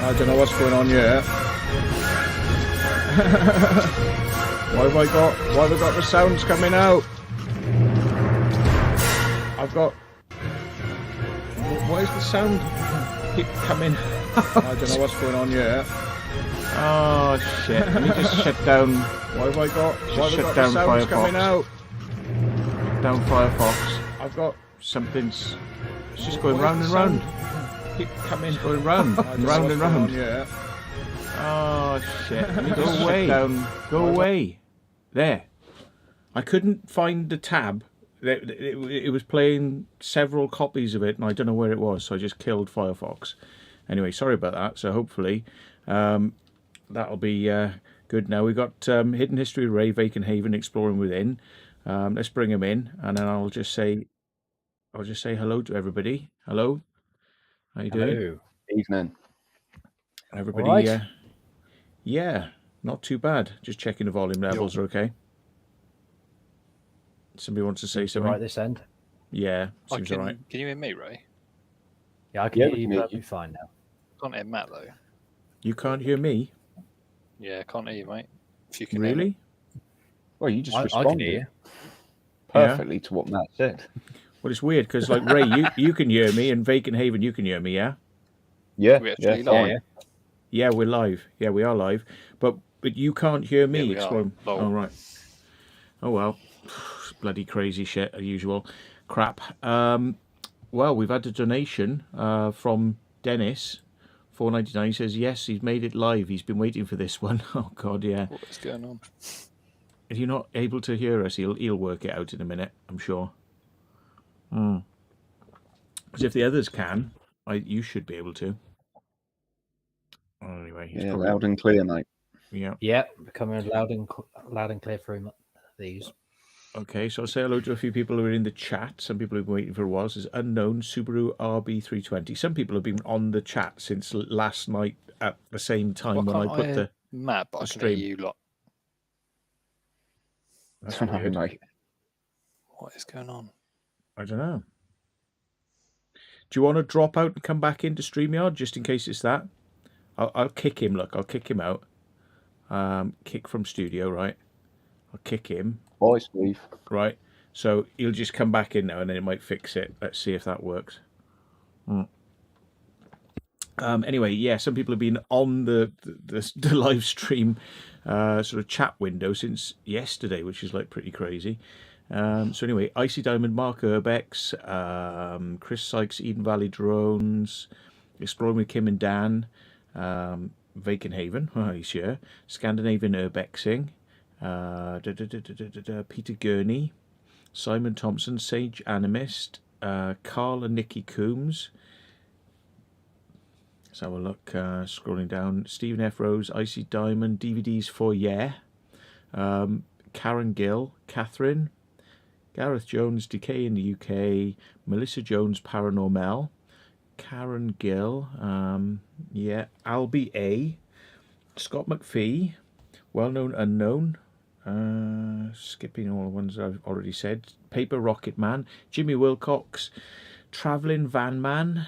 I don't know what's going on here. Why have I got the sounds coming out? I've got... Why is the sound keep coming? I don't know what's going on here. Oh shit, let me just shut down... Why have I got the sounds coming out? Down Firefox. I've got... Something's... It's just going round and round. Keep coming. It's going round and round and round. Oh shit, let me just go away. Go away. There. I couldn't find the tab. It was playing several copies of it and I don't know where it was, so I just killed Firefox. Anyway, sorry about that. So hopefully that'll be good now. We've got Hidden History Ray, Vacant Haven, Exploring Within. Let's bring him in and then I'll just say hello to everybody. Hello. How you doing? Hello. Evening. Everybody, right. Yeah, not too bad. Just checking the volume levels are okay. Somebody wants to say something? Right this end? Yeah, seems all right. Can you hear me, Ray? Yeah, I can hear you perfectly fine now. Can't hear Matt, though. You can't hear me? Yeah, I can't hear you, mate. If you can really? hear me. Well, you just responded I can hear you. perfectly to what Matt said. Well, it's weird because, like, Ray, you can hear me, and Vacant Haven, you can hear me, yeah? Yeah, we actually live. Yeah, we're live. Yeah, we are live. But you can't hear me. Yeah, oh, right. Oh, well. Bloody crazy shit, as usual. Crap. Well, we've had a donation from Dennis, $4.99. He says, yes, he's made it live. He's been waiting for this one. Oh, God, yeah. What's going on? If you're not able to hear us, he'll work it out in a minute, I'm sure. Because if the others can, you should be able to. Anyway, yeah, probably... loud and clear, mate. Yeah. Yeah, becoming loud and clear through these. Okay, so I'll say hello to a few people who are in the chat. Some people have been waiting for a while. This is Unknown, Subaru RB320. Some people have been on the chat since last night at the same time when I put the Matt, but I can hear you lot. That's weird. Mate. What is going on? I don't know. Do you want to drop out and come back into StreamYard just in case it's that? I'll kick him. Look, I'll kick him out. Kick from studio, right? I'll kick him. Bye, Steve. Right. So he'll just come back in now and then it might fix it. Let's see if that works. Anyway, yeah, some people have been on the live stream sort of chat window since yesterday, which is like pretty crazy. So anyway, Icy Diamond, Mark Urbex, Chris Sykes, Eden Valley Drones, Exploring with Kim and Dan, Vacant Haven, he's here, Scandinavian Urbexing, Peter Gurney, Simon Thompson, Sage Animist, Carl and Nikki Coombs. Let's have a look, scrolling down, Stephen F. Rose, Icy Diamond, DVDs for Yeah, Karen Gill, Catherine, Gareth Jones, Decay in the UK, Melissa Jones, Paranormal, Karen Gill, yeah, Albie A, Scott McPhee, Well Known Unknown, skipping all the ones I've already said, Paper Rocket Man, Jimmy Wilcox, Travelling Van Man,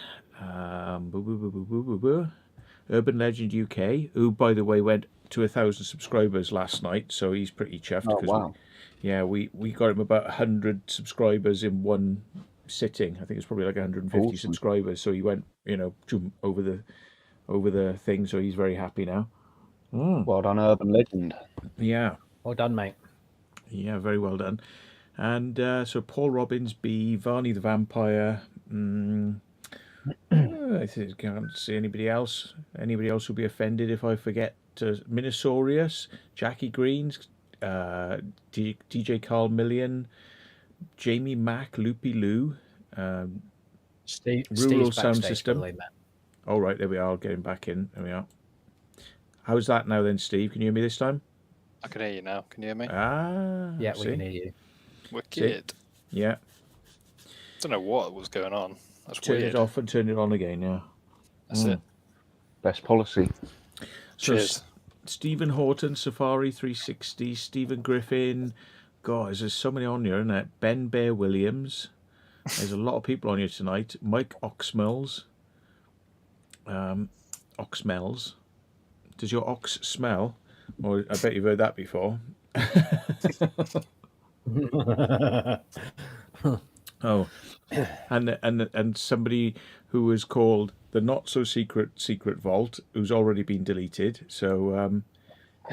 Urban Legend UK, who by the way went to 1,000 subscribers last night, so he's pretty chuffed. Oh, wow. We got him about 100 subscribers in one sitting. I think it's probably like 150 subscribers. So he went, over the thing. So he's very happy now. Well done, Urban Legend. Yeah. Well done, mate. Yeah, very well done. And so Paul Robbins, B, Varney the Vampire. I can't see anybody else. Anybody else will be offended if I forget Minosaurus, Jackie Greens, DJ Carl Million, Jamie Mack, Loopy Lou, Rural Sound System. All right, there we are. I'll get him back in. There we are. How's that now then, Steve? Can you hear me this time? I can hear you now. Can you hear me? Yeah, we can hear you. Wicked. Yeah. Don't know what was going on. That's turn weird. it off and turn it on again. Yeah. That's it. Best policy. So Cheers. Stephen Horton, Safari 360, Stephen Griffin. God, there's so many on here, isn't it? Ben Bear Williams. There's a lot of people on here tonight. Mike Oxmills. ox smells. Does your ox smell? Or I bet you've heard that before. Oh, and somebody who was called the not so secret vault, who's already been deleted. So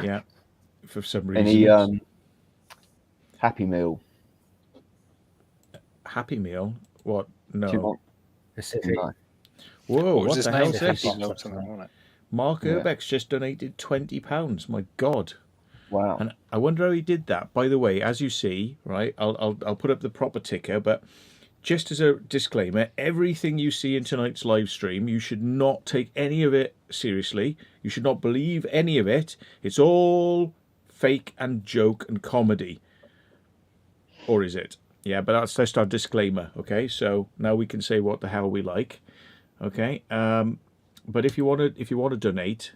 yeah, for some reason. Any Happy Meal? Happy Meal? What? Do you No. want? Specific. No. Whoa! What was What his the name? hell's this? Happy Meal something, wasn't it? Mark Yeah. Urbeck's just donated £20. My God! Wow. And I wonder how he did that. By the way, as you see, right, I'll put up the proper ticker, but just as a disclaimer, everything you see in tonight's live stream, you should not take any of it seriously. You should not believe any of it. It's all fake and joke and comedy. Or is it? Yeah, but that's just our disclaimer, okay? So now we can say what the hell we like, okay? But if you want to donate,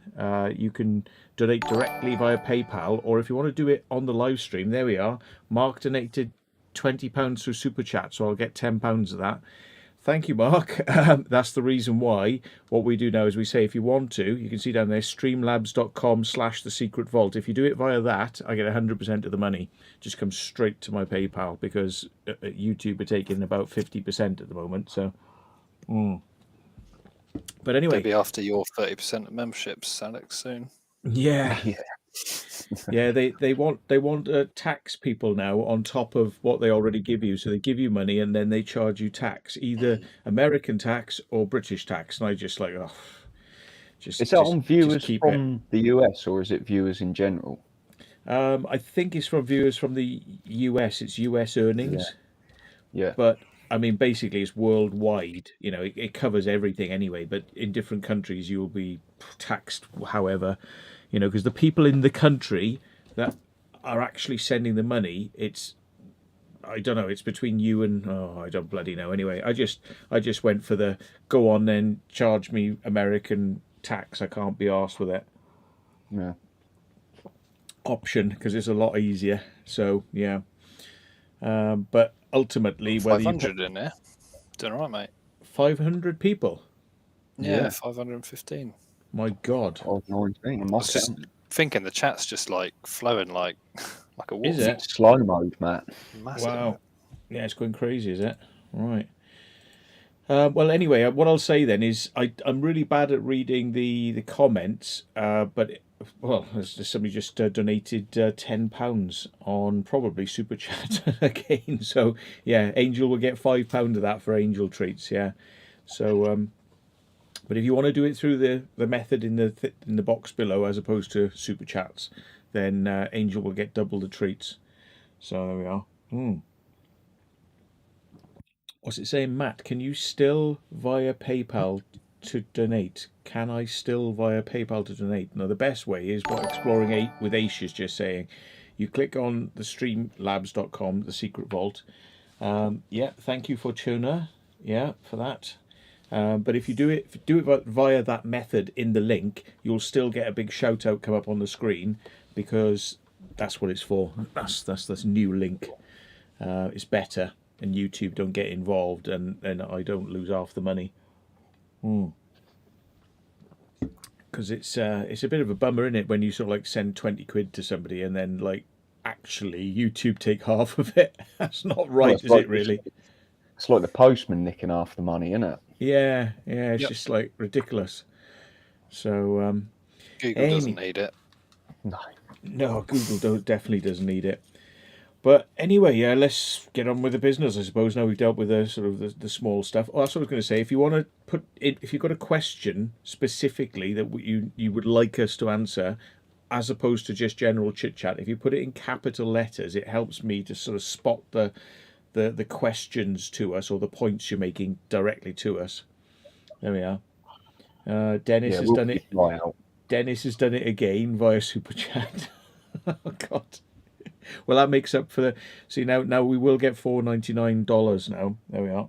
you can donate directly via PayPal, or if you want to do it on the live stream, there we are. Mark donated £20 through Super Chat, so I'll get £10 of that. Thank you, Mark. That's the reason why. What we do now is we say, if you want to, you can see down there, streamlabs.com/thesecretvault. If you do it via that, I get 100% of the money. Just comes straight to my PayPal, because YouTube are taking about 50% at the moment. So, But anyway, Maybe after your 30% of memberships, Alex, soon. yeah. Yeah. Yeah, they want tax people now on top of what they already give you. So they give you money and then they charge you tax, either American tax or British tax. And I just like, oh, Is that on viewers keep from the US, or is it viewers in general? I think it's from viewers from the US. It's US earnings. Yeah. But I mean, basically, it's worldwide. You know, it covers everything anyway. But in different countries, you'll be taxed however. You know, because the people in the country that are actually sending the money, I don't know, it's between you and, I don't bloody know. Anyway, I just went for the go on then, charge me American tax. I can't be arsed with it. Yeah. Option, because it's a lot easier. So yeah, but ultimately, whether 500 in there. Doing all right, mate. 500 people. Yeah, 515. My God. Oh, 19. I was just thinking the chat's just like flowing like a wolf. Is it? Slow mode, Matt. Massive. Wow. Yeah, it's going crazy, is it? Right. Well, anyway, what I'll say then is I'm really bad at reading the comments, but somebody just donated £10 on probably Super Chat again. So yeah, Angel will get £5 of that for Angel treats. Yeah. So but if you want to do it through the method in the box below, as opposed to Super Chats, then Angel will get double the treats. So there we are. What's it saying, Matt? Can you still via PayPal to donate? Can I still via PayPal to donate? No, the best way is what Exploring 8 with Aish is just saying. You click on the streamlabs.com, the secret vault. Yeah, thank you for Tuna. Yeah, for that. But if you do it via that method in the link, you'll still get a big shout out come up on the screen, because that's what it's for. That's this new link. It's better, and YouTube don't get involved, and I don't lose half the money. Because it's a bit of a bummer, isn't it, when you sort of like send 20 quid to somebody and then like actually YouTube take half of it. That's not right, is it really? It's like the postman nicking half the money, isn't it? Yeah, it's just like ridiculous. So Google doesn't need it. No, Google definitely doesn't need it. But anyway, yeah, let's get on with the business, I suppose. Now we've dealt with the sort of the small stuff. Oh, that's what I was going to say. If you want to put it, if you've got a question specifically that you would like us to answer, as opposed to just general chit chat, if you put it in capital letters, it helps me to sort of spot the questions to us, or the points you're making directly to us. There we are. Dennis has done it. Dennis has done it again via Super Chat. Oh God. Well, that makes up for the. See, now we will get $4.99 now. There we are.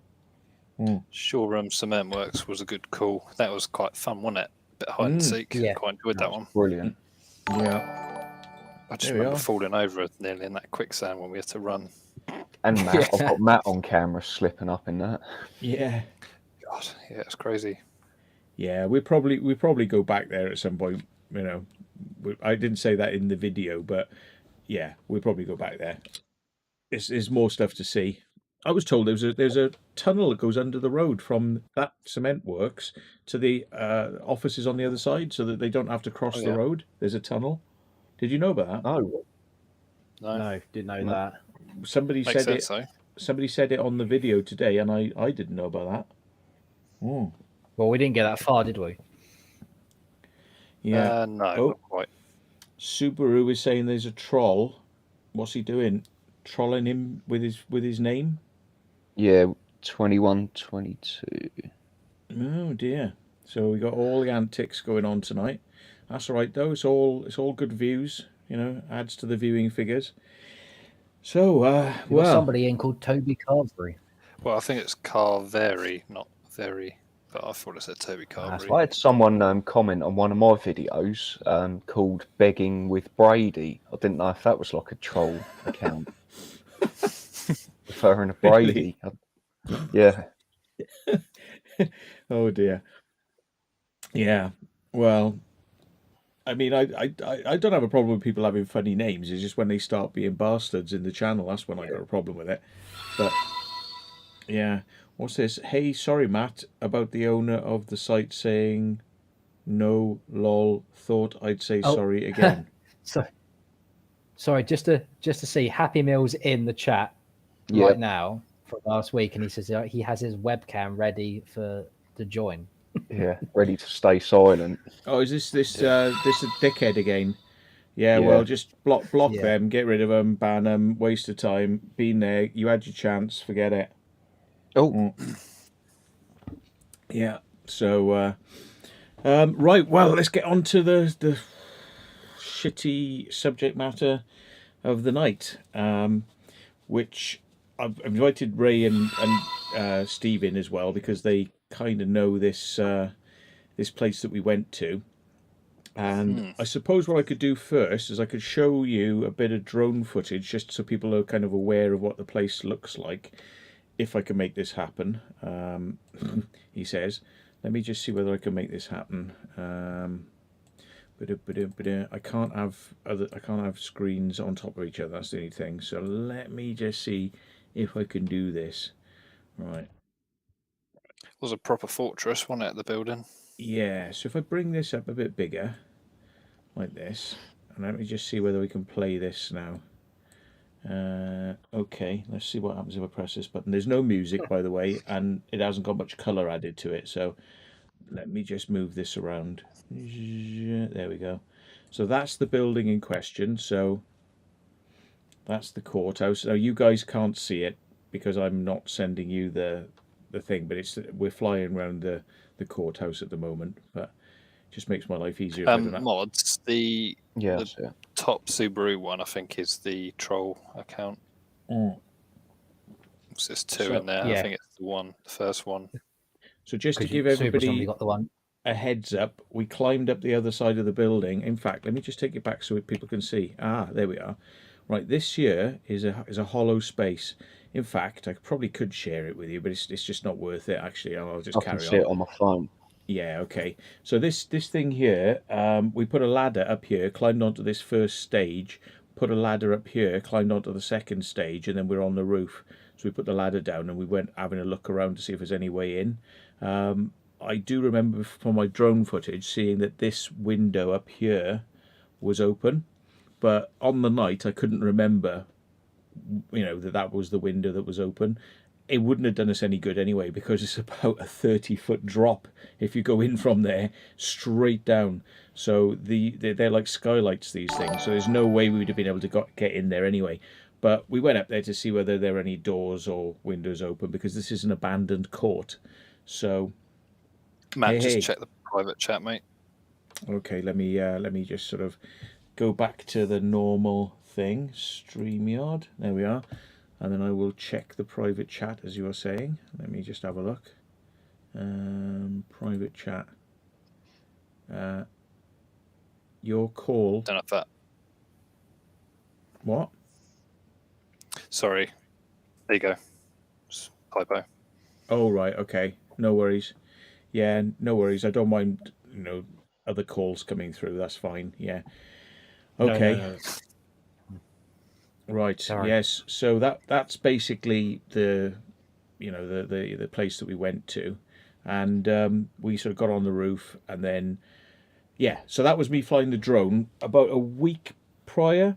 Shore Cement Works was a good call. That was quite fun, wasn't it? Bit hide and seek. Yeah. Quite enjoyed that one. Brilliant. Yeah. I just remember falling over nearly in that quicksand when we had to run. And Matt, I've got Matt on camera slipping up in that. Yeah. God, yeah, it's crazy. Yeah, we probably go back there at some point. You know, I didn't say that in the video, but yeah, we'll probably go back there. There's more stuff to see. I was told there's a tunnel that goes under the road from that cement works to the offices on the other side, so that they don't have to cross the road. There's a tunnel. Did you know about that? Oh, No, didn't know No. that. Somebody Makes said sense, it. though. Somebody said it on the video today, and I didn't know about that. Oh, Well, we didn't get that far, did we? yeah. No, Oh. not quite. Subaru is saying there's a troll. What's he doing? Trolling him with his name? yeah, 21, 22. Oh dear. So we got all the antics going on tonight. That's all right though. It's all good views. You know, adds to the viewing figures. So We've got somebody in called Toby Carvery. Well, I think it's Carvery, not very. But I thought it said Toby Carvery. I had someone comment on one of my videos called Begging with Brady. I didn't know if that was like a troll account. Referring to Brady. Yeah. Oh dear. Yeah. Well, I mean, I don't have a problem with people having funny names. It's just when they start being bastards in the channel, that's when I got a problem with it. But yeah, what's this? Hey, sorry, Matt, about the owner of the site saying no, lol. Thought I'd say sorry again. So, sorry, just to see, Happy Meal's in the chat Yeah. right now from last week, and he says he has his webcam ready to join. Yeah, ready to stay silent. Oh, is this a dickhead again? Yeah, Yeah. well, just block Yeah. them, get rid of them, ban them, waste of time. Been there, you had your chance, forget it. Oh, Yeah. So, right. Well, let's get on to the shitty subject matter of the night, which I've invited Ray and Steve in as well because they kind of know this this place that we went to. And I suppose what I could do first is I could show you a bit of drone footage just so people are kind of aware of what the place looks like, if I can make this happen. He says, let me just see whether I can make this happen. I can't have screens on top of each other. That's the only thing. So let me just see if I can do this. Right. It was a proper fortress, wasn't it, the building? Yeah, so if I bring this up a bit bigger, like this, and let me just see whether we can play this now. Okay, let's see what happens if I press this button. There's no music, by the way, and it hasn't got much colour added to it, so let me just move this around. There we go. So that's the building in question, so that's the courthouse. Now, you guys can't see it because I'm not sending you the thing, but we're flying around the courthouse at the moment, but it just makes my life easier. Mods, the yeah. top Subaru one, I think, is the troll account. Mm. So there's two in there. Yeah. I think it's the first one. So just to 'Cause give Super's only everybody got the one. a heads up, we climbed up the other side of the building. In fact, let me just take it back so people can see. Ah, there we are. Right, this here is a hollow space. In fact, I probably could share it with you, but it's just not worth it. Actually, I'll just I carry can on. see it on my phone. Yeah, okay. So this thing here, we put a ladder up here, climbed onto this first stage, put a ladder up here, climbed onto the second stage, and then we're on the roof. So we put the ladder down and we went having a look around to see if there's any way in. I do remember from my drone footage seeing that this window up here was open, but on the night I couldn't remember, you know, that was the window that was open. It wouldn't have done us any good anyway because it's about a 30-foot drop if you go in from there straight down. So they're like skylights, these things. So there's no way we would have been able to get in there anyway. But we went up there to see whether there are any doors or windows open because this is an abandoned court. So Matt, just hey. check the private chat, mate. Okay, let me just sort of go back to the normal thing, StreamYard. There we are. And then I will check the private chat as you are saying. Let me just have a look. Private chat. Your call. Don't know if that. What? Sorry. There you go. Just typo. Oh, right. Okay. No worries. Yeah, no worries. I don't mind, other calls coming through. That's fine. Yeah. Okay. No. Right. Sorry. Yes. So that's basically the place that we went to, and we sort of got on the roof, and then yeah. So that was me flying the drone. About a week prior,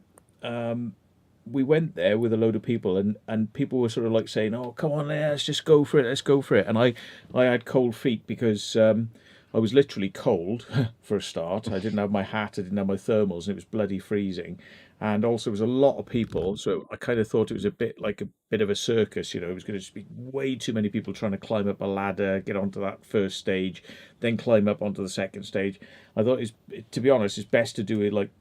we went there with a load of people, and people were sort of like saying, "Oh, come on, let's just go for it. Let's go for it." And I had cold feet because I was literally cold for a start. I didn't have my hat, I didn't have my thermals, and it was bloody freezing. And also, it was a lot of people, so I kind of thought it was a bit like a bit of a circus. It was going to just be way too many people trying to climb up a ladder, get onto that first stage, then climb up onto the second stage. I thought, to be honest, it's best to do it like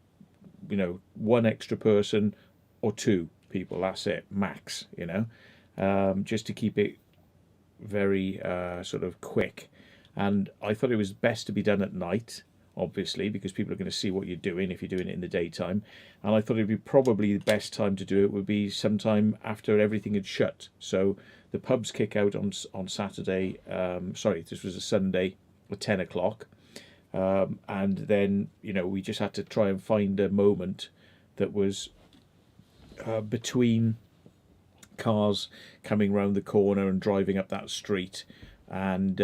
one extra person or two people. That's it, max. Just to keep it very sort of quick. And I thought it was best to be done at night, obviously, because people are going to see what you're doing if you're doing it in the daytime. And I thought it'd be probably the best time to do it would be sometime after everything had shut. So the pubs kick out on Saturday. Sorry, this was a Sunday at 10 o'clock. And then we just had to try and find a moment that was between cars coming round the corner and driving up that street, and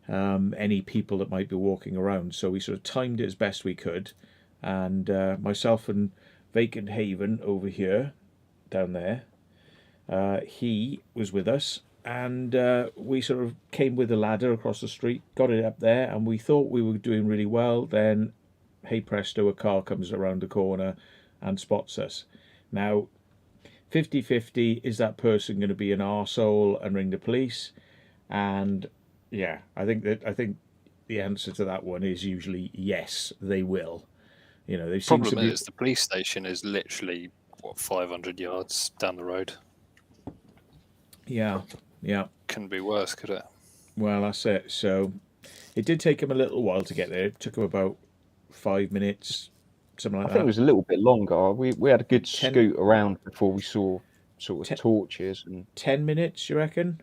any people that might be walking around. So we sort of timed it as best we could, and myself and Vacant Haven over here, down there, he was with us, and we sort of came with a ladder across the street, got it up there, and we thought we were doing really well. Then, hey presto, a car comes around the corner and spots us. Now, 50-50, is that person going to be an arsehole and ring the police? And yeah, I think the answer to that one is usually yes, they will. They've seen Problem some. is, the police station is literally 500 yards down the road. Yeah. Couldn't be worse, could it? Well, that's it. So it did take him a little while to get there. It took him about 5 minutes, something like I that. think it was a little bit longer. We had a good scoot around before we saw sort of torches and 10 minutes, you reckon?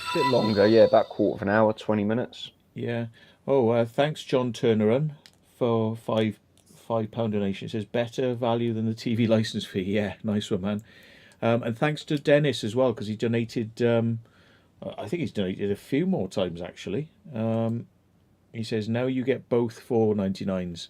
a bit longer, yeah, about quarter of an hour, 20 minutes. Yeah. Oh, thanks, John Turneron, for £5 donation. It says better value than the TV license fee. Yeah, nice one, man. And thanks to Dennis as well, because he donated. I think he's donated a few more times actually. He says now you get both $4.99s.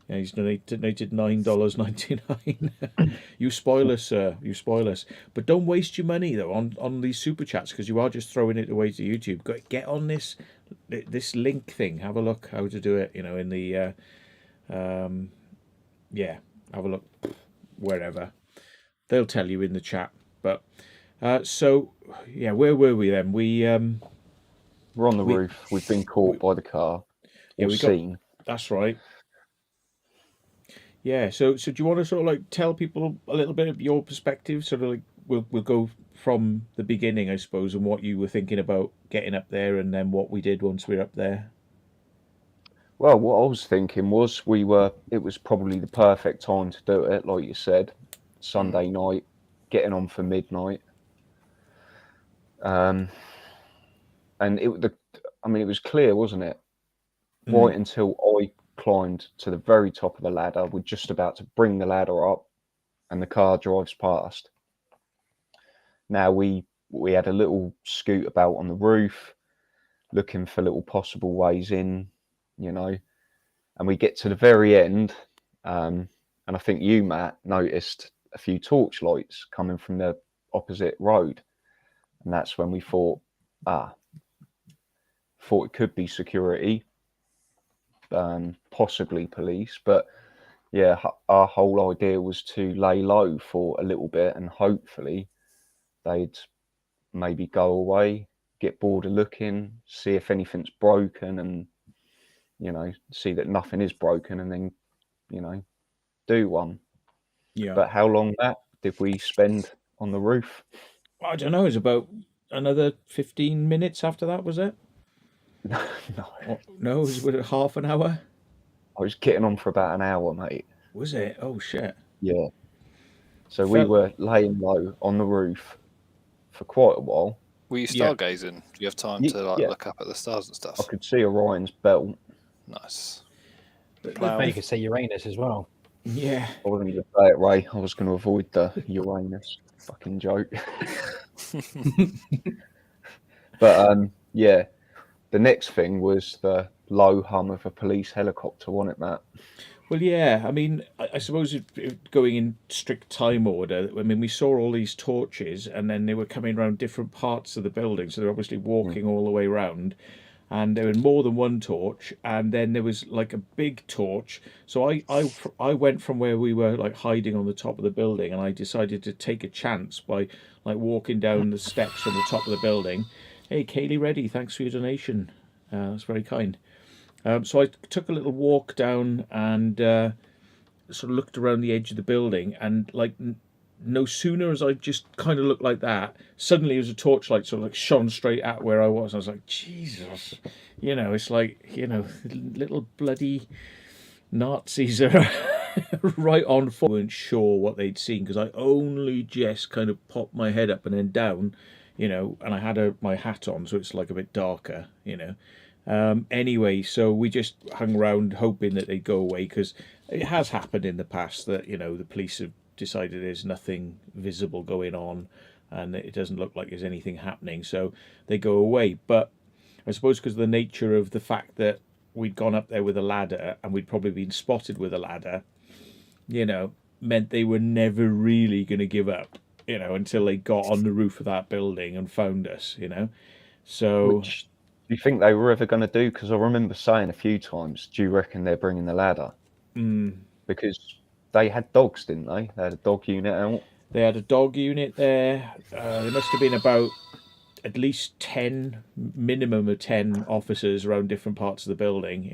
Yeah, he's donated $9.99. You spoil us, sir. You spoil us. But don't waste your money though on these super chats, because you are just throwing it away to YouTube. Get on this link thing. Have a look how to do it. In the yeah. Have a look wherever. They'll tell you in the chat. But so yeah, where were we then? We're on the roof. We've been caught by the car. Yeah, we seen. That's right. Yeah. So do you want to sort of like tell people a little bit of your perspective? Sort of like we'll go from the beginning, I suppose, and what you were thinking about getting up there, and then what we did once we were up there. Well, what I was thinking was it was probably the perfect time to do it, like you said, Sunday night, getting on for midnight. And it was clear, wasn't it? Right until I climbed to the very top of the ladder. We're just about to bring the ladder up, and the car drives past. Now we had a little scoot about on the roof, looking for little possible ways in, and we get to the very end, and I think you, Matt, noticed a few torch lights coming from the opposite road, and that's when we thought it could be security, possibly police, but yeah, our whole idea was to lay low for a little bit, and hopefully they'd maybe go away, get bored of looking, see if anything's broken, and see that nothing is broken, and then do one. Yeah. But how long did we spend on the roof? I don't know. It was about another 15 minutes after that, was it? No. No, was it half an hour? I was getting on for about an hour, mate. Was it? Oh shit. Yeah. So we were laying low on the roof for quite a while. Were you Yeah. stargazing? Do you have time to like Yeah. look up at the stars and I stuff? could see Orion's belt. Nice. Well, you could see Uranus as well. Yeah. I wasn't going to say it, Ray. I was going to avoid the Uranus fucking joke. But yeah, the next thing was the low hum of a police helicopter, wasn't it, Matt? Well, yeah. I mean, I suppose going in strict time order. I mean, we saw all these torches, and then they were coming around different parts of the building. So they're obviously walking all the way around, and there was more than one torch, and then there was like a big torch. So I went from where we were like hiding on the top of the building, and I decided to take a chance by like walking down the steps from the top of the building. Hey, Kaylee Reddy, thanks for your donation. That's very kind. So I took a little walk down and sort of looked around the edge of the building, and like no sooner as I just kind of looked like that, suddenly there was a torchlight sort of like shone straight at where I was. I was like, Jesus, it's like little bloody Nazis are right on. Weren't sure what they'd seen because I only just kind of popped my head up and then down, and I had my hat on, so it's like a bit darker, Anyway, so we just hung around hoping that they'd go away because it has happened in the past that the police have decided there's nothing visible going on and it doesn't look like there's anything happening, so they go away. But I suppose because of the nature of the fact that we'd gone up there with a ladder and we'd probably been spotted with a ladder, meant they were never really going to give up, until they got on the roof of that building and found us, So. Which do you think they were ever going to do? Because I remember saying a few times, do you reckon they're bringing the ladder? Because they had dogs, didn't they? They had a dog unit out. They had a dog unit there. There must have been about at least 10, minimum of 10 officers around different parts of the building,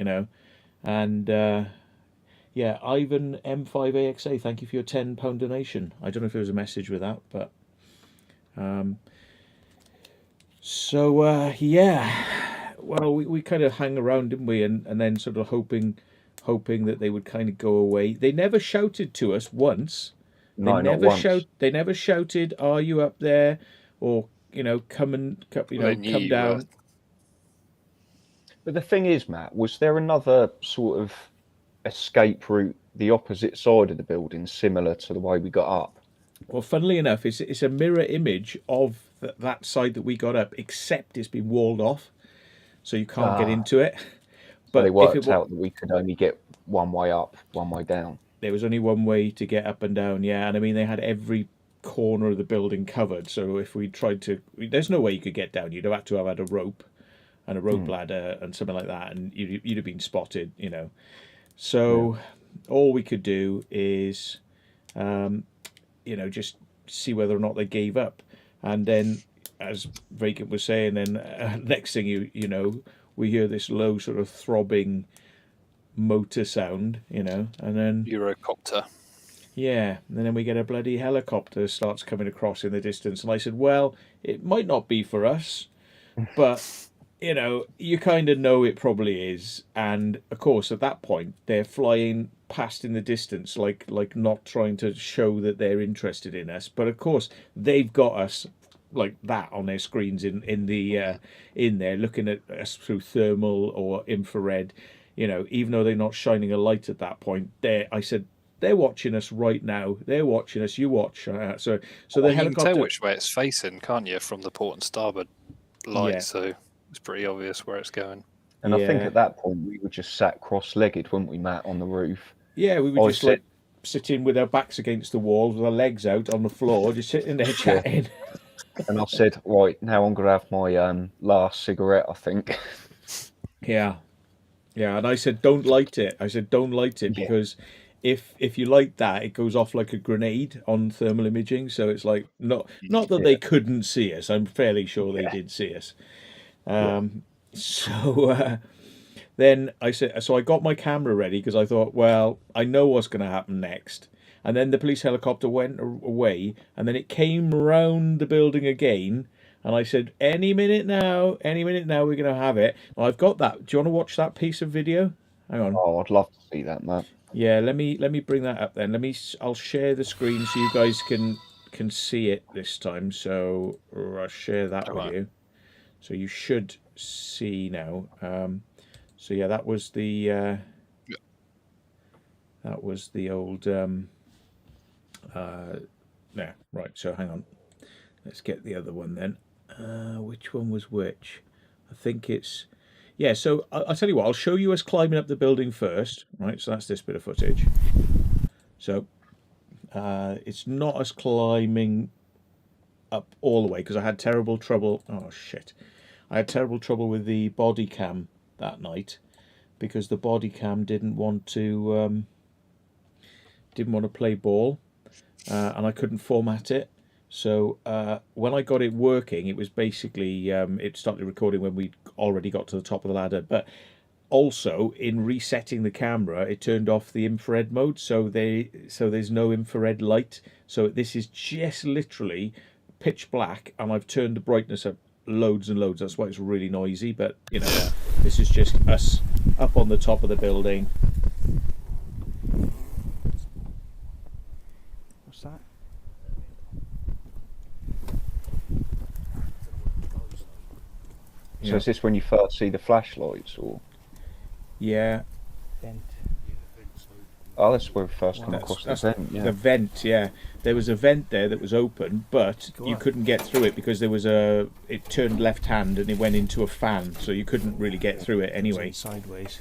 And yeah, Ivan M5AXA, thank you for your £10 donation. I don't know if there was a message with that, but yeah. Well, we kind of hung around, didn't we? And then sort of hoping that they would kind of go away. They never shouted to us once. No, not once. They never shouted, "Are you up there?" Or come down. But the thing is, Matt, was there another sort of escape route the opposite side of the building, similar to the way we got up? Well, funnily enough, it's a mirror image of that side that we got up, except it's been walled off, so you can't get into it. But they worked out that we could only get one way up, one way down. There was only one way to get up and down, yeah. And I mean, they had every corner of the building covered. So if we tried to, there's no way you could get down. You'd have had to have had a rope and a rope ladder and something like that, and you'd have been spotted, So all we could do is, just see whether or not they gave up. And then, as Vacant was saying, then next thing we hear this low sort of throbbing motor sound, and then Eurocopter. yeah, and then we get a bloody helicopter starts coming across in the distance, and I said, well, it might not be for us, but you kind of know it probably is. And of course, at that point, they're flying past in the distance, like not trying to show that they're interested in us, but of course they've got us like that on their screens in there, looking at us through thermal or infrared. Even though they're not shining a light at that point, I said, they're watching us right now. They're watching us. You watch. So the you helicopter. can tell which way it's facing, can't you, from the port and starboard light? Yeah. So it's pretty obvious where it's going. And I think at that point we were just sat cross-legged, weren't we, Matt, on the roof? Yeah, we were just like sitting with our backs against the wall, with our legs out on the floor, just sitting there chatting. And I said, right, now I'm going to have my last cigarette, I think. Yeah. Yeah, and I said, don't light it. Because if you light that, it goes off like a grenade on thermal imaging. So it's like, not that they couldn't see us. I'm fairly sure they did see us. So then I said, so I got my camera ready because I thought, well, I know what's going to happen next. And then the police helicopter went away, and then it came round the building again. And I said, any minute now, we're going to have it. Well, I've got that. Do you want to watch that piece of video? Hang on. Oh, I'd love to see that, Matt. Yeah, let me bring that up then. I'll share the screen so you guys can can see it this time, so I'll share that with you. So you should see now. So yeah, that was the old. Yeah, right. So hang on, let's get the other one then. Which one was which? I think it's. Yeah, so I'll tell you what, I'll show you us climbing up the building first, right? So that's this bit of footage. So it's not us climbing up all the way because I had terrible trouble. Oh, shit. I had terrible trouble with the body cam that night because the body cam didn't want to play ball and I couldn't format it. So when I got it working, it was basically it started recording when we already got to the top of the ladder. But also in resetting the camera, it turned off the infrared mode, so there's no infrared light. So this is just literally pitch black, and I've turned the brightness up loads and loads. That's why it's really noisy. But you know, this is just us up on the top of the building. What's that? So is this when you first see the flashlights, or? Yeah. Vent. Oh, that's where we first come across the vent. Yeah. The vent, yeah. There was a vent there that was open, but you couldn't get through it because there was it turned left hand and it went into a fan, so you couldn't really get through it anyway. Sideways.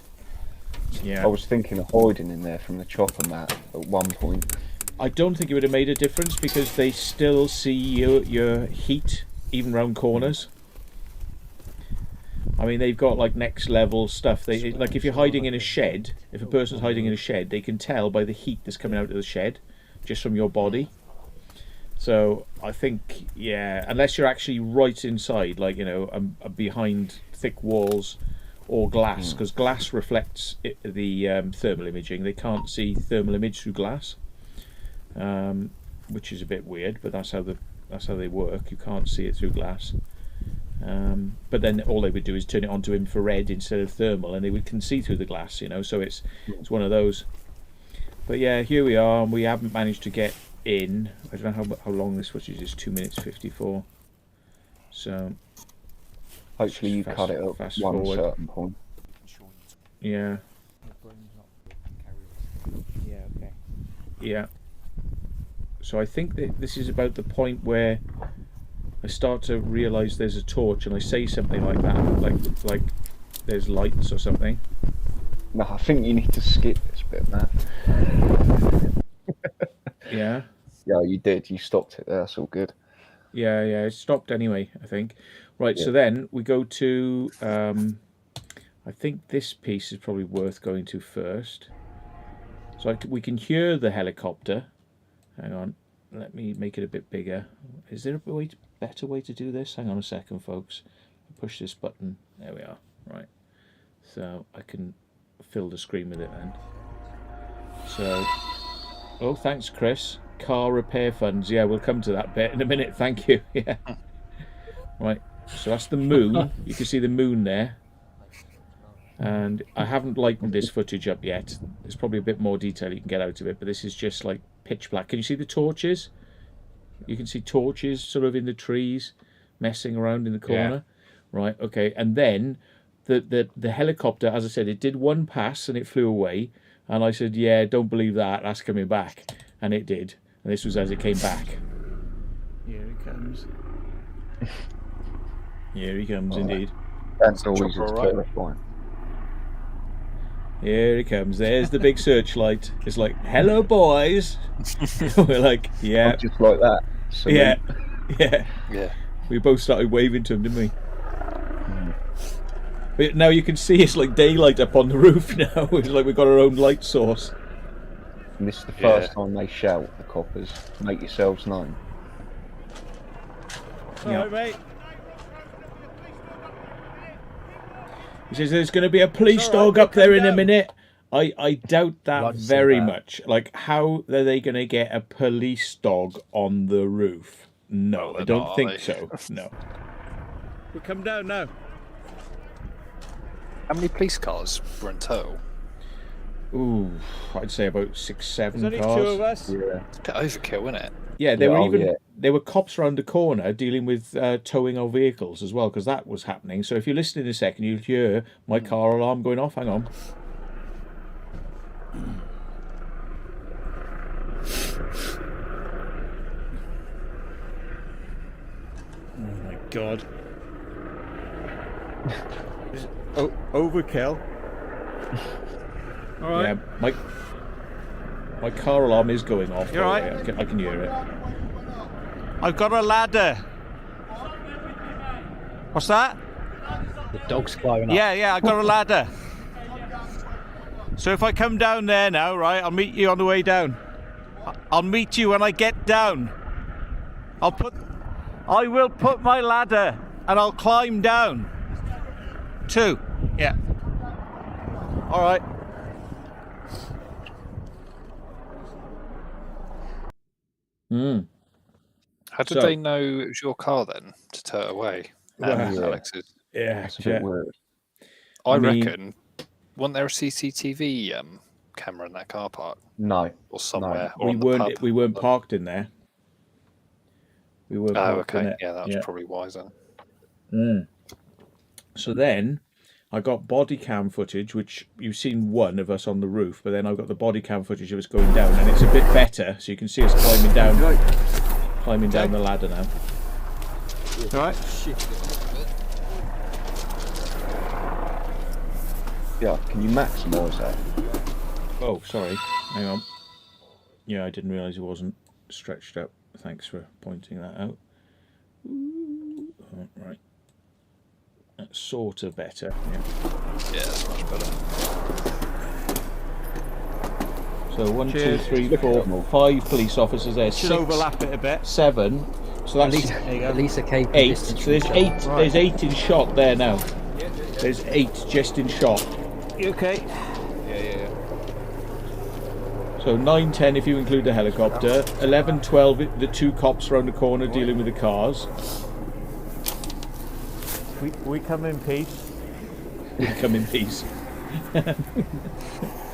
Yeah. I was thinking of hiding in there from the chopper mat at one point. I don't think it would have made a difference because they still see your heat even round corners. I mean, they've got like next level stuff. They like if you're hiding in a shed, if a person's hiding in a shed, they can tell by the heat that's coming out of the shed, just from your body. So I think, yeah, unless you're actually right inside, like, you know, behind thick walls or glass, because glass reflects the thermal imaging. They can't see thermal image through glass, which is a bit weird, but that's how they work. You can't see it through glass. But then all they would do is turn it onto infrared instead of thermal, and they can see through the glass, you know. So it's one of those. But yeah, here we are, and we haven't managed to get in. I don't know how long this footage is. 2 minutes 54. So hopefully you cut it at one forward. certain point. Yeah. Yeah, okay. Yeah. So I think that this is about the point where I start to realise there's a torch, and I say something like that, like there's lights or something. No, I think you need to skip this bit, Matt. Yeah. Yeah, you did. You stopped it there. That's all good. Yeah, it stopped anyway, I think. Right, Yeah. so then we go to, I think this piece is probably worth going to first. So we can hear the helicopter. Hang on, let me make it a bit bigger. Is there a better way to do this? Hang on a second, folks. Push this button. There we are. Right. So I can fill the screen with it then. So, oh, thanks, Chris. Car repair funds. Yeah, we'll come to that bit in a minute. Thank you. Yeah. Right. So that's the moon. You can see the moon there. And I haven't lightened this footage up yet. There's probably a bit more detail you can get out of it, but this is just like pitch black. Can you see the torches? You can see torches sort of in the trees messing around in the corner. Yeah. Right, okay. And then the helicopter, as I said, it did one pass and it flew away. And I said, yeah, don't believe that. That's coming back. And it did. And this was as it came back. Here he comes. Here he comes, indeed. That's always terrifying. Here he comes. There's the big searchlight. It's like, hello, boys. We're like, yeah. Not just like that. So yeah. Yeah. We both started waving to him, didn't we? But now you can see it's like daylight up on the roof now. It's like we've got our own light source. And this is the first time they shout, the coppers. Make yourselves known. Alright, mate. He says there's going to be a police dog up there in a minute. I doubt that very much. Like, how are they going to get a police dog on the roof? No, I don't think so. No. We'll come down now. How many police cars were in total? Ooh, I'd say about 6, 7 There's only cars. 2 of us. Yeah. It's a bit overkill, isn't it? Yeah, there Yeah, were oh, even yeah. there were cops around the corner dealing with towing our vehicles as well, because that was happening. So if you listen in a second, you'll hear my car alarm going off. Hang on. Oh my god. Overkill. All right. Yeah, my car alarm is going off. You're by the right. way. I can hear it. I've got a ladder. What's that? The dog's climbing up. Yeah, I got a ladder. So if I come down there now, right, I'll meet you on the way down. I'll meet you when I get down. I will put my ladder and I'll climb down. 2. Yeah. All right. How did So- they know it was your car then to tow it away? Well, And yeah. Alex's. Yeah, That's a bit weird. I mean- reckon. Wasn't there a CCTV camera in that car park No. or somewhere? Or we on the weren't. pub? We weren't parked in there. We weren't. Oh, parked in okay. it. Yeah, that was probably wiser. So then I got body cam footage, which you've seen one of us on the roof, but then I've got the body cam footage of us going down, and it's a bit better, so you can see us climbing down the ladder now. All right. Yeah, can you maximise that? Oh, sorry. Hang on. Yeah, I didn't realise it wasn't stretched out. Thanks for pointing that out. Ooh. Oh, right. That's sort of better. Yeah. Yeah, that's much better. So 1, 2, Cheers. 3, 4, 5 police officers there. Should 6, overlap it a bit. 7. So At that's least, There you go. at least a cable 8. distance So there's from each other. 8. There's 8 in shot there now. There's 8 just in shot. You okay? So 9, 10 if you include the helicopter. 11, 12 the 2 cops around the corner dealing with the cars. We come in peace. We come in peace.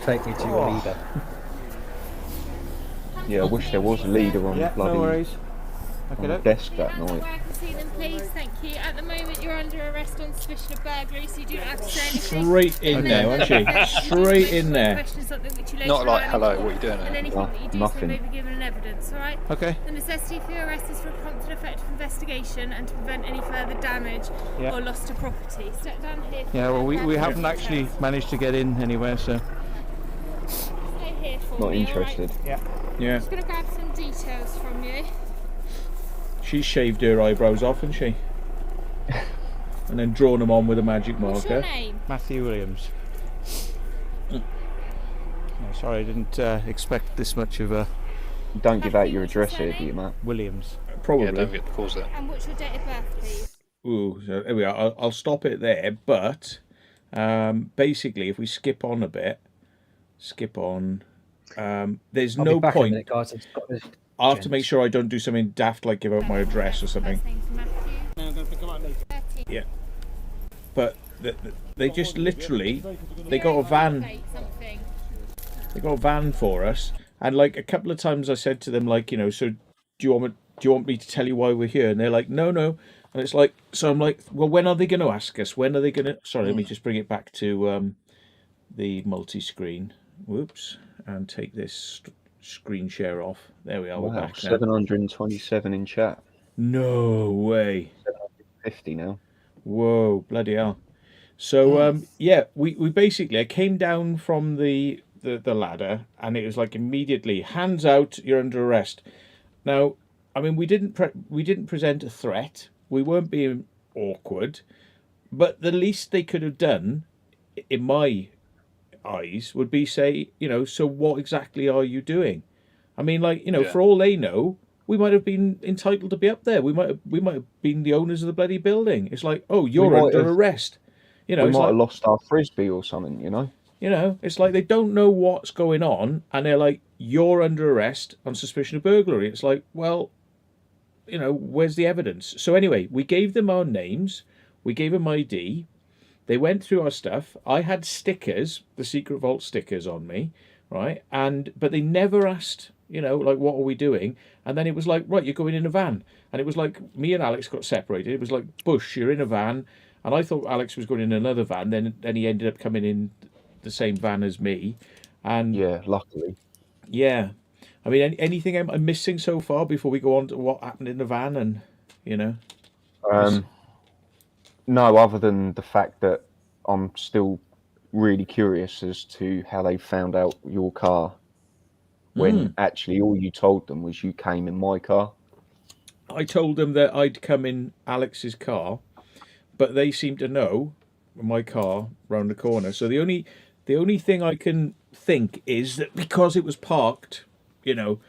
Take me to your leader. Yeah, I wish there was a leader on the Yeah, bloody no worries. on the desk that night. Where I can see them, please. Thank you. At the moment, you're under arrest on suspicion of burglary, so you do not have to say anything. Straight in there, aren't she? Straight in there. Not like, hello, what are you doing And here? anything No, that you do nothing. so may be given an evidence, alright? Okay. The necessity for your arrest is for a prompt and effective investigation and to prevent any further damage Yeah. or loss to property. Step down here. Yeah, well, we haven't actually managed to get in anywhere, so. Stay here for Not me, interested. alright? Yeah. Just going to grab some details from you. She shaved her eyebrows off, hasn't she? And then drawn them on with a magic What's your marker. name? Matthew Williams. No, sorry, I didn't expect this much of a Don't give out your address here, do you, Matt? Williams. Probably. Yeah, don't forget to pause it. And what's your date of birth, please? Ooh, so there we are. I'll stop it there. But basically, if we skip on a bit, there's I'll no be back in a point. minute, guys. I've got this- I'll have to make sure I don't do something daft like give out my address or something. First name's Matthew. I'm going to pick up later. 13. Yeah. But they just literally, they got a van. Okay, something. They got a van for us, and like a couple of times I said to them, like, you know, so do you want me to tell you why we're here? And they're like, no. And it's like, so I'm like, well, when are they going to ask us? When are they going to? Sorry, let me just bring it back to the multi-screen. Whoops, and take this screen share off. There we are. We're Wow, back now. 727 in chat. No way. 50 now. Whoa, bloody hell. So yeah, we basically, I came down from the ladder, and it was like immediately, hands out, you're under arrest. Now, I mean, we didn't present a threat. We weren't being awkward, but the least they could have done, in my eyes, would be say, you know, so what exactly are you doing? I mean, like, you know, Yeah. for all they know, we might have been entitled to be up there. We might have been the owners of the bloody building. It's like, oh, you're might under have- arrest. You know, We it's might like, have lost our frisbee or something, you know? you know, it's like they don't know what's going on, and they're like, you're under arrest on suspicion of burglary. It's like, well, you know, where's the evidence? So anyway, we gave them our names, we gave them ID, they went through our stuff. I had stickers, the Secret Vault stickers on me, right? But they never asked You know, like, what are we doing? And then it was like, right, you're going in a van. And it was like, me and Alex got separated. It was like, Bush, you're in a van. And I thought Alex was going in another van. Then he ended up coming in the same van as me. And Yeah, luckily. yeah, I mean, anything I'm missing so far before we go on to what happened in the van and, you know? No, other than the fact that I'm still really curious as to how they found out your car when actually all you told them was you came in my car. I told them that I'd come in Alex's car, but they seem to know my car round the corner. So the only thing I can think is that because it was parked, you know,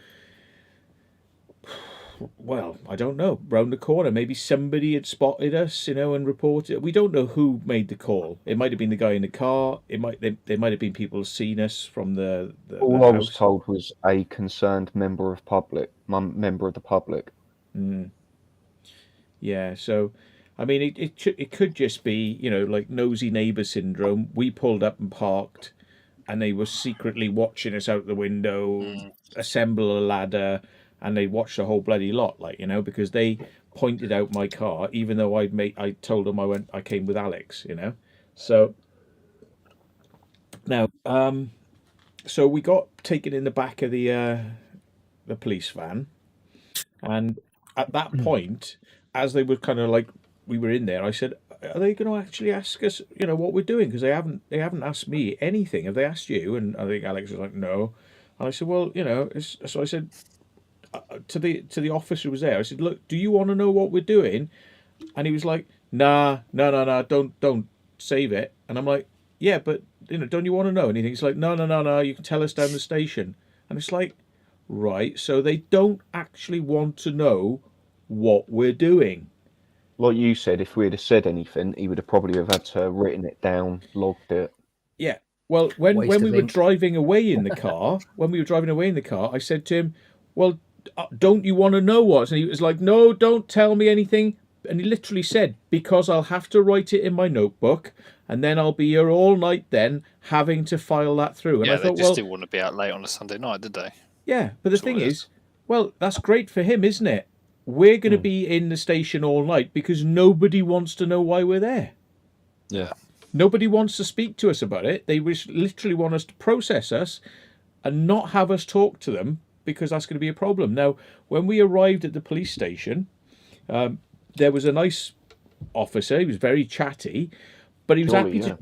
well, I don't know, round the corner, maybe somebody had spotted us, you know, and reported. We don't know who made the call. It might have been the guy in the car. There might have been people seen us from the All I house. was told was a concerned member of the public. Yeah, so I mean, it could just be, you know, like nosy neighbour syndrome. We pulled up and parked, and they were secretly watching us out the window, assemble a ladder, and they watched the whole bloody lot, like, you know, because they pointed out my car, even though I told them I came with Alex, you know. So now, so we got taken in the back of the police van, and at that point, as they were kind of like, we were in there, I said, are they going to actually ask us, you know, what we're doing? Because they haven't asked me anything. Have they asked you? And I think Alex was like, no. And I said, well, you know, so I said to the officer who was there, I said, look, do you want to know what we're doing? And he was like, nah, no, don't save it. And I'm like, yeah, but, you know, don't you want to know anything? He's like, no, you can tell us down the station. And it's like, right, so they don't actually want to know what we're doing. Like you said, if we'd have said anything, he would have probably have had to have written it down, logged it. Yeah. Well, when Waste we of were ink. driving away in the car, I said to him, well, don't you want to know what? And he was like, no, don't tell me anything. And he literally said, because I'll have to write it in my notebook, and then I'll be here all night then having to file that through. And Yeah, I thought, they just didn't want to be out late on a Sunday night, did they? yeah, but the That's thing what it is, well, that's great for him, isn't it? We're going to be in the station all night because nobody wants to know why we're there. Yeah. Nobody wants to speak to us about it. They literally want us to process us and not have us talk to them because that's going to be a problem. Now, when we arrived at the police station, there was a nice officer. He was very chatty, but he was Jolly, happy to.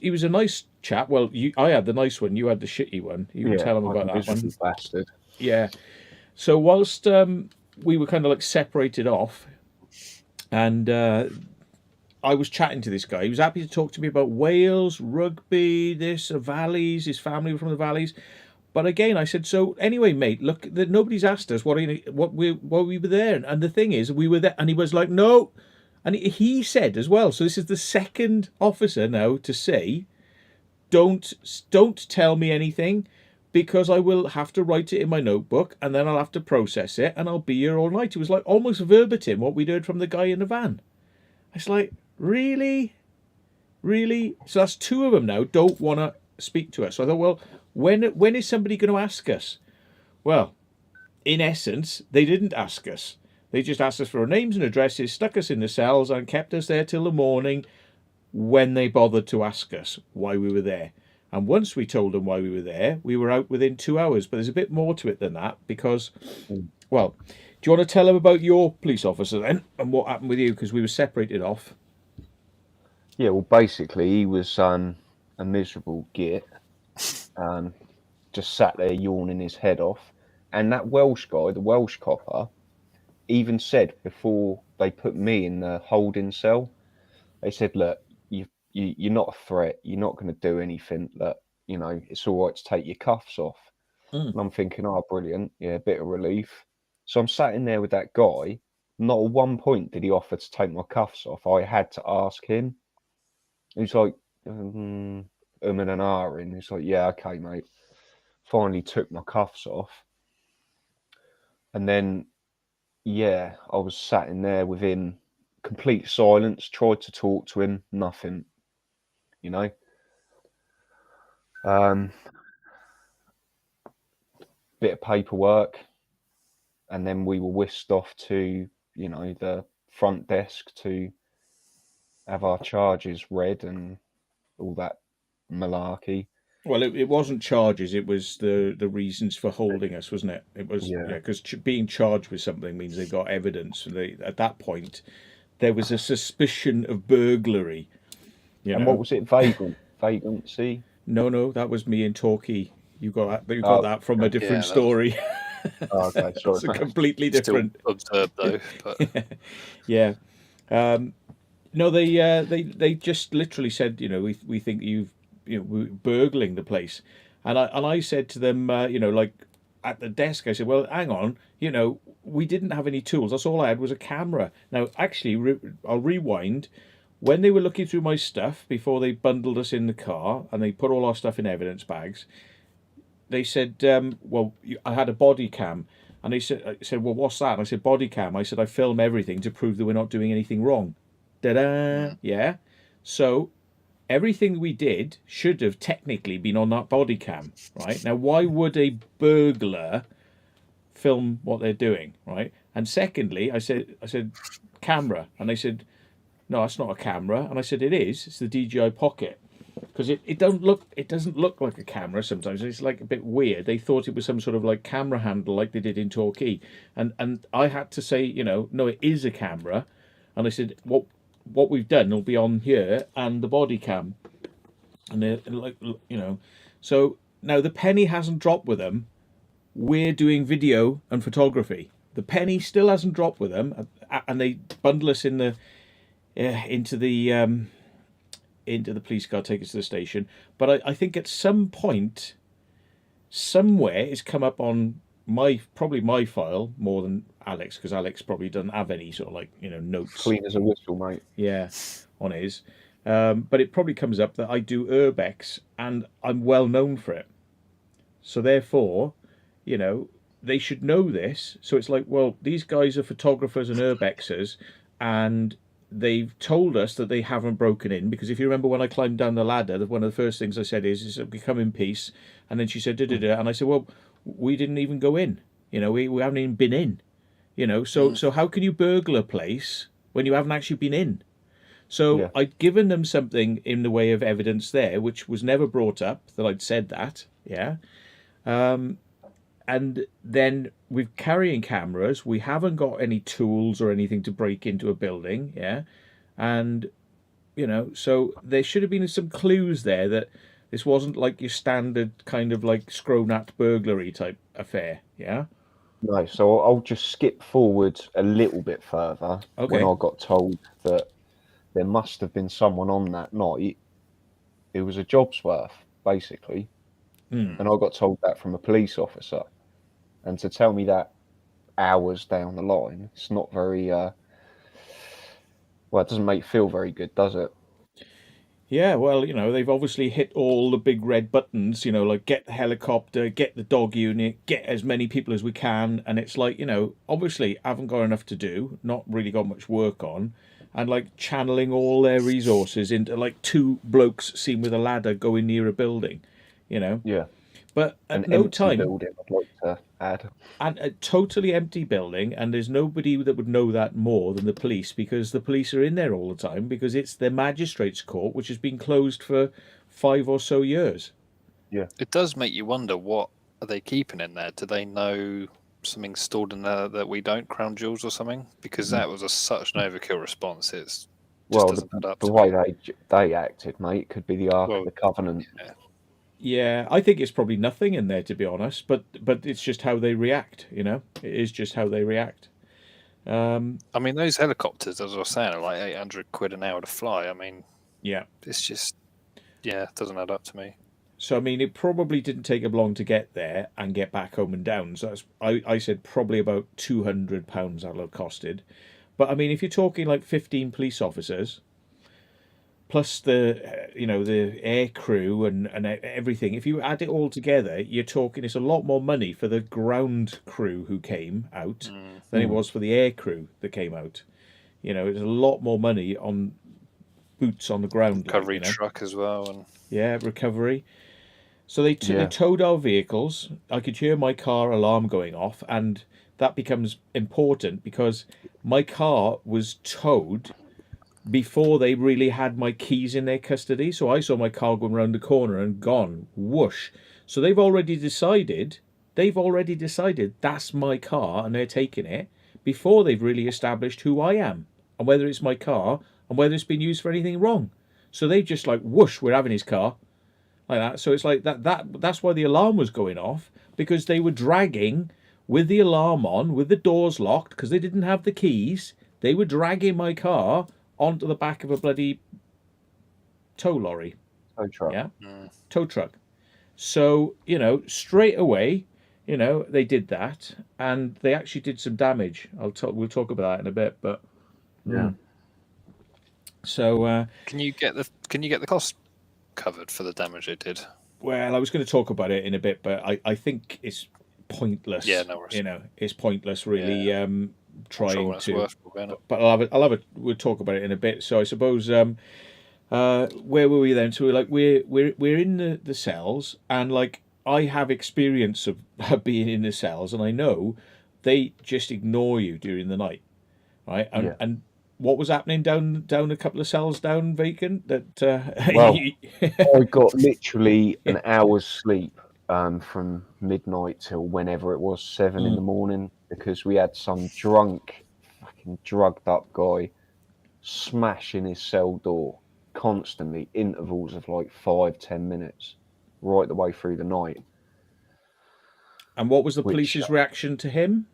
He was a nice chap. Well, I had the nice one. You had the shitty one. You can tell him about that one. Bastard. Yeah. So whilst we were kind of like separated off, and I was chatting to this guy. He was happy to talk to me about Wales, rugby, this, valleys. His family were from the valleys. But again, I said, so anyway, mate, look, nobody's asked us why we were there. And the thing is, we were there, and he was like, no. And he said as well. So this is the second officer now to say, don't tell me anything, because I will have to write it in my notebook, and then I'll have to process it, and I'll be here all night. It was like almost verbatim what we'd heard from the guy in the van. It's like, really? So that's two of them now don't want to speak to us. So I thought, well, when is somebody going to ask us? Well, in essence, they didn't ask us. They just asked us for our names and addresses, stuck us in the cells, and kept us there till the morning, when they bothered to ask us why we were there. And once we told them why we were there, we were out within 2 hours. But there's a bit more to it than that, because, well, do you want to tell them about your police officer then, and what happened with you? Because we were separated off. Yeah, well, basically, he was a miserable git, just sat there yawning his head off. And that Welsh guy, the Welsh copper, even said before they put me in the holding cell, they said, look, you're not a threat. You're not going to do anything. That, you know, it's all right to take your cuffs off. And I'm thinking, oh, brilliant. Yeah, a bit of relief. So I'm sat in there with that guy. Not at one point did he offer to take my cuffs off. I had to ask him. He's like, and an hour in. He's like, yeah, okay, mate. Finally took my cuffs off. And then, yeah, I was sat in there with him, complete silence, tried to talk to him, nothing, you know. bit of paperwork, and then we were whisked off to, you know, the front desk to have our charges read and all that malarkey. Well, it wasn't charges; it was the reasons for holding us, wasn't it? It was Yeah. because being charged with something means they got evidence. And at that point, there was a suspicion of burglary. You And know? what was it? Vagrancy? No, that was me and Torquay. You got that. You Oh, got that from a different Yeah, that was- story. Oh, okay, sorry. It's a completely Still different. observed though. But Yeah. No, they just literally said, you know, we think we're burgling the place, and I said to them, you know, like at the desk, I said, well, hang on, you know, we didn't have any tools. That's all I had was a camera. Now, actually, I'll rewind. When they were looking through my stuff before they bundled us in the car and they put all our stuff in evidence bags, they said, well, I had a body cam. And I said, well, what's that? And I said, body cam. I said, I film everything to prove that we're not doing anything wrong. Da-da! Yeah. So everything we did should have technically been on that body cam, right? Now, why would a burglar film what they're doing, right? And secondly, I said, camera. And they said, no, that's not a camera. And I said, it is. It's the DJI Pocket. Because it doesn't look like a camera sometimes. It's like a bit weird. They thought it was some sort of like camera handle like they did in Torquay. And I had to say, you know, no, it is a camera. And I said, what we've done will be on here and the body cam. And they're like, you know, so now the penny hasn't dropped with them. We're doing video and photography. The penny still hasn't dropped with them, and they bundle us in the into the police car, take us to the station. But I think at some point, somewhere, it's come up on probably my file more than Alex, because Alex probably doesn't have any sort of like, you know, notes. Clean as a whistle, mate. Yeah, on his. But it probably comes up that I do urbex and I'm well known for it. So therefore, you know, they should know this. So it's like, well, these guys are photographers and urbexers, and they've told us that they haven't broken in, because if you remember when I climbed down the ladder, one of the first things I said is we come in peace. And then she said, da-da-da. And I said, well, we didn't even go in. You know, we haven't even been in. You know, so how can you burgle a place when you haven't actually been in? So Yeah. I'd given them something in the way of evidence there, which was never brought up, that I'd said that, yeah. And then we're carrying cameras. We haven't got any tools or anything to break into a building, yeah. And, you know, so there should have been some clues there that this wasn't like your standard kind of like Scronat burglary type affair, yeah. No, so I'll just skip forward a little bit further. Okay. When I got told that there must have been someone on that night. It was a job's worth, basically. And I got told that from a police officer. And to tell me that hours down the line, it's not very, well, it doesn't make you feel very good, does it? Yeah, well, you know, they've obviously hit all the big red buttons, you know, like get the helicopter, get the dog unit, get as many people as we can. And it's like, you know, obviously haven't got enough to do, not really got much work on, and like channeling all their resources into like two blokes seen with a ladder going near a building, you know. Yeah. But at An no empty time, building, I'd like to add. and a totally empty building, and there's nobody that would know that more than the police, because the police are in there all the time, because it's the magistrates' court, which has been closed for 5 or so years. Yeah. it does make you wonder, what are they keeping in there? Do they know something stored in there that we don't, crown jewels or something? Because that was such an overkill response. It's just doesn't add up the to way me. they acted, mate, could be the Ark of the Covenant. Yeah. Yeah, I think it's probably nothing in there, to be honest, but it's just how they react, you know? It is just how they react. I mean, those helicopters, as I was saying, are like 800 quid an hour to fly. I mean, Yeah. it's just, yeah, it doesn't add up to me. So, I mean, it probably didn't take them long to get there and get back home and down. So I said probably about £200 that'll have costed. But, I mean, if you're talking like 15 police officers, plus the, you know, the air crew and everything, if you add it all together, you're talking, it's a lot more money for the ground crew who came out than it was for the air crew that came out. You know, it's a lot more money on boots on the ground. Recovery like, you know? truck as well. And Yeah, recovery. So they towed our vehicles. I could hear my car alarm going off, and that becomes important because my car was towed before they really had my keys in their custody. So I saw my car going around the corner and gone, whoosh. So they've already decided that's my car and they're taking it before they've really established who I am and whether it's my car and whether it's been used for anything wrong. So they just like, whoosh, we're having his car. Like that. So it's like that's why the alarm was going off, because they were dragging with the alarm on, with the doors locked, because they didn't have the keys. They were dragging my car onto the back of a bloody tow lorry. Tow truck. Yeah. Tow truck. So, straight away, they did that, and they actually did some damage. We'll talk about that in a bit, but yeah. So can you get the cost covered for the damage it did? Well, I was going to talk about it in a bit, but I think it's pointless. Yeah, no worries. It's pointless really. Trying to. But we'll talk about it in a bit. So I suppose where were we then? So we're in the cells, and like I have experience of being in the cells, and I know they just ignore you during the night, right? And what was happening down a couple of cells down vacant? That well, I got literally an hour's sleep from midnight till whenever it was 7 in the morning, because we had some drunk, fucking drugged up guy smashing his cell door constantly, intervals of like 5-10 minutes, right the way through the night. And what was the police's reaction to him?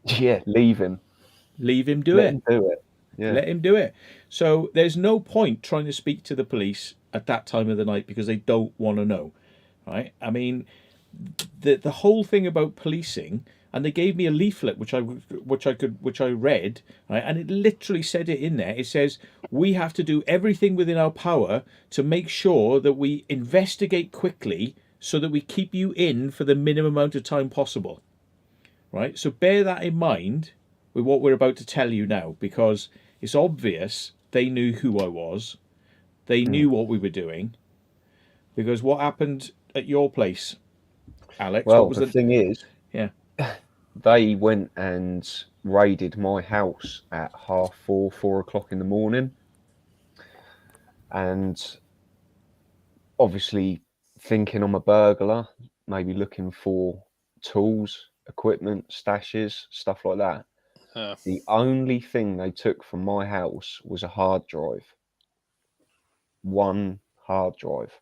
Yeah, leave him do Let it. him do it. Yeah. Let him do it. So there's no point trying to speak to the police at that time of the night because they don't want to know, right? I mean, the whole thing about policing, and they gave me a leaflet which I read, right? And it literally said it in there. It says we have to do everything within our power to make sure that we investigate quickly so that we keep you in for the minimum amount of time possible, right? So bear that in mind with what we're about to tell you now, because it's obvious they knew who I was. They knew what we were doing. Because what happened at your place, Alex? Well, what was the thing is, they went and raided my house at 4:30, 4 o'clock in the morning. And obviously thinking I'm a burglar, maybe looking for tools, equipment, stashes, stuff like that. The only thing they took from my house was a hard drive. One hard drive.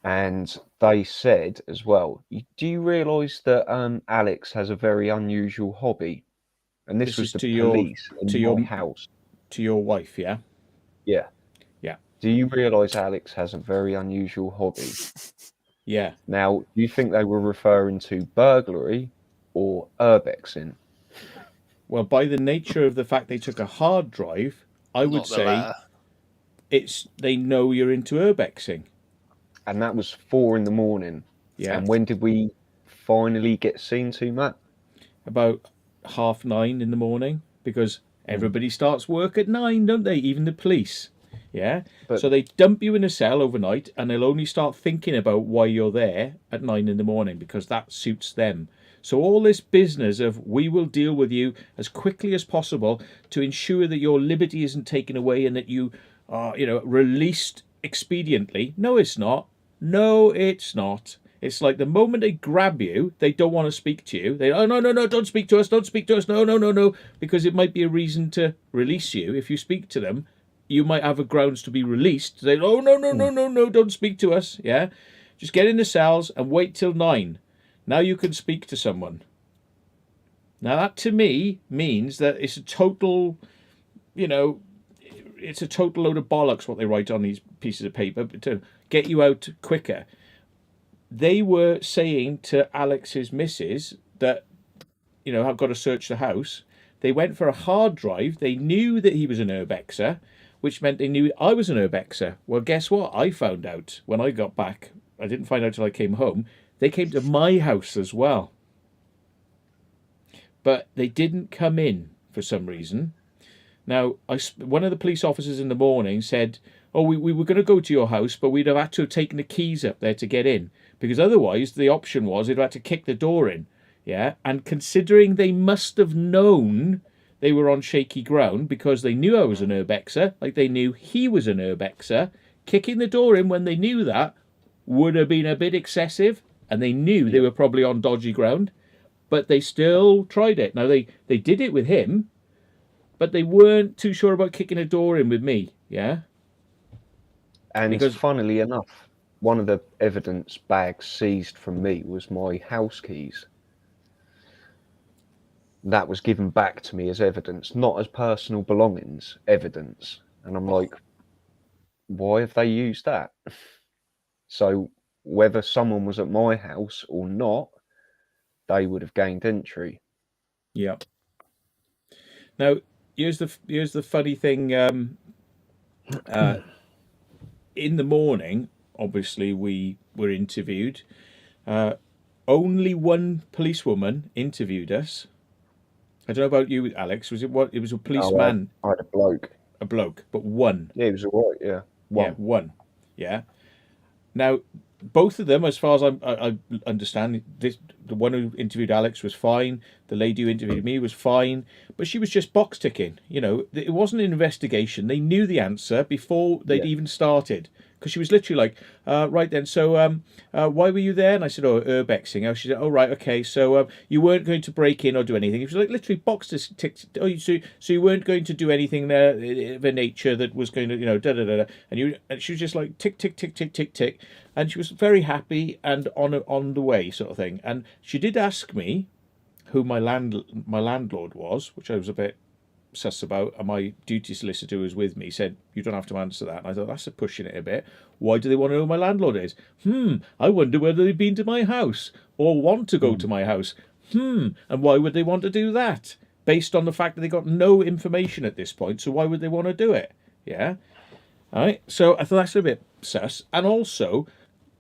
And they said as well, do you realise that Alex has a very unusual hobby? And this was the police in my house. To your wife, yeah? Yeah. Yeah. Do you realise Alex has a very unusual hobby? Yeah. Now, do you think they were referring to burglary or urbexing? Well, by the nature of the fact they took a hard drive, I would say they know you're into urbexing. And that was 4 in the morning. Yeah. And when did we finally get seen to, Matt? About 9:30 in the morning, because everybody starts work at 9, don't they? Even the police. Yeah. So they dump you in a cell overnight, and they'll only start thinking about why you're there at 9 in the morning, because that suits them. So all this business of we will deal with you as quickly as possible to ensure that your liberty isn't taken away and that you are, released expediently. No, it's not. No, it's not. It's like the moment they grab you, they don't want to speak to you. They, no, don't speak to us, no, because it might be a reason to release you. If you speak to them, you might have a grounds to be released. They, no, don't speak to us. Yeah, just get in the cells and wait till 9. Now you can speak to someone. Now that to me means that it's a total, it's a total load of bollocks what they write on these pieces of paper to get you out quicker. They were saying to Alex's missus that, I've got to search the house. They went for a hard drive. They knew that he was an urbexer, which meant they knew I was an urbexer. Well, guess what? I found out when I got back. I didn't find out till I came home. They came to my house as well. But they didn't come in for some reason. Now, one of the police officers in the morning said, oh, we were going to go to your house, but we'd have had to have taken the keys up there to get in, because otherwise the option was they'd have had to kick the door in. Yeah, and considering they must have known they were on shaky ground because they knew I was an urbexer, like they knew he was an urbexer, kicking the door in when they knew that would have been a bit excessive, and they knew they were probably on dodgy ground, but they still tried it. Now, they did it with him, but they weren't too sure about kicking a door in with me, yeah? And Because- funnily enough, one of the evidence bags seized from me was my house keys. That was given back to me as evidence, not as personal belongings, evidence. And I'm like, why have they used that? So whether someone was at my house or not, they would have gained entry. Yeah. Now, here's the funny thing. In the morning, obviously, we were interviewed. Only one policewoman interviewed us. I don't know about you, Alex. Was it what? It was a policeman. I had a bloke. A bloke, but one. Yeah, he was all right. Yeah, one. Yeah, one. Yeah. Now, both of them, as far as I understand, the one who interviewed Alex was fine. The lady who interviewed me was fine, but she was just box ticking. You know, it wasn't an investigation. They knew the answer before they'd even started, because she was literally like, right then, so why were you there? And I said, oh, urbexing. Oh, she said, oh, right, okay, so you weren't going to break in or do anything. It was like literally box tick. Oh, so you weren't going to do anything there of a nature that was going to, you know, da da da. And she was just like tick tick tick tick tick tick, and she was very happy and on the way, sort of thing. And she did ask me who my landlord was, which I was a bit sus about, and my duty solicitor who was with me said, you don't have to answer that. And I thought, that's pushing it a bit. Why do they want to know who my landlord is? I wonder whether they've been to my house or want to go to my house. And why would they want to do that? Based on the fact that they got no information at this point, so why would they want to do it? Yeah. All right. So I thought that's a bit sus. And also,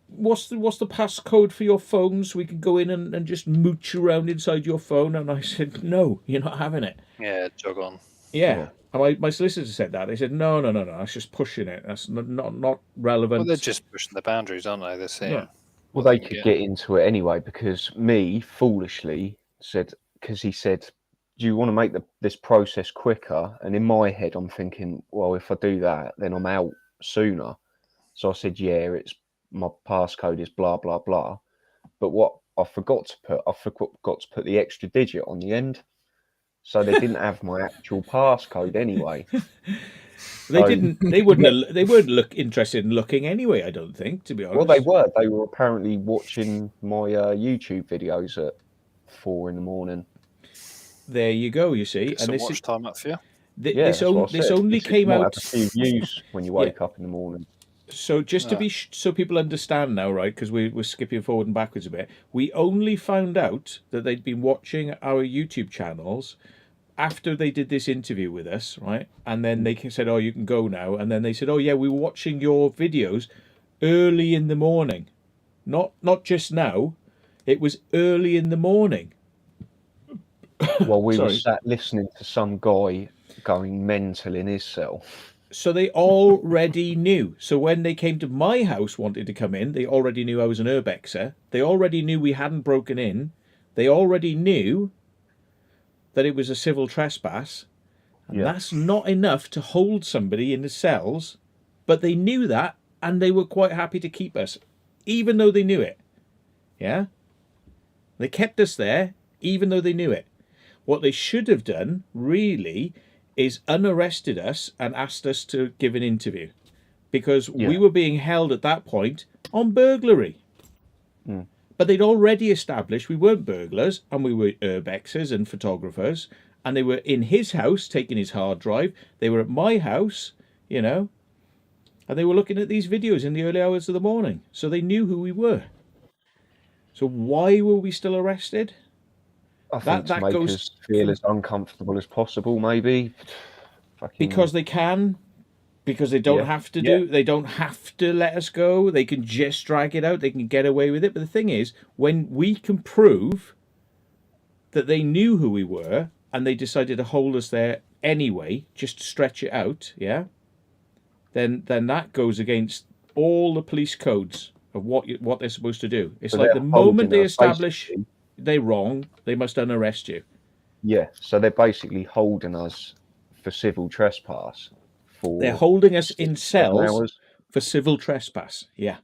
what's the passcode for your phone so we can go in and just mooch around inside your phone? And I said, no, you're not having it. Yeah, jog on. Yeah. And my solicitor said that. They said, no, that's just pushing it. That's not relevant. Well, they're just pushing the boundaries, aren't they? They're saying, Yeah. Well, they could get into it anyway, because me, foolishly, said, because he said, do you want to make this process quicker? And in my head, I'm thinking, well, if I do that, then I'm out sooner. So I said, yeah, my passcode is blah, blah, blah. But what I forgot to put the extra digit on the end. So they didn't have my actual passcode anyway. They weren't interested in looking anyway, I don't think, to be honest. Well, they were. They were apparently watching my YouTube videos at 4 a.m. There you go, you see. And watch time up for you. This only came out. A few views when you wake up in the morning. So just to be so people understand now, right? Because we're skipping forward and backwards a bit. We only found out that they'd been watching our YouTube channels after they did this interview with us, right? And then they said, "Oh, you can go now." And then they said, "Oh, yeah, we were watching your videos early in the morning, not just now. It was early in the morning." Well, we were sat listening to some guy going mental in his cell. So they already knew. So when they came to my house wanting to come in, they already knew I was an urbexer. They already knew we hadn't broken in. They already knew that it was a civil trespass. And that's not enough to hold somebody in the cells. But they knew that, and they were quite happy to keep us, even though they knew it. Yeah? They kept us there, even though they knew it. What they should have done, really, is unarrested us and asked us to give an interview, because we were being held at that point on burglary. But they'd already established we weren't burglars, and we were urbexers and photographers, and they were in his house taking his hard drive. They were at my house, you know, and they were looking at these videos in the early hours of the morning. So they knew who we were. So why were we still arrested? I think to make us feel as uncomfortable as possible, maybe. Because they can. Because they don't have to do. They don't have to let us go. They can just drag it out. They can get away with it. But the thing is, when we can prove that they knew who we were and they decided to hold us there anyway, just to stretch it out, then that goes against all the police codes of what they're supposed to do. It's So like they're the moment they holding us establish basically- they're wrong, they must unarrest you. Yeah, so they're basically holding us for civil trespass. They're holding us in 7 cells hours, for civil trespass. Yeah.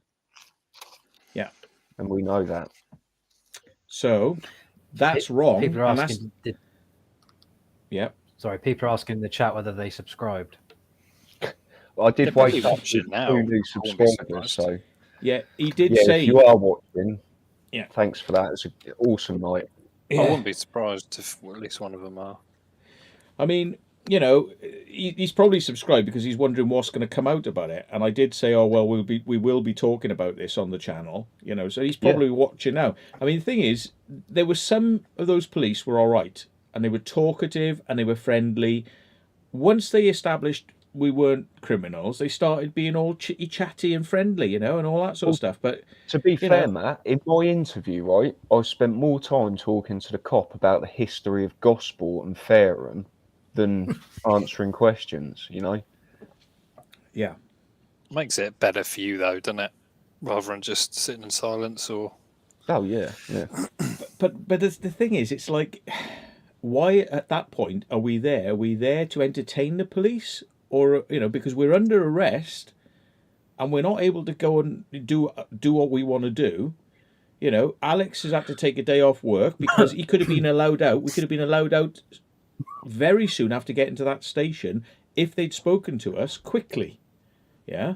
and we know that. So that's wrong. People are and that's, asking. yeah. People are asking in the chat whether they subscribed. I did They're wake probably up watching with now. 2 new I wouldn't be subscribers, surprised. so Yeah, he did yeah, say. if you are watching, Yeah. thanks for that. It's an awesome night. Yeah. I wouldn't be surprised if at least one of them are. I mean, you know, he's probably subscribed because he's wondering what's going to come out about it. And I did say, oh well, we will be talking about this on the channel, you know. So he's probably watching now. I mean, the thing is, there were some of those police were all right, and they were talkative and they were friendly. Once they established we weren't criminals, they started being all chitty chatty and friendly, you know, and all that sort of stuff. But To be you fair, know- Matt, in my interview, right, I spent more time talking to the cop about the history of Gosport and Fareham than answering questions, you know? yeah. Makes it better for you though, doesn't it? Rather than just sitting in silence or. Oh, yeah, yeah. But the thing is, it's like, why at that point are we there? Are we there to entertain the police, or you know, because we're under arrest, and we're not able to go and do what we want to do? You know, Alex has had to take a day off work because he could have been allowed out. We could have been allowed out very soon after getting to that station if they'd spoken to us quickly. Yeah.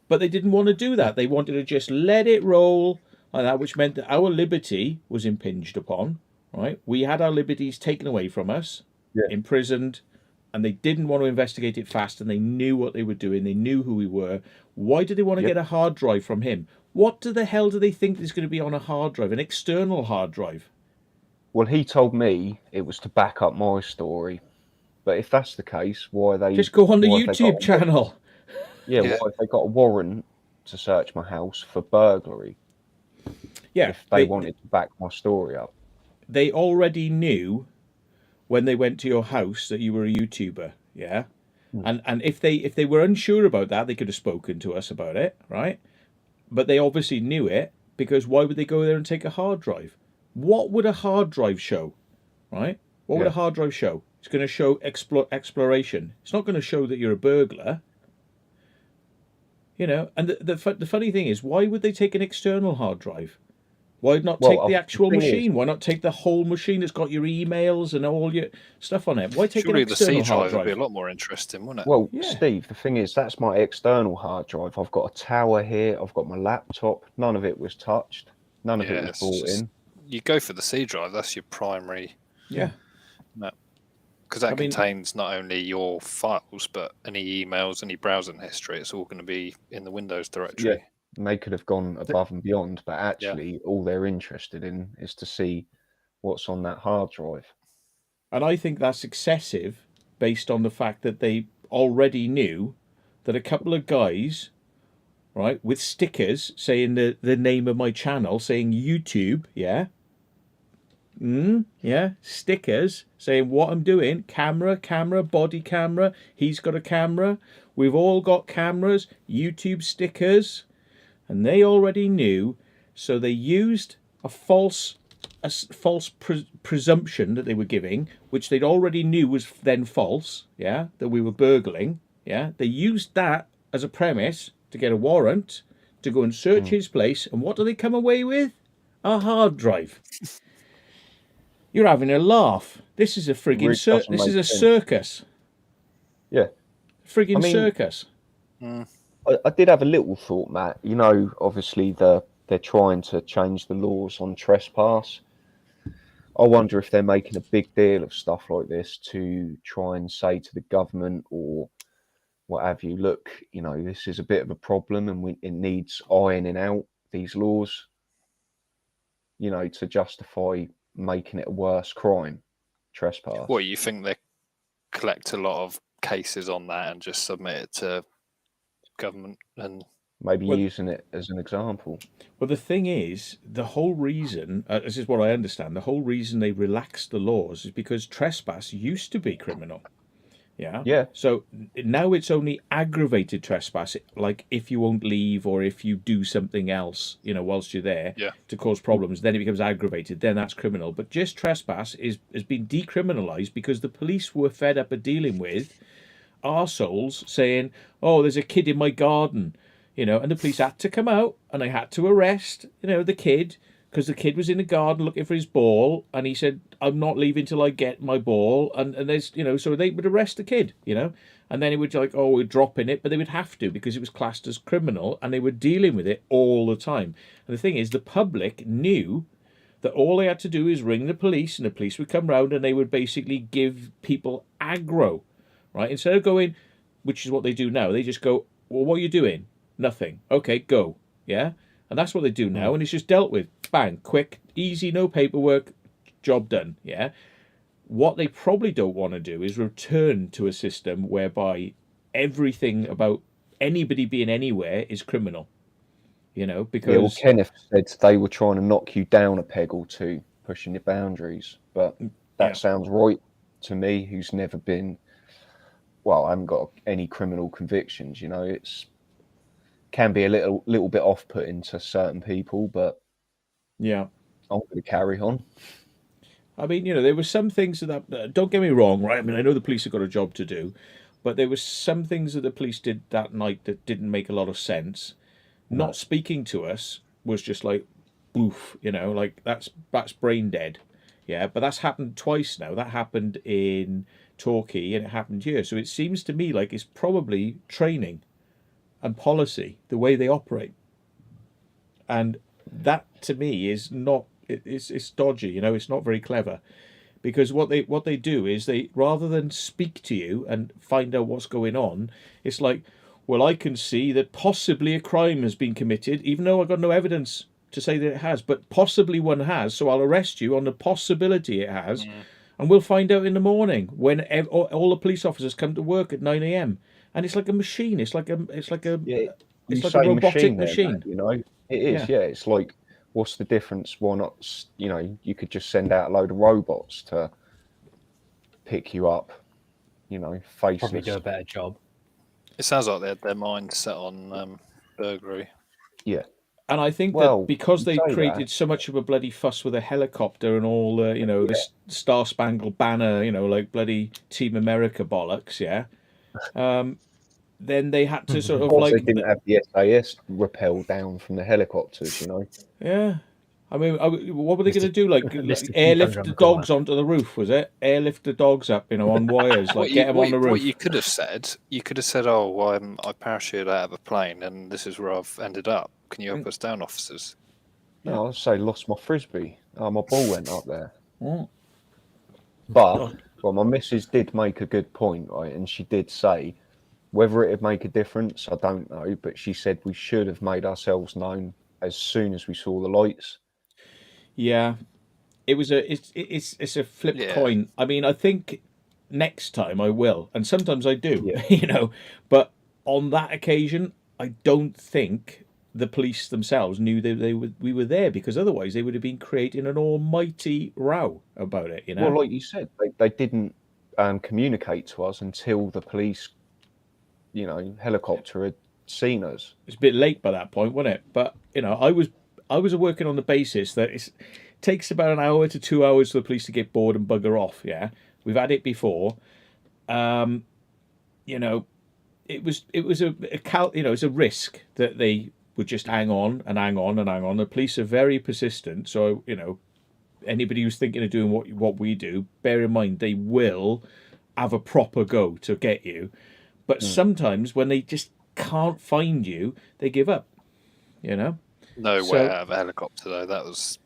But they didn't want to do that. They wanted to just let it roll like that, which meant that our liberty was impinged upon, right? We had our liberties taken away from us, imprisoned, and they didn't want to investigate it fast, and they knew what they were doing. They knew who we were. Why did they want to get a hard drive from him? What the hell do they think is going to be on a hard drive, an external hard drive? Well, he told me it was to back up my story. But if that's the case, why are they... Just go on the why have they YouTube got- channel. Yeah, Yeah. why have they got a warrant to search my house for burglary Yeah, if they wanted to back my story up? they already knew when they went to your house that you were a YouTuber, yeah? And if they were unsure about that, they could have spoken to us about it, right? But they obviously knew it, because why would they go there and take a hard drive? What would a hard drive show, right? What would a hard drive show? It's going to show exploration. It's not going to show that you're a burglar. You know, and the funny thing is, why would they take an external hard drive? Why not take the actual machine? Why not take the whole machine that's got your emails and all your stuff on it? Why take Surely an the C external hard drive would drive? be a lot more interesting, wouldn't it? Well, Yeah. Steve, the thing is, that's my external hard drive. I've got a tower here. I've got my laptop. None of it was touched. None of it was it's brought just- in. You go for the C drive. That's your primary, Yeah. because that I mean- contains not only your files but any emails, any browsing history. It's all going to be in the Windows directory. Yeah. And they could have gone above and beyond, but actually, all they're interested in is to see what's on that hard drive. And I think that's excessive based on the fact that they already knew that a couple of guys, right, with stickers saying the name of my channel, saying YouTube, yeah, stickers saying what I'm doing, camera, body camera, he's got a camera, we've all got cameras, YouTube stickers, and they already knew, so they used a false presumption that they were giving, which they'd already knew was then false, yeah, that we were burgling, yeah. They used that as a premise to get a warrant to go and search his place, and what do they come away with? A hard drive. You're having a laugh. This is a friggin' Really doesn't this is make a sense. circus. Yeah. Friggin' I mean- circus. I did have a little thought, Matt. You know, obviously they're trying to change the laws on trespass. I wonder if they're making a big deal of stuff like this to try and say to the government or what have you, look, you know, this is a bit of a problem and it needs ironing out, these laws, you know, to justify making it a worse crime, trespass. What, you think they collect a lot of cases on that and just submit it to government and Maybe Well- using it as an example. Well, the thing is, the whole reason, this is what I understand, the whole reason they relaxed the laws is because trespass used to be criminal. Yeah. Yeah. So now it's only aggravated trespass, like if you won't leave or if you do something else, whilst you're there Yeah. to cause problems, then it becomes aggravated. Then that's criminal. But just trespass has been decriminalised because the police were fed up of dealing with arseholes saying, "Oh, there's a kid in my garden," and the police had to come out and they had to arrest, the kid. Because the kid was in the garden looking for his ball, and he said, "I'm not leaving till I get my ball." And there's, so they would arrest the kid, and then it would like, "Oh, we're dropping it," but they would have to because it was classed as criminal, and they were dealing with it all the time. And the thing is, the public knew that all they had to do is ring the police, and the police would come round, and they would basically give people aggro, right? Instead of going, which is what they do now, they just go, "Well, what are you doing?" "Nothing." "Okay, go." Yeah. And that's what they do now, and it's just dealt with. Bang, quick, easy, no paperwork, job done. Yeah. What they probably don't want to do is return to a system whereby everything about anybody being anywhere is criminal. Because Yeah, well, Kenneth said they were trying to knock you down a peg or two, pushing your boundaries. But that sounds right to me, who's never been, well, I haven't got any criminal convictions, it's can be a little bit off-putting to certain people, but yeah, I'm going to carry on. I mean, there were some things that don't get me wrong, right? I mean, I know the police have got a job to do, but there were some things that the police did that night that didn't make a lot of sense. No. Not speaking to us was just like, oof, like that's brain dead. Yeah, but that's happened twice now. That happened in Torquay and it happened here. So it seems to me like it's probably training and policy, the way they operate. And that to me is not, it's dodgy, it's not very clever. Because what they do is they, rather than speak to you and find out what's going on, it's like, well, I can see that possibly a crime has been committed, even though I've got no evidence to say that it has, but possibly one has, so I'll arrest you on the possibility it has, and we'll find out in the morning when all the police officers come to work at 9 a.m. And it's like a machine. It's like a robotic machine. It is. Yeah. It's like, what's the difference? Why not? You could just send out a load of robots to pick you up. Faceless. Probably do a better job. It sounds like they had their mind set on burglary. Yeah. And I think that because they created so much of a bloody fuss with a helicopter and all, this Star Spangled Banner, like bloody Team America bollocks, then they had to sort of like... They didn't have the SAS rappel down from the helicopters, Yeah. I mean, what were they going to do? Like airlift the dogs onto the roof, was it? Airlift the dogs up, on wires, like get them on the roof. What you could have said, "Oh, well, I parachuted out of a plane, and this is where I've ended up. Can you help us down, officers?" No, I'd say lost my frisbee. My ball went up there. But my missus did make a good point, right? And she did say, whether it'd make a difference, I don't know. But she said we should have made ourselves known as soon as we saw the lights. Yeah, it's a flipped coin. I mean, I think next time I will, and sometimes I do, But on that occasion, I don't think the police themselves knew we were there, because otherwise they would have been creating an almighty row about it. Well, like you said, they didn't communicate to us until the police, helicopter had seen us. It's a bit late by that point, wasn't it? But I was working on the basis that it takes about an hour to 2 hours for the police to get bored and bugger off. Yeah, we've had it before. It was it's a risk that they would just hang on and hang on and hang on. The police are very persistent, so anybody who's thinking of doing what we do, bear in mind they will have a proper go to get you. But sometimes when they just can't find you, they give up. No way out of a helicopter, though. That was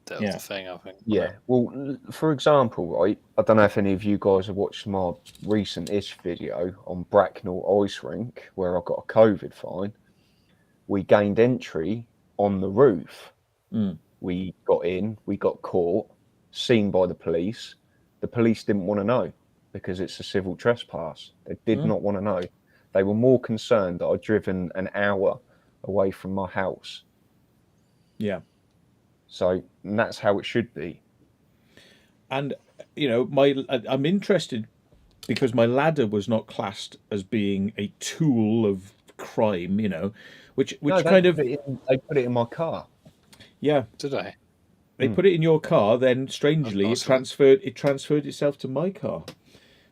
the thing, I think. Yeah. Well, for example, right, I don't know if any of you guys have watched my recent-ish video on Bracknell Ice Rink, where I got a COVID fine. We gained entry on the roof. We got in, we got caught, seen by the police. The police didn't want to know because it's a civil trespass. They did not want to know. They were more concerned that I'd driven an hour away from my house. Yeah. So that's how it should be. And I'm interested because my ladder was not classed as being a tool of crime, you know, which No, kind of they put it in my car. yeah. Did I? They put it in your car, then strangely That's it awesome. transferred itself to my car.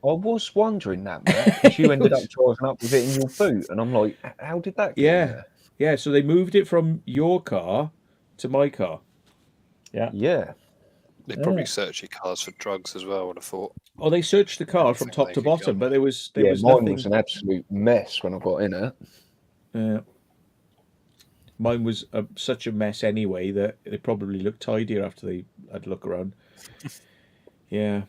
I was wondering that, Matt, because you ended up driving up with it in your boot, and I'm like, how did that get in there? Yeah, so they moved it from your car to my car. Yeah. They probably search your cars for drugs as well, I would have thought. Oh, they searched the car from Anything top they to could bottom, go. but there was mine nothing. was an absolute mess when I got in it. Mine was such a mess anyway that it probably looked tidier after they had a look around. Yeah.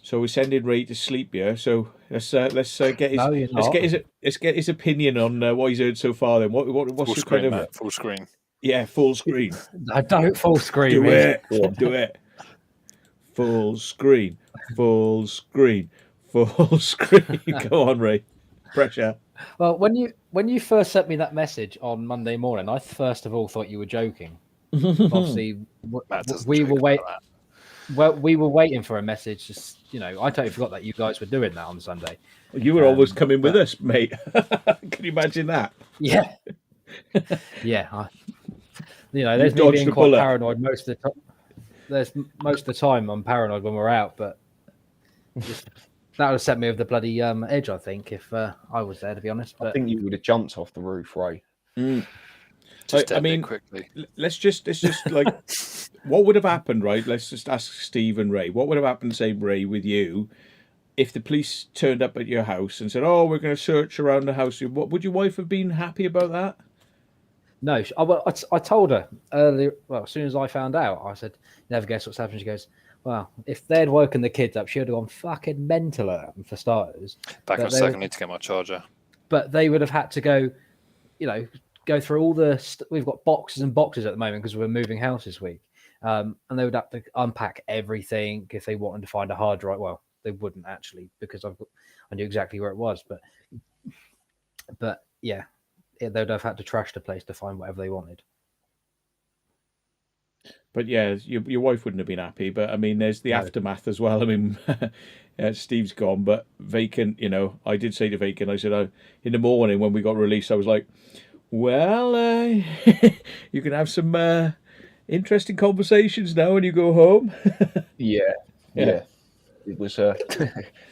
So we're sending Ray to sleep here. So let's get his No, you're not. let's get his opinion on what he's heard so far. Then what's Full your screen, kind of Matt, full screen. yeah, full screen. I don't full screen Do me. it. Do it. Full screen. Full screen. Full screen. Go on, Ray. Pressure. Well, when you first sent me that message on Monday morning, I first of all thought you were joking. Obviously, Matt doesn't we joke were about that. Well, we were waiting for a message. Just I totally forgot that you guys were doing that on Sunday. You were almost coming with us, mate. Can you imagine that? Yeah, yeah. There's me dodged being the quite bullet. paranoid most of the time. Most of the time I'm paranoid when we're out, but that would have set me over the bloody edge. I think if I was there, to be honest. I But think you would have jumped off the roof, Ray. Just I end mean, it quickly. let's just like, what would have happened, right? Let's just ask Steve and Ray. What would have happened, say, Ray, with you, if the police turned up at your house and said, "Oh, we're going to search around the house"? What would your wife have been happy about that? no, I told her earlier. Well, as soon as I found out, I said, "Never guess what's happened." She goes, "Well, if they'd woken the kids up, she would have gone fucking mental at them for starters." Back in a they second, would- need to get my charger. But they would have had to go, go through all the. We've got boxes and boxes at the moment because we're moving house this week, and they would have to unpack everything if they wanted to find a hard drive. Well, they wouldn't actually because I knew exactly where it was, but yeah, they'd have had to trash the place to find whatever they wanted. But yeah, your wife wouldn't have been happy. But I mean, there's the aftermath as well. I mean, Steve's gone, but Vacant. I did say to Vacant, I said, in the morning when we got released, I was like, well, you can have some interesting conversations now when you go home. Yeah. It was a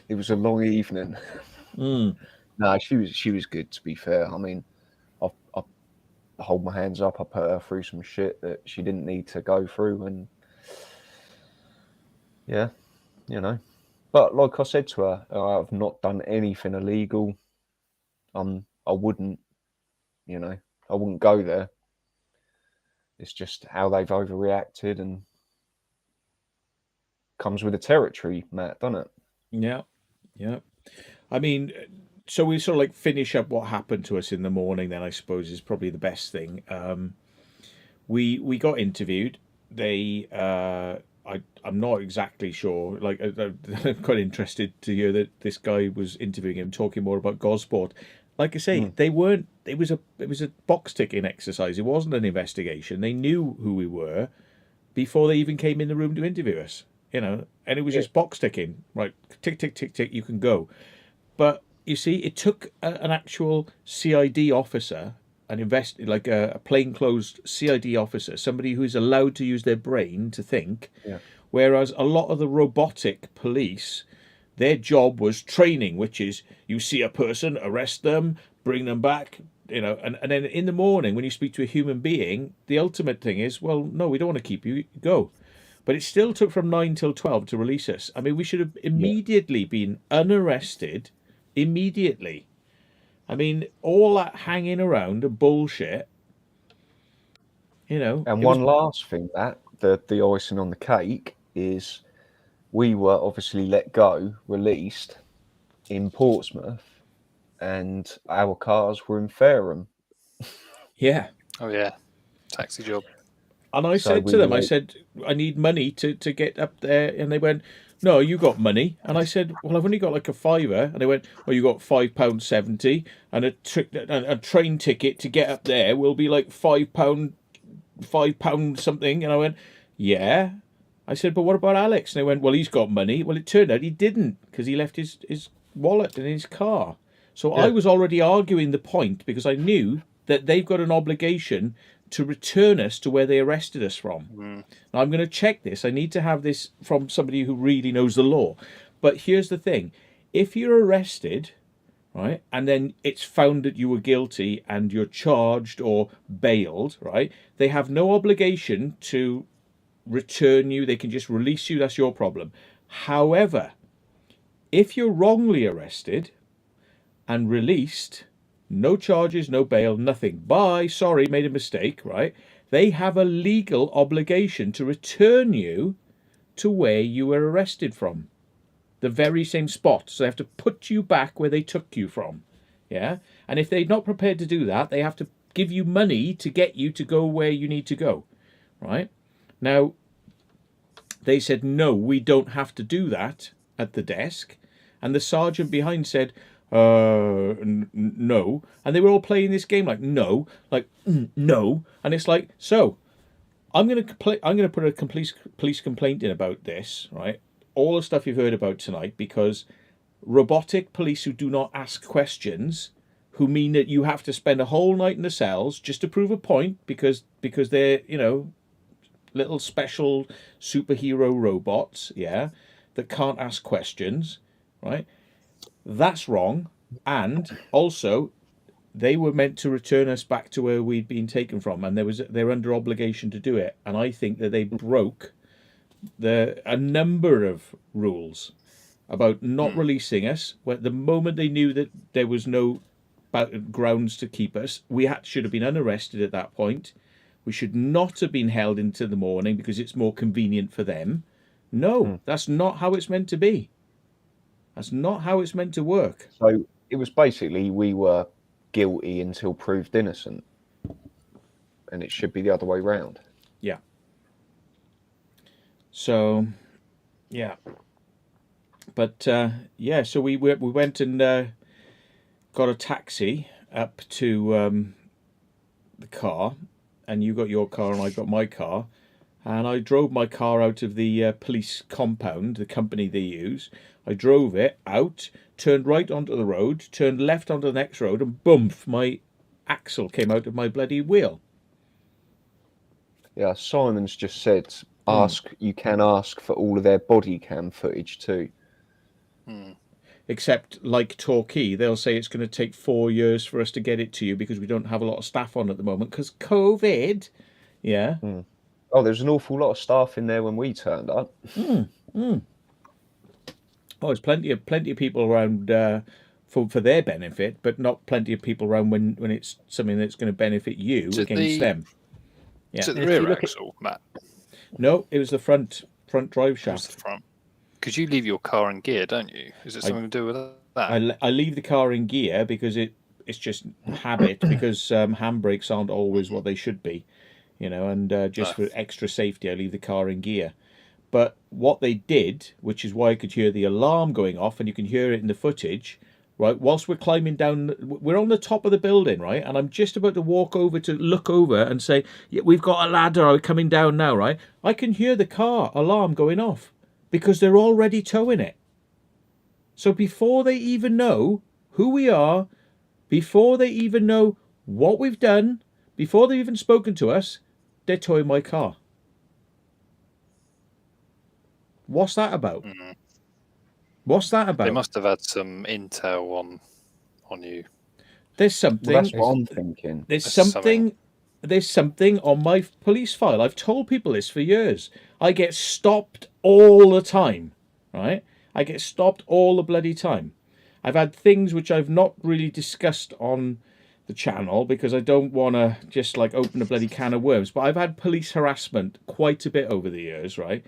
it was a long evening. No, she was good, to be fair. I mean, I hold my hands up. I put her through some shit that she didn't need to go through, and yeah, But like I said to her, I've not done anything illegal. I wouldn't, I wouldn't go there. It's just how they've overreacted, and comes with the territory, Matt, doesn't it? Yeah. I mean, so we sort of like finish up what happened to us in the morning. Then I suppose is probably the best thing. We got interviewed. I'm not exactly sure. Like, I'm quite interested to hear that this guy was interviewing him, talking more about Gosport. Like I say, they weren't. It was a box ticking exercise. It wasn't an investigation. They knew who we were before they even came in the room to interview us. And it was just box ticking. Right, tick, tick, tick, tick. You can go. But you see, it took an actual CID officer, like a plainclothes CID officer, somebody who is allowed to use their brain to think. Yeah. Whereas a lot of the robotic police, their job was training, which is you see a person, arrest them, bring them back, and then in the morning when you speak to a human being, the ultimate thing is, well, no, we don't want to keep you, go. But it still took from 9 till 12 to release us. I mean, we should have immediately been unarrested, immediately. I mean, all that hanging around and bullshit, And one last thing, that the icing on the cake is we were obviously let go, released in Portsmouth, and our cars were in Fareham. Yeah. Oh yeah, taxi job. And I said to them, I said, I need money to get up there. And they went, no, you got money. And I said, well, I've only got like a £5. And they went, well, you got £5.70, and a train ticket to get up there will be like £5 something. And I went, yeah, I said, but what about Alex? And they went, well, he's got money. Well, it turned out he didn't because he left his wallet in his car. So I was already arguing the point because I knew that they've got an obligation to return us to where they arrested us from. Now, I'm going to check this. I need to have this from somebody who really knows the law. But here's the thing. If you're arrested, right, and then it's found that you were guilty and you're charged or bailed, right, they have no obligation to return you. They can just release you. That's your problem. However, if you're wrongly arrested and released, no charges, no bail, nothing. Bye, sorry, made a mistake, right? They have a legal obligation to return you to where you were arrested from. The very same spot. So they have to put you back where they took you from. Yeah? And if they're not prepared to do that, they have to give you money to get you to go where you need to go. Right? Now, they said, no, we don't have to do that at the desk. And the sergeant behind said, no. And they were all playing this game like, no, like, no. And it's like, so I'm going to put a police complaint in about this, right? All the stuff you've heard about tonight, because robotic police who do not ask questions, who mean that you have to spend a whole night in the cells just to prove a point because they're, you know, little special superhero robots, yeah, that can't ask questions, right? That's wrong. And also, they were meant to return us back to where we'd been taken from, and they're under obligation to do it. And I think that they broke a number of rules about not releasing us. When the moment they knew that there was no grounds to keep us, we should have been unarrested at that point. We should not have been held into the morning because it's more convenient for them. No, that's not how it's meant to be. That's not how it's meant to work. So it was basically we were guilty until proved innocent. And it should be the other way round. Yeah. So, yeah. But, yeah, so we went and got a taxi up to the car. And you got your car and I got my car. And I drove my car out of the police compound, the company they use. I drove it out, turned right onto the road, turned left onto the next road, and boom, my axle came out of my bloody wheel. Yeah, Simon's just said, you can ask for all of their body cam footage too. Except, like Torquay, they'll say it's going to take 4 years for us to get it to you because we don't have a lot of staff on at the moment because COVID. Yeah. Oh, there's an awful lot of staff in there when we turned up. Oh, there's plenty of people around for their benefit, but not plenty of people around when it's something that's going to benefit you against them. Yeah. Is it the rear axle, Matt? No, it was the front drive shaft. The front. Because you leave your car in gear, don't you? Is it something to do with that? I leave the car in gear because it's just habit, because handbrakes aren't always what they should be, you know, and just for extra safety, I leave the car in gear. But what they did, which is why I could hear the alarm going off, and you can hear it in the footage, right? Whilst we're climbing down, we're on the top of the building, right? And I'm just about to walk over to look over and say, yeah, we've got a ladder coming down now, right? I can hear the car alarm going off because they're already towing it. So before they even know who we are, before they even know what we've done, before they've even spoken to us, they're towing my car. What's that about? What's that about? They must have had some intel on you. There's something. Well, that's what I'm thinking. There's something on my police file. I've told people this for years. I get stopped all the time, right? I get stopped all the bloody time. I've had things which I've not really discussed on the channel because I don't want to just like open a bloody can of worms. But I've had police harassment quite a bit over the years, right?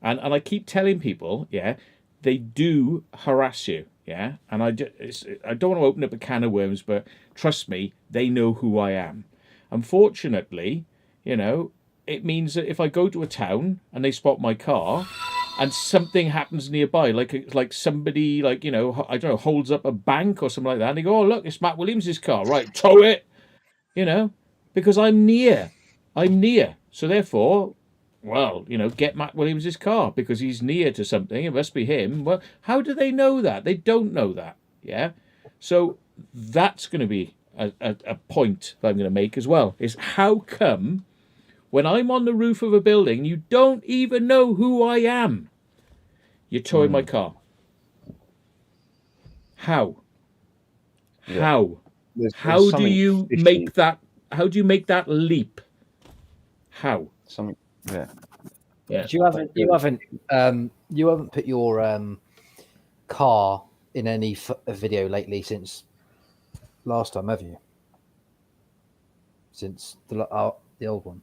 And I keep telling people, yeah, they do harass you, yeah? And I don't want to open up a can of worms, but trust me, they know who I am. Unfortunately, you know, it means that if I go to a town and they spot my car and something happens nearby, like somebody, like, you know, I don't know, holds up a bank or something like that, and they go, oh, look, it's Matt Williams' car. Right, tow it, you know, because I'm near. So therefore, well, get Matt Williams' car because he's near to something. It must be him. Well, how do they know that? They don't know that. Yeah. So that's going to be a point that I'm going to make as well, is how come when I'm on the roof of a building, you don't even know who I am? You're towing my car. How? Yeah. How? There's do you fishy. make that? How do you make that leap? How? Something, yeah. Yeah. You haven't put your car in any video lately since last time, have you? Since the old one.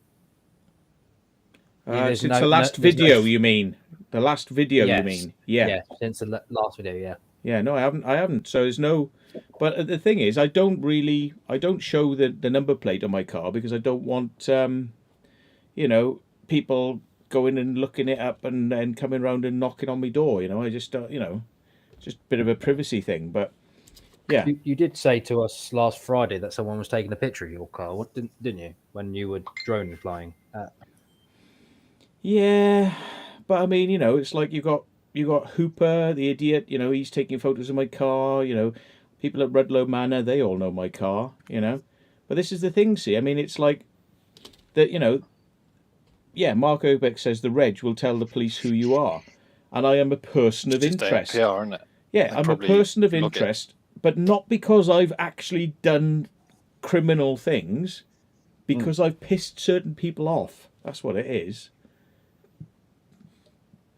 Since the last video, you mean? The last video, yes. you mean? Yeah. Yeah, since the last video, yeah. Yeah, no, I haven't. So there's no. But the thing is, I don't show the number plate on my car because I don't want, people going and looking it up and then coming around and knocking on my door. I just, just a bit of a privacy thing. But yeah, you did say to us last Friday that someone was taking a picture of your car. What didn't you? When you were drone flying. Yeah, but I mean, it's like you got Hooper, the idiot. He's taking photos of my car. People at Rudlow Manor, they all know my car. But this is the thing. See, I mean, it's like that. Yeah, Mark Obeck says the reg will tell the police who you are, and I am a person of interest. APR, isn't it? Yeah, I'm a person of interest, but not because I've actually done criminal things, because I've pissed certain people off. That's what it is.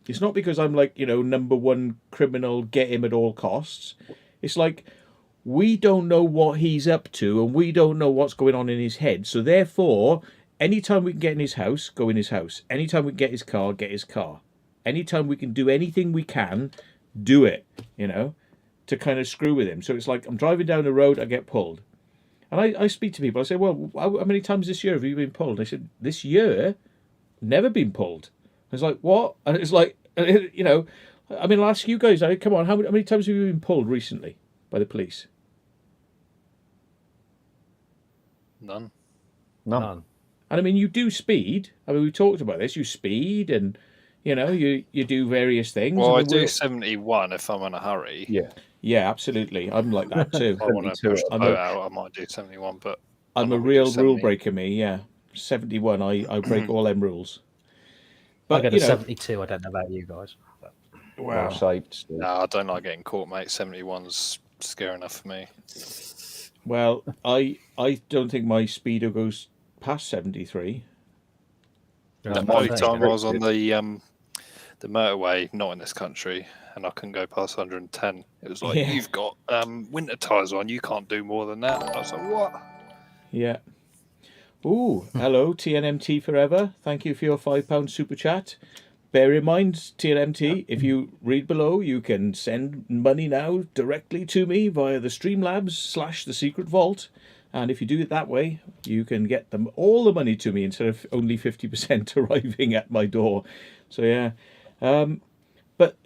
It's not because I'm like, number one criminal, get him at all costs. It's like, we don't know what he's up to and we don't know what's going on in his head. So therefore, anytime we can get in his house, go in his house. Anytime we can get his car, get his car. Anytime we can do anything we can, do it, to kind of screw with him. So it's like, I'm driving down the road, I get pulled. And I speak to people, I say, well, how many times this year have you been pulled? And they said, this year, never been pulled. I was like, what? And it's like, I mean, I'll ask you guys, come on, how many times have you been pulled recently by the police? None. None. And I mean, you do speed. I mean, we talked about this. You speed and, you do various things. Well, I do 71 if I'm in a hurry. Yeah. Yeah, absolutely. I'm like that too. I want to push the boat out, I might do 71, but... I'm a real rule breaker, me, yeah. 71, I break all them rules. But, I get a 72, I don't know about you guys. But... Wow. Saved. No, I don't like getting caught, mate. 71's scary enough for me. Well, I don't think my speedo goes past 73. The only time I was on the motorway, not in this country, and I couldn't go past 110. It was like, you've got winter tyres on, you can't do more than that. I was like, what? Yeah. Ooh, hello, TNMT Forever. Thank you for your £5 super chat. Bear in mind, TNMT, if you read below, you can send money now directly to me via the Streamlabs / the Secret Vault. And if you do it that way, you can get them all the money to me instead of only 50% arriving at my door. So, yeah. But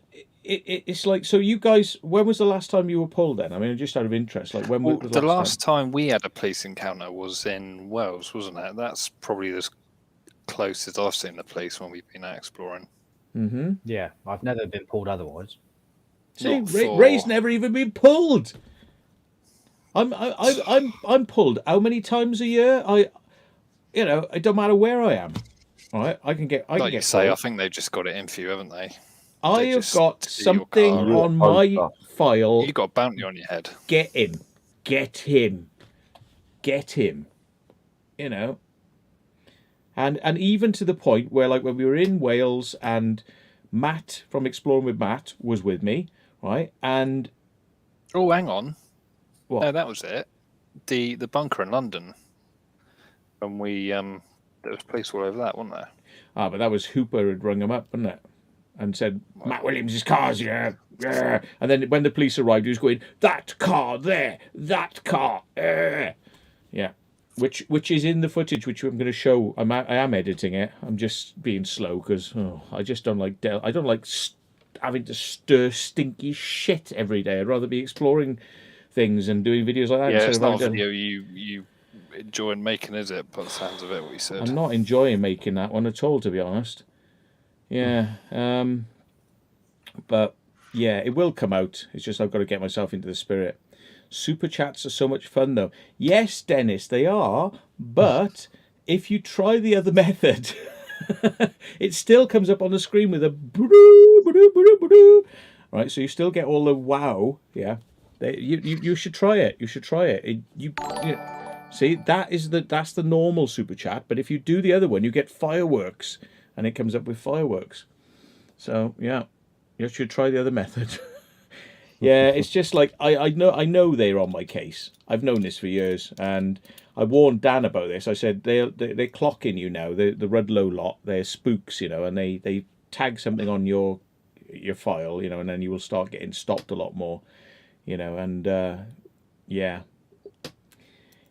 it's like, so you guys, when was the last time you were pulled then? I mean, just out of interest, like when was the last time we had a police encounter was in Wales, wasn't it? That's probably as close as I've seen the police when we've been out exploring. Mm-hmm. Yeah, I've never been pulled otherwise. See, Ray's never even been pulled. I'm pulled how many times a year? It don't matter where I am. All right, I can get. Like you say, I think they've just got it in for you, haven't they? I have got something on my file. You got a bounty on your head. Get him. Get him. Get him. And even to the point where, like, when we were in Wales and Matt from Exploring with Matt was with me, right? And oh, hang on. What? No, that was it. The bunker in London. And we there was police all over that, wasn't there? Ah, but that was Hooper had rung him up, wasn't it? And said, Matt Williams' car's here. Yeah. And then when the police arrived, he was going, that car there, that car. Yeah. Which is in the footage, which I'm going to show. I am editing it. I'm just being slow because I just don't like I don't like having to stir stinky shit every day. I'd rather be exploring things and doing videos like that. Yeah, it's not a video you enjoying making, is it? By the sounds of it, what you said. I'm not enjoying making that one at all, to be honest. Yeah. But yeah, it will come out. It's just I've got to get myself into the spirit. Super chats are so much fun, though. Yes, Dennis, they are. But if you try the other method, it still comes up on the screen with a right. So you still get all the wow. Yeah, you should try it. You should try it. See, that's the normal super chat. But if you do the other one, you get fireworks, and it comes up with fireworks. So yeah, you should try the other method. Yeah, it's just like I know they're on my case. I've known this for years, and I warned Dan about this. I said they're clocking you now. The Rudlow lot, they're spooks, and they tag something on your file, and then you will start getting stopped a lot more, and yeah.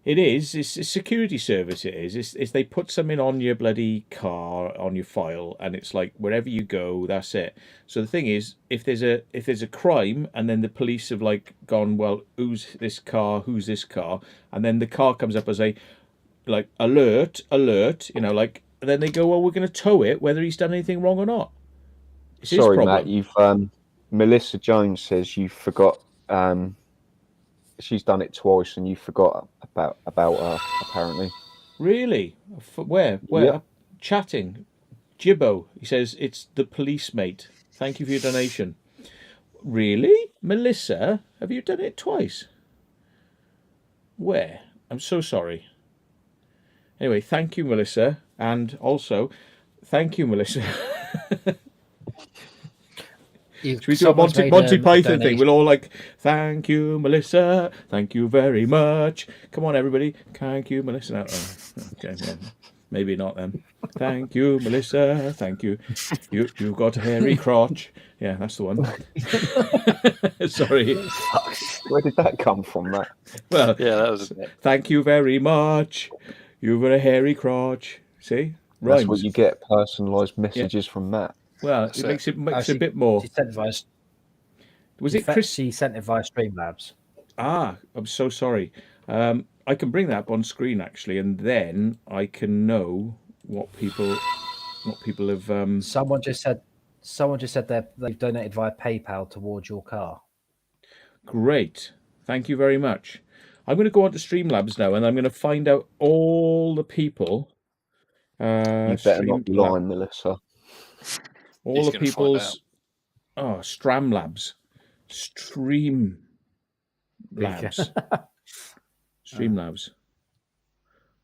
It is. It's a security service. It is. It's they put something on your bloody car, on your file, and it's like wherever you go, that's it. So the thing is, if there's a crime, and then the police have like gone, well, who's this car? Who's this car? And then the car comes up as a like alert, like. And then they go, well, we're going to tow it, whether he's done anything wrong or not. It's his Sorry, problem. Matt. You've Melissa Jones says you forgot. She's done it twice, and you forgot about her apparently. Really? Where? Yep. Chatting. Jibbo. He says it's the police mate. Thank you for your donation. Really, Melissa? Have you done it twice? Where? I'm so sorry. Anyway, thank you, Melissa, and also thank you, Melissa. Should we do a Monty Python thing? We'll all like, thank you, Melissa. Thank you very much. Come on, everybody. Thank you, Melissa. No, okay, well, maybe not then. Thank you, Melissa. Thank you. You've got a hairy crotch. Yeah, that's the one. Sorry. Where did that come from, Matt? Well, yeah, that was it. Thank you very much. You've got a hairy crotch. See? Rhymes. That's what you get, personalised messages from Matt. Well, it makes a bit more. She sent via, Was it Chris? She sent it via Streamlabs. I'm so sorry. I can bring that up on screen actually, and then I can know what people have. Someone just said they've donated via PayPal towards your car. Great, thank you very much. I'm going to go on to Streamlabs now, and I'm going to find out all the people. You better not be lying, Melissa. All the people's Streamlabs. Streamlabs.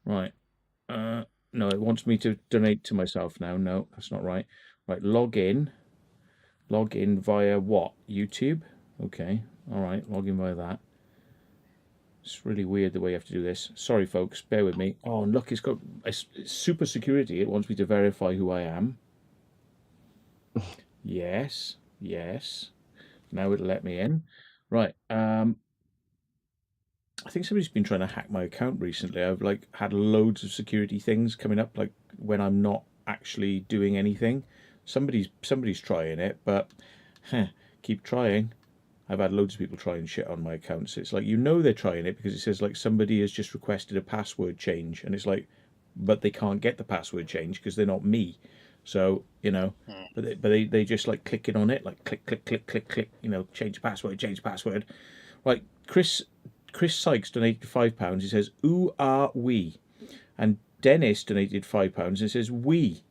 Right. No, it wants me to donate to myself now. No, that's not right. Right, log in via what? YouTube? Okay. All right, log in via that. It's really weird the way you have to do this. Sorry, folks, bear with me. Oh, and look, it's super security. It wants me to verify who I am. Yes. Now it'll let me in. Right. I think somebody's been trying to hack my account recently. I've like had loads of security things coming up, like when I'm not actually doing anything. Somebody's trying it, but keep trying. I've had loads of people trying shit on my accounts. It's like, they're trying it because it says like somebody has just requested a password change, and it's like, but they can't get the password change because they're not me. So, but they just like clicking on it, like click, change password. Right, Chris Sykes donated £5. He says, "Who are we?" And Dennis donated £5 and it says "we."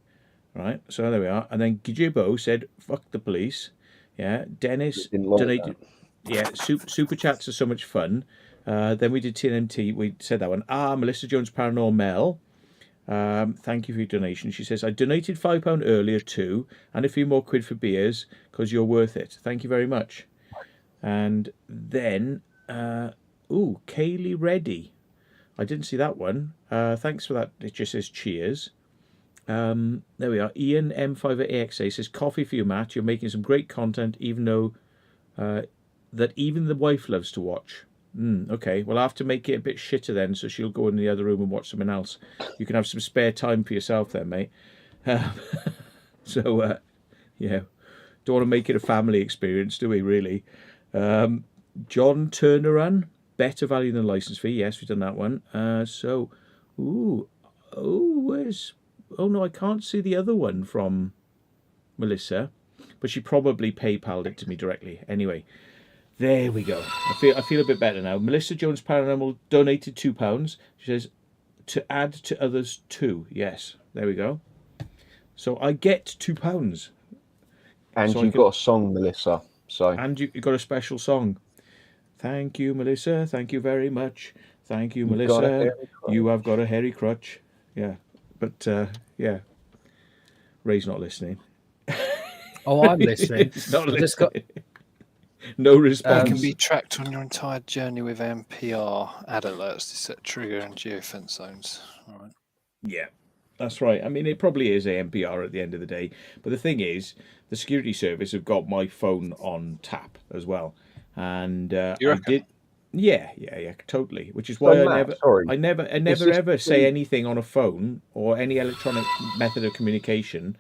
Right, so there we are. And then Gijibo said, "Fuck the police." Yeah, Dennis donated. Yeah, super chats are so much fun. Then we did TNMT. We said that one. Melissa Jones Paranormal. Thank you for your donation. She says, I donated £5 earlier too, and a few more quid for beers because you're worth it. Thank you very much. And then, Kaylee Reddy. I didn't see that one. Thanks for that. It just says cheers. There we are. Ian M5AXA says, coffee for you, Matt. You're making some great content, even though that even the wife loves to watch. Okay, well, I have to make it a bit shitter then, so she'll go in the other room and watch something else. You can have some spare time for yourself then, mate. So, yeah, don't want to make it a family experience, do we, really? John Turneran, better value than license fee. Yes, we've done that one. Where's... Oh, no, I can't see the other one from Melissa, but she probably PayPal'd it to me directly. Anyway, there we go. I feel a bit better now. Melissa Jones Paranormal donated £2. She says, to add to others too. Yes, there we go. So I get £2. And so you've got a song, Melissa. So and you got a special song. Thank you, Melissa. Thank you very much. Thank you, Melissa. You have got a hairy crutch. Yeah, but yeah, Ray's not listening. Oh, I'm listening. He's not I listening. just got No It response. can be tracked on your entire journey with NPR ad alerts to set trigger and geofence zones. All right. Yeah, that's right. I mean, it probably is AMPR at the end of the day. But the thing is, the security service have got my phone on tap as well. And You I reckon? did. Yeah, totally. Which is why Matt, I never this ever say anything on a phone or any electronic method of communication.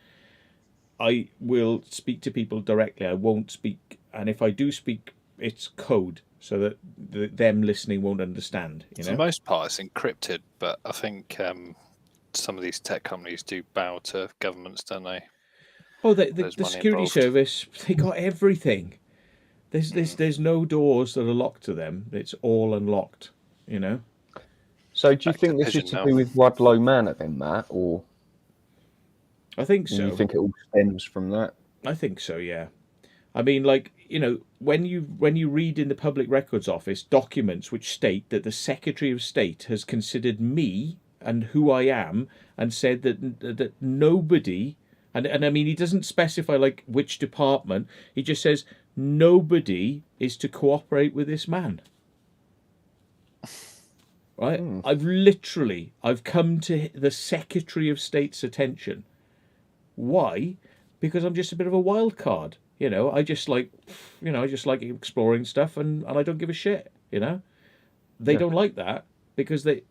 I will speak to people directly. I won't speak, and if I do speak, it's code so that them listening won't understand. You For know, the most part, it's encrypted, but I think some of these tech companies do bow to governments, don't they? oh, the There's money security involved. service, they got everything. There's no doors that are locked to them. It's all unlocked. You know. So do you Back to think this is pigeon to now. do with Wadlow Manor then, Matt, or I think do so. you think it all stems from that? I think so, yeah. I mean, like, you know, when you read in the Public Records Office documents which state that the Secretary of State has considered me and who I am and said that nobody, and I mean, he doesn't specify like which department, he just says nobody is to cooperate with this man. Right? I've come to the Secretary of State's attention. Why? Because I'm just a bit of a wild card. You know, I just like exploring stuff, and I don't give a shit. You know, they don't like that because they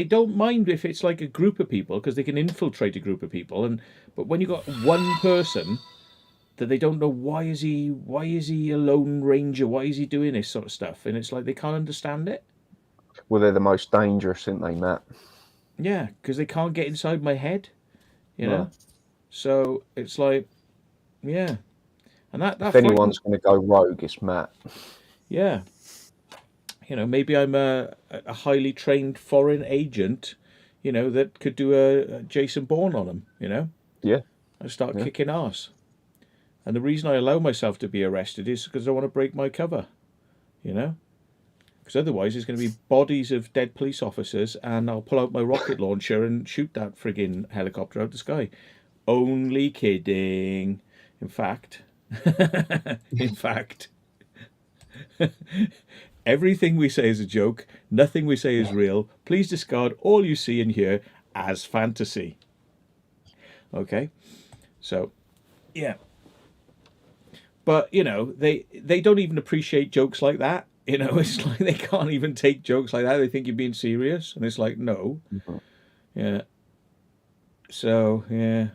don't mind if it's like a group of people because they can infiltrate a group of people. But when you got one person that they don't know why is he a lone ranger? Why is he doing this sort of stuff? And it's like they can't understand it. Well, they're the most dangerous, aren't they, Matt? Yeah, because they can't get inside my head. You No. know, so it's like, yeah. And that If anyone's going to go rogue, it's Matt. yeah, you know, maybe I'm a highly trained foreign agent, you know, that could do a Jason Bourne on them, you know. Yeah. I start kicking ass, and the reason I allow myself to be arrested is because I want to break my cover, you know, because otherwise there's going to be bodies of dead police officers, and I'll pull out my rocket launcher and shoot that friggin' helicopter out the sky. Only kidding. In fact. Everything we say is a joke. Nothing we say is real. Please discard all you see and hear as fantasy. Okay? So, yeah. But, you know, they don't even appreciate jokes like that. You know, it's like they can't even take jokes like that. They think you're being serious. And it's like, no. Mm-hmm. Yeah. So, yeah.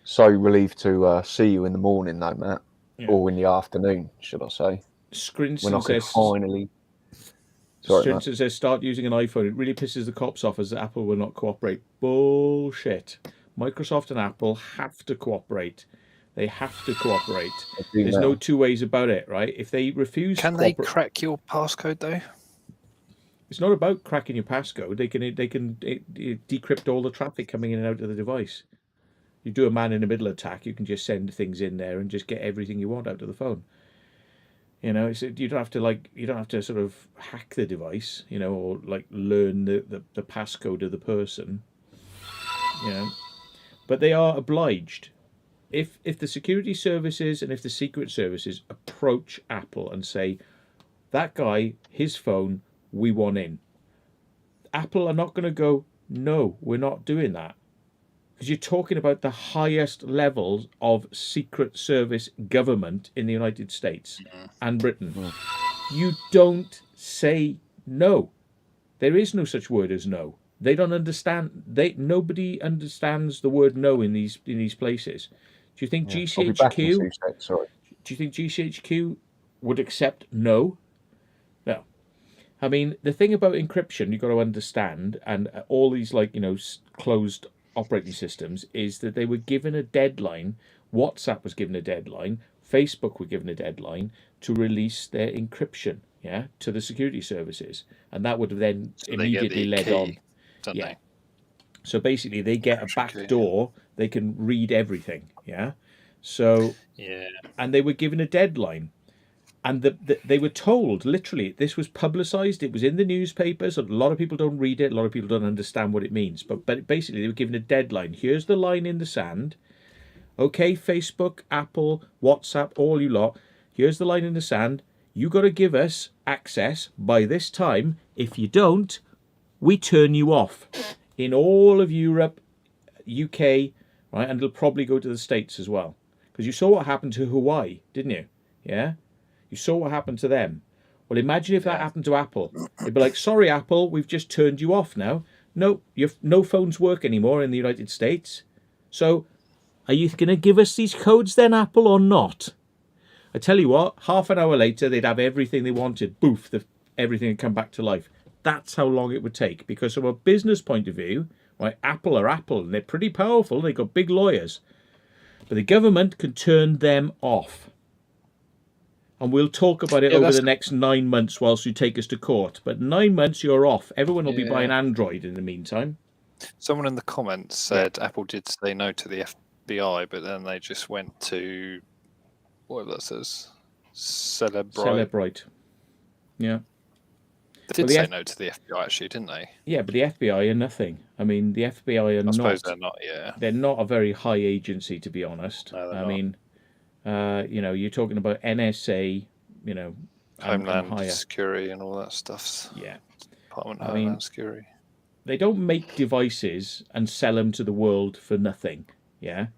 So relieved to see you in the morning, though, Matt, Yeah. or in the afternoon, should I say? When I Scrinson could says, finally. Sorry, Matt. Scrinson says, start using an iPhone. It really pisses the cops off as Apple will not cooperate. Bullshit. Microsoft and Apple have to cooperate. They have to cooperate. There's no two ways about it, right? If they refuse Can to they cooperate, crack your passcode though? it's not about cracking your passcode. They can decrypt all the traffic coming in and out of the device. You do a man in the middle attack, you can just send things in there and just get everything you want out of the phone. You know, you don't have to sort of hack the device, you know, or like learn the passcode of the person. You know, but they are obliged. If the security services and if the secret services approach Apple and say, that guy, his phone, we want in. Apple are not going to go, no, we're not doing that. Because you're talking about the highest levels of secret service government in the United States and Britain. You don't say no. There is no such word as no. They don't understand. Nobody understands the word no in these places. Do you think I'll be back in 2 GCHQ? seconds, sorry. Do you think GCHQ would accept no? No. I mean, the thing about encryption you've got to understand, and all these closed operating systems, is that they were given a deadline. WhatsApp was given a deadline. Facebook were given a deadline to release their encryption, to the security services, and that would have then immediately led on. Don't they? So basically, they get a back door. They can read everything. So and they were given a deadline. And they were told, literally, this was publicised. It was in the newspapers. A lot of people don't read it. A lot of people don't understand what it means. But basically, they were given a deadline. Here's the line in the sand. Okay, Facebook, Apple, WhatsApp, all you lot. Here's the line in the sand. You got to give us access by this time. If you don't, we turn you off. In all of Europe, UK, right? And it'll probably go to the States as well. Because you saw what happened to Hawaii, didn't you? Yeah? You saw what happened to them. Well, imagine if that happened to Apple. They'd be like, sorry, Apple, we've just turned you off now. No, no phones work anymore in the United States. So, are you going to give us these codes then, Apple, or not? I tell you what, half an hour later, they'd have everything they wanted. Boof, everything would come back to life. That's how long it would take. Because from a business point of view, right, Apple are Apple, and they're pretty powerful. They've got big lawyers. But the government can turn them off. And we'll talk about it over the next 9 months whilst you take us to court. But 9 months, you're off. Everyone will be buying Android in the meantime. Someone in the comments said Apple did say no to the FBI, but then they just went to, whatever that says, Celebrite. Yeah. They did say no to the FBI, actually, didn't they? Yeah, but the FBI are nothing. I mean, the FBI are not... I suppose they're not, They're not a very high agency, to be honest. No, I mean... you're talking about NSA, Homeland Security and all that stuff. Yeah. Department of Homeland Security. They don't make devices and sell them to the world for nothing. Yeah.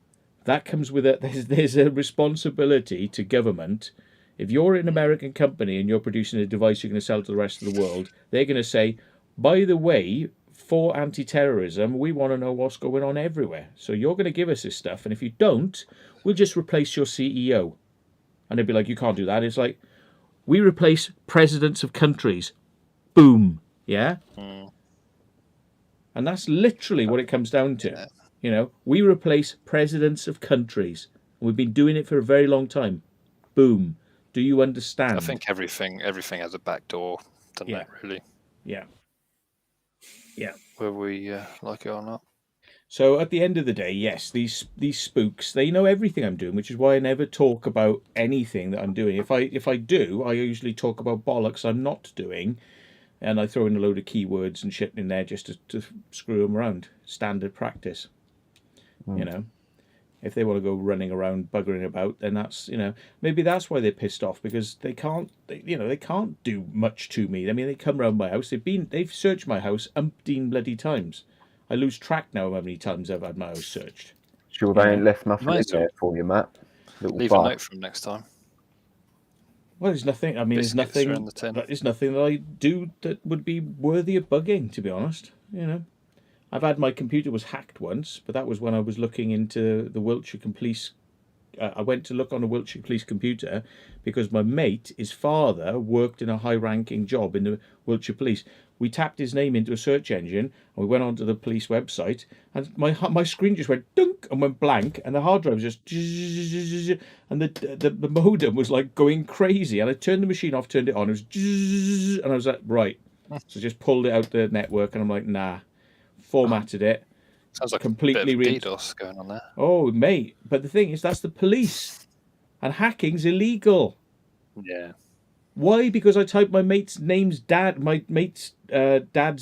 That comes with there's a responsibility to government. If you're an American company and you're producing a device you're going to sell to the rest of the world, they're going to say, by the way, for anti-terrorism, we want to know what's going on everywhere. So you're going to give us this stuff, and if you don't, we'll just replace your CEO. And they'd be like, you can't do that. It's like, we replace presidents of countries. Boom. Yeah? And that's literally what it comes down to. We replace presidents of countries. We've been doing it for a very long time. Boom. Do you understand? I think everything has a back door, doesn't it, really? Yeah. Yeah. Whether we like it or not. So at the end of the day, yes, these spooks, they know everything I'm doing, which is why I never talk about anything that I'm doing. If I do, I usually talk about bollocks I'm not doing, and I throw in a load of keywords and shit in there just to screw them around. Standard practice. If they want to go running around buggering about, then that's maybe that's why they're pissed off, because they can't do much to me. I mean, they come around my house. They've searched my house umpteen bloody times. I lose track now of how many times I've had my house searched. Sure, they ain't left nothing in there for you, Matt. Leave a note from next time. Well, there's nothing. I mean, there's nothing that I do that would be worthy of bugging, to be honest. I've had my computer was hacked once, but that was when I was looking into the Wiltshire Police. I went to look on a Wiltshire Police computer because my mate, his father, worked in a high-ranking job in the Wiltshire Police. We tapped his name into a search engine, and we went onto the police website, and my screen just went dunk and went blank, and the hard drive was just and the modem was like going crazy. And I turned the machine off, turned it on, it was and I was like, right. So just pulled it out the network, and I'm like, nah. Formatted it. Sounds like completely a bit of DDoS going on there. Oh, mate. But the thing is, that's the police. And hacking's illegal. Yeah. Why? Because I typed my mate's dad's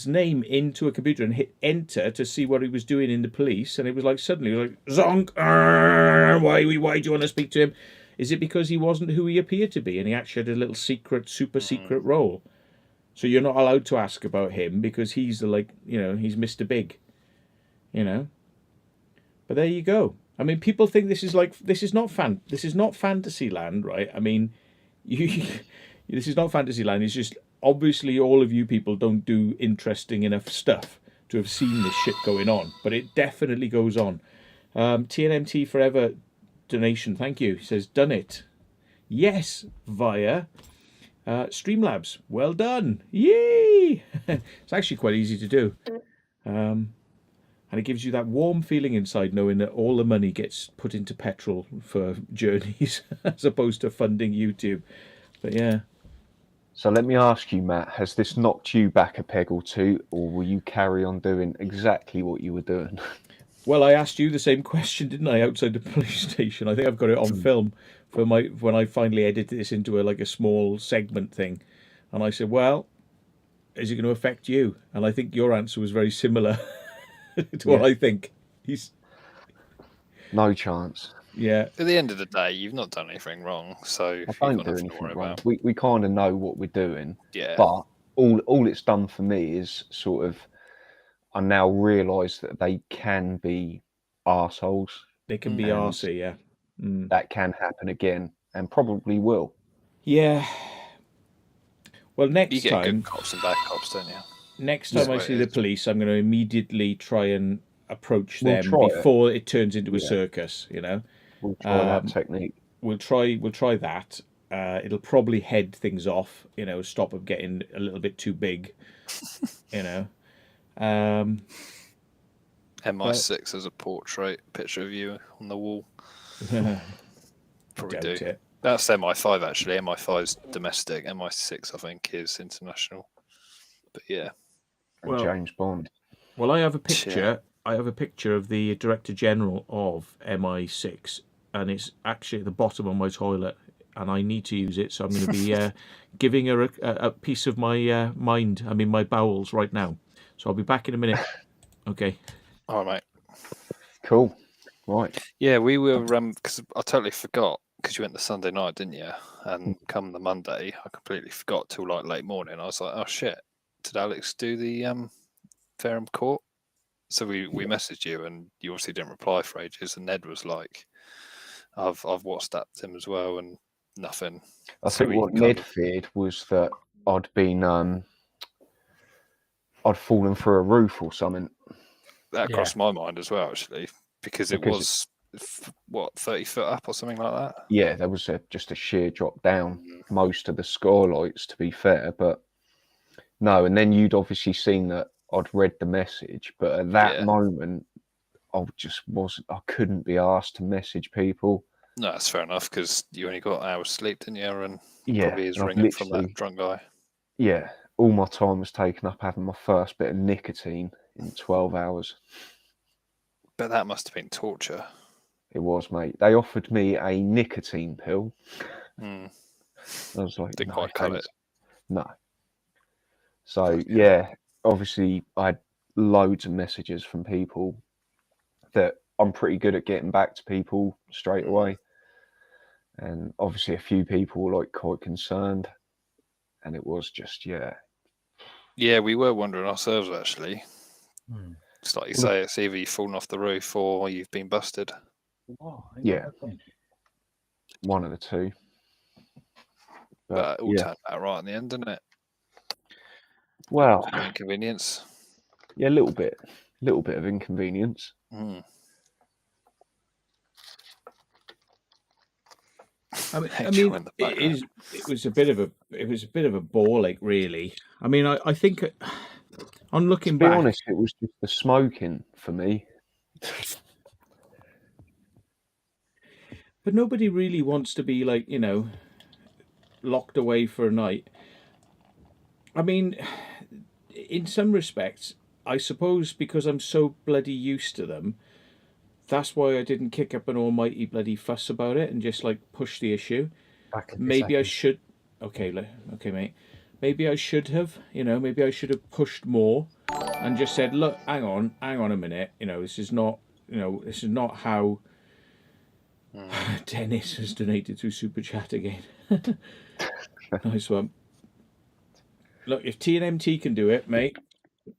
name into a computer and hit enter to see what he was doing in the police, and it was like suddenly like zonk. Why do you want to speak to him? Is it because he wasn't who he appeared to be, and he actually had a little super secret role? So you're not allowed to ask about him because he's he's Mr. Big, But there you go. I mean, people think this is not fantasy land, right? I mean, this is not fantasy land. It's just obviously all of you people don't do interesting enough stuff to have seen this shit going on, but it definitely goes on. TNMT Forever donation, thank you. He says, done it. Yes, via. Streamlabs, well done. Yay! It's actually quite easy to do. And it gives you that warm feeling inside knowing that all the money gets put into petrol for journeys as opposed to funding YouTube. But yeah. So let me ask you, Matt, has this knocked you back a peg or two, or will you carry on doing exactly what you were doing? Well, I asked you the same question, didn't I, outside the police station? I think I've got it on film for when I finally edited this into a small segment thing. And I said, well, is it going to affect you? And I think your answer was very similar to what I think. No chance. Yeah. At the end of the day, you've not done anything wrong, so I don't do anything wrong. about. We kind of know what we're doing. Yeah. But all it's done for me is sort of, I now realise that they can be arseholes. They can be arsey, yeah. That can happen again, and probably will. Yeah. Well, next you get time, good cops and bad cops, don't you? Next time I see the police, I'm going to immediately try and approach them before it turns into a circus. You know, we'll try that technique. We'll try that. It'll probably head things off. You know, stop them getting a little bit too big. You know. MI6 as a portrait picture of you on the wall. Probably do. It. That's MI5 actually. MI5 is domestic. MI6 I think is international. But yeah. Well, James Bond. Well, I have a picture. Yeah. I have a picture of the Director General of MI6, and it's actually at the bottom of my toilet, and I need to use it. So I'm going to be giving her a piece of my mind. I mean, my bowels right now. So I'll be back in a minute. Okay. All right, mate. Cool. Right. Yeah, we were because I totally forgot because you went the Sunday night, didn't you? And come the Monday, I completely forgot till like late morning. I was like, oh shit, did Alex do the Fareham Court? So we messaged you, and you obviously didn't reply for ages. And Ned was like, I've WhatsApped him as well, and nothing. I think what Ned feared was that I'd been I'd fallen through a roof or something. That crossed my mind as well, actually, because it was, 30 foot up or something like that? Yeah, there was just a sheer drop down most of the skylights, to be fair. But no, and then you'd obviously seen that I'd read the message, but at that moment, I couldn't be asked to message people. No, that's fair enough, because you only got hours sleep, didn't you? And probably is and ringing from that drunk guy. Yeah, all my time was taken up having my first bit of nicotine in 12 hours. But that must have been torture. It was, mate. They offered me a nicotine pill. I was like, didn't quite cut it. No. So, yeah, obviously I had loads of messages from people that I'm pretty good at getting back to people straight away. And obviously a few people were like quite concerned. And it was just, Yeah, we were wondering ourselves, actually. It's like you say, it's either you've fallen off the roof or you've been busted. Yeah. One of the two. But it all turned out right in the end, didn't it? Well, inconvenience. Yeah, a little bit of inconvenience. I mean, it was a bit of a ball ache, really. I mean, I think on looking back, to be honest, it was just the smoking for me. But nobody really wants to be locked away for a night. I mean, in some respects, I suppose because I'm so bloody used to them, that's why I didn't kick up an almighty bloody fuss about it and just push the issue. Maybe I should. Okay, mate. Maybe I should have. Maybe I should have pushed more and just said, look, hang on a minute. This is not. This is not how. Dennis has donated through Super Chat again. Nice one. Look, if TNMT can do it, mate,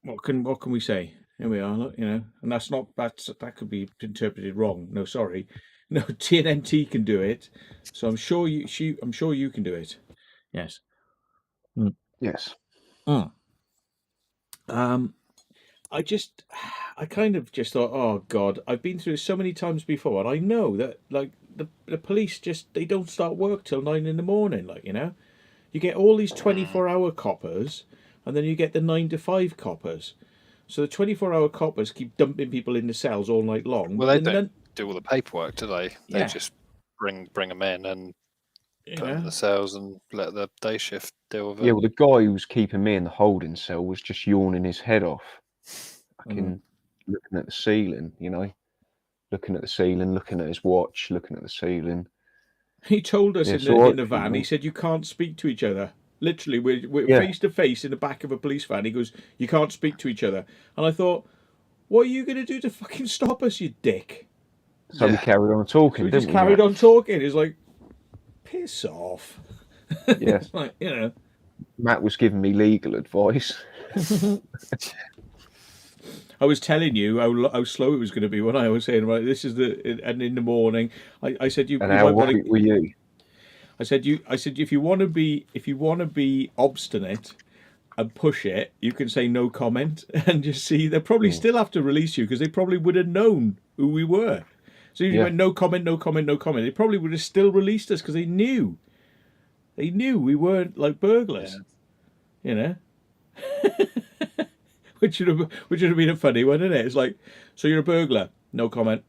what can we say? Here we are. Look, and that could be interpreted wrong. No, sorry. No, TNMT can do it, so I'm sure you can do it. Yes. Yes. I kind of just thought, oh God, I've been through this so many times before, and I know that the police they don't start work till 9 a.m. You get all these 24-hour coppers, and then you get the 9 to 5 coppers. So the 24-hour coppers keep dumping people into cells all night long. Well, they don't do all the paperwork, do they? They just bring them in and put them in the cells and let the day shift deal with it. Yeah, well, the guy who was keeping me in the holding cell was just yawning his head off. Fucking looking at the ceiling, you know? Looking at the ceiling, looking at his watch, looking at the ceiling. He told us in the van, he said, you can't speak to each other. Literally, we're face to face in the back of a police van. He goes, you can't speak to each other. And I thought, what are you going to do to fucking stop us, you dick? So we carried on talking, we didn't just we? carried on talking. It's like, piss off. Yes. Like, you know. Matt was giving me legal advice. I was telling you how slow it was going to be when I was saying, right, this is and in the morning, I said you. And how worried were you? I said if you want to be obstinate and push it, you can say no comment and just see. They'll probably still have to release you because they probably would have known who we were. So if you went no comment, no comment, no comment, they probably would have still released us because they knew we weren't like burglars, you know. Which would have been a funny one, isn't it? It's like, so you're a burglar, no comment.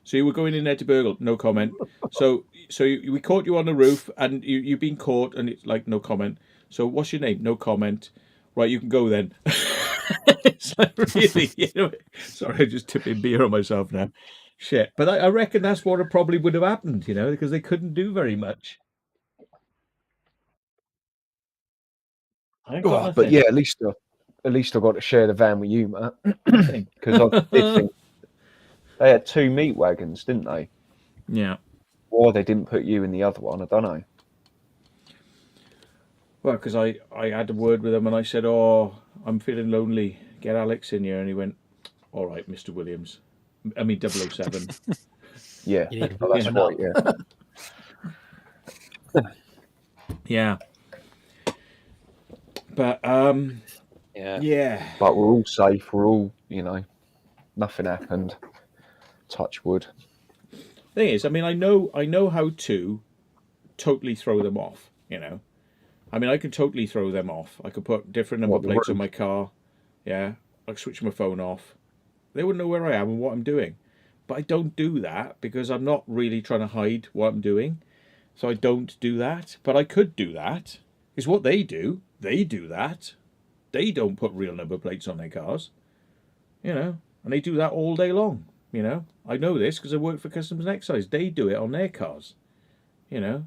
So you were going in there to burgle, no comment. So we caught you on the roof, and you've been caught, and it's like no comment. So what's your name? No comment. Right, you can go then. It's like, really, you know. Sorry, I'm just tipping beer on myself now. Shit, but I reckon that's what probably would have happened, you know, because they couldn't do very much. But yeah, at least I got to share the van with you, Matt. Because I did think they had 2 meat wagons, didn't they? Yeah. Why they didn't put you in the other one, I don't know. Well, because I had a word with him and I said, "Oh, I'm feeling lonely. Get Alex in here." And he went, "All right, Mr. Williams. I mean 007." Yeah, that's right. Yeah. Yeah. But yeah. But we're all safe. We're all, you know, nothing happened. Touch wood. Thing is, I mean, I know how to totally throw them off. You know, I mean, I can totally throw them off. I could put different number plates on my car. Yeah, I can switch my phone off. They wouldn't know where I am and what I'm doing. But I don't do that because I'm not really trying to hide what I'm doing. So I don't do that. But I could do that. It's what they do. They do that. They don't put real number plates on their cars. You know, and they do that all day long. You know, I know this because I work for Customs and Excise. They do it on their cars. You know.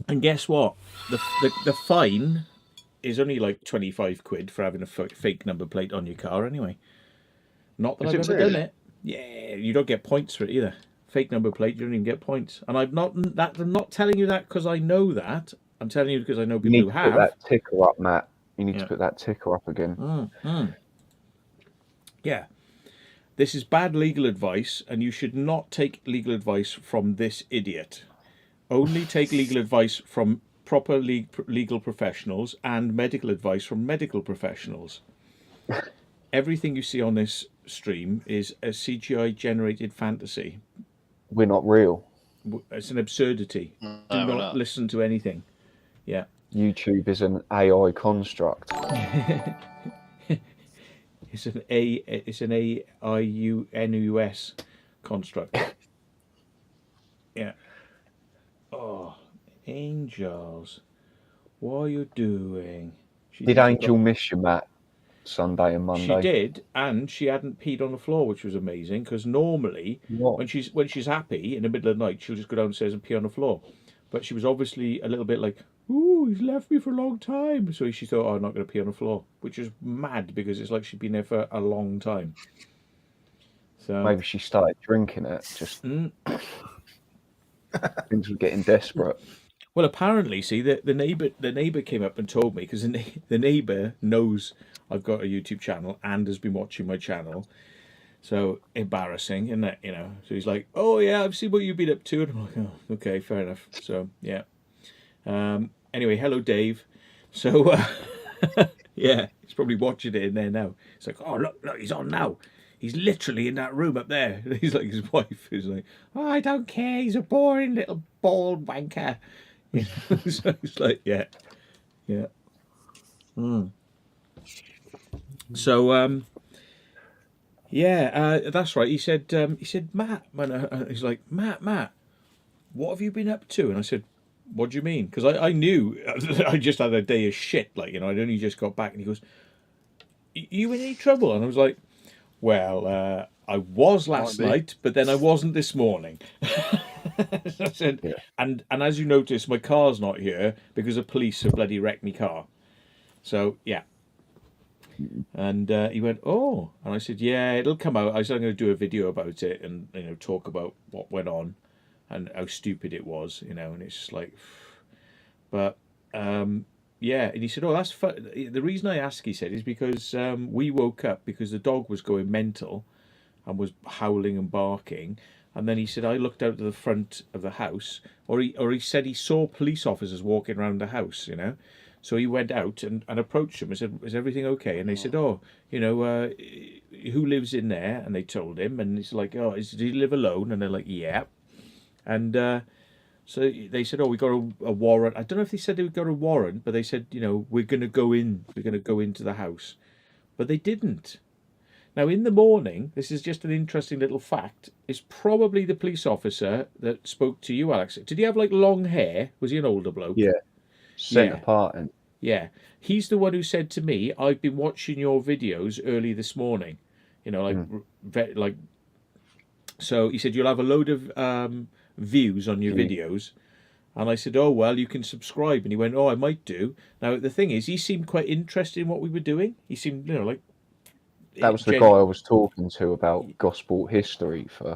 And guess what? The fine is only like 25 quid for having a fake number plate on your car anyway. Not that I've ever done it. Yeah, you don't get points for it either. Fake number plate, you don't even get points. And I'm not telling you that because I know that. I'm telling you because I know people who have. You need to put that ticker up, Matt. You need to put that ticker up again. Yeah. This is bad legal advice, and you should not take legal advice from this idiot. Only take legal advice from proper legal professionals and medical advice from medical professionals. Everything you see on this stream is a CGI-generated fantasy. We're not real. It's an absurdity. Do not listen to anything. Yeah. YouTube is an AI construct. It's an AIUNUS construct. Yeah. Oh, Angels, what are you doing? Did Angel miss you, Matt? Sunday and Monday. She did, and she hadn't peed on the floor, which was amazing. Because normally, when she's happy in the middle of the night, she'll just go downstairs and pee on the floor. But she was obviously a little bit like, "Ooh, he's left me for a long time." So she thought, "Oh, I'm not going to pee on the floor," which is mad because it's like she'd been there for a long time. So maybe she started drinking it. Just things were getting desperate. Well, apparently, see, the neighbour came up and told me because the neighbour knows I've got a YouTube channel and has been watching my channel. So embarrassing, isn't it? You know. So he's like, "Oh yeah, I've seen what you've been up to," and I'm like, "Oh, okay, fair enough." So yeah. Anyway, hello, Dave. So yeah, he's probably watching it in there now. It's like, "Oh look, he's on now." he's literally in that room up there. And he's like, his wife is like, oh, I don't care. He's a boring little bald wanker. You know? So it's like, yeah. So, that's right. He said, Matt, he's like, Matt, what have you been up to? And I said, what do you mean? Because I knew I just had a day of shit. Like, I'd only just got back. And he goes, you in any trouble? And I was like, well, I was last night, but then I wasn't this morning. I said, and as you notice, my car's not here because the police have bloody wrecked my car. So, yeah. And he went, oh. And I said, yeah, it'll come out. I said, I'm going to do a video about it and, talk about what went on and how stupid it was, and it's just like, but, yeah. And he said, oh, that's fun. The reason I asked, he said, is because we woke up because the dog was going mental and was howling and barking. And then he said, I looked out to the front of the house, or he said he saw police officers walking around the house, So he went out and approached them and said, is everything okay? And they said, oh, who lives in there? And they told him. And he's like, oh, does he live alone? And they're like, yeah. And so they said, oh, we got a warrant. I don't know if they said they got a warrant, but they said, we're going to go into the house. But they didn't. Now, in the morning, this is just an interesting little fact, it's probably the police officer that spoke to you, Alex. Did he have, long hair? Was he an older bloke? Yeah. Centre parting. Yeah. He's the one who said to me, I've been watching your videos early this morning. So he said, you'll have a load of views on your videos. And I said, oh, well, you can subscribe. And he went, oh, I might do. Now, the thing is, he seemed quite interested in what we were doing. He seemed, like... That was the guy I was talking to about gospel history for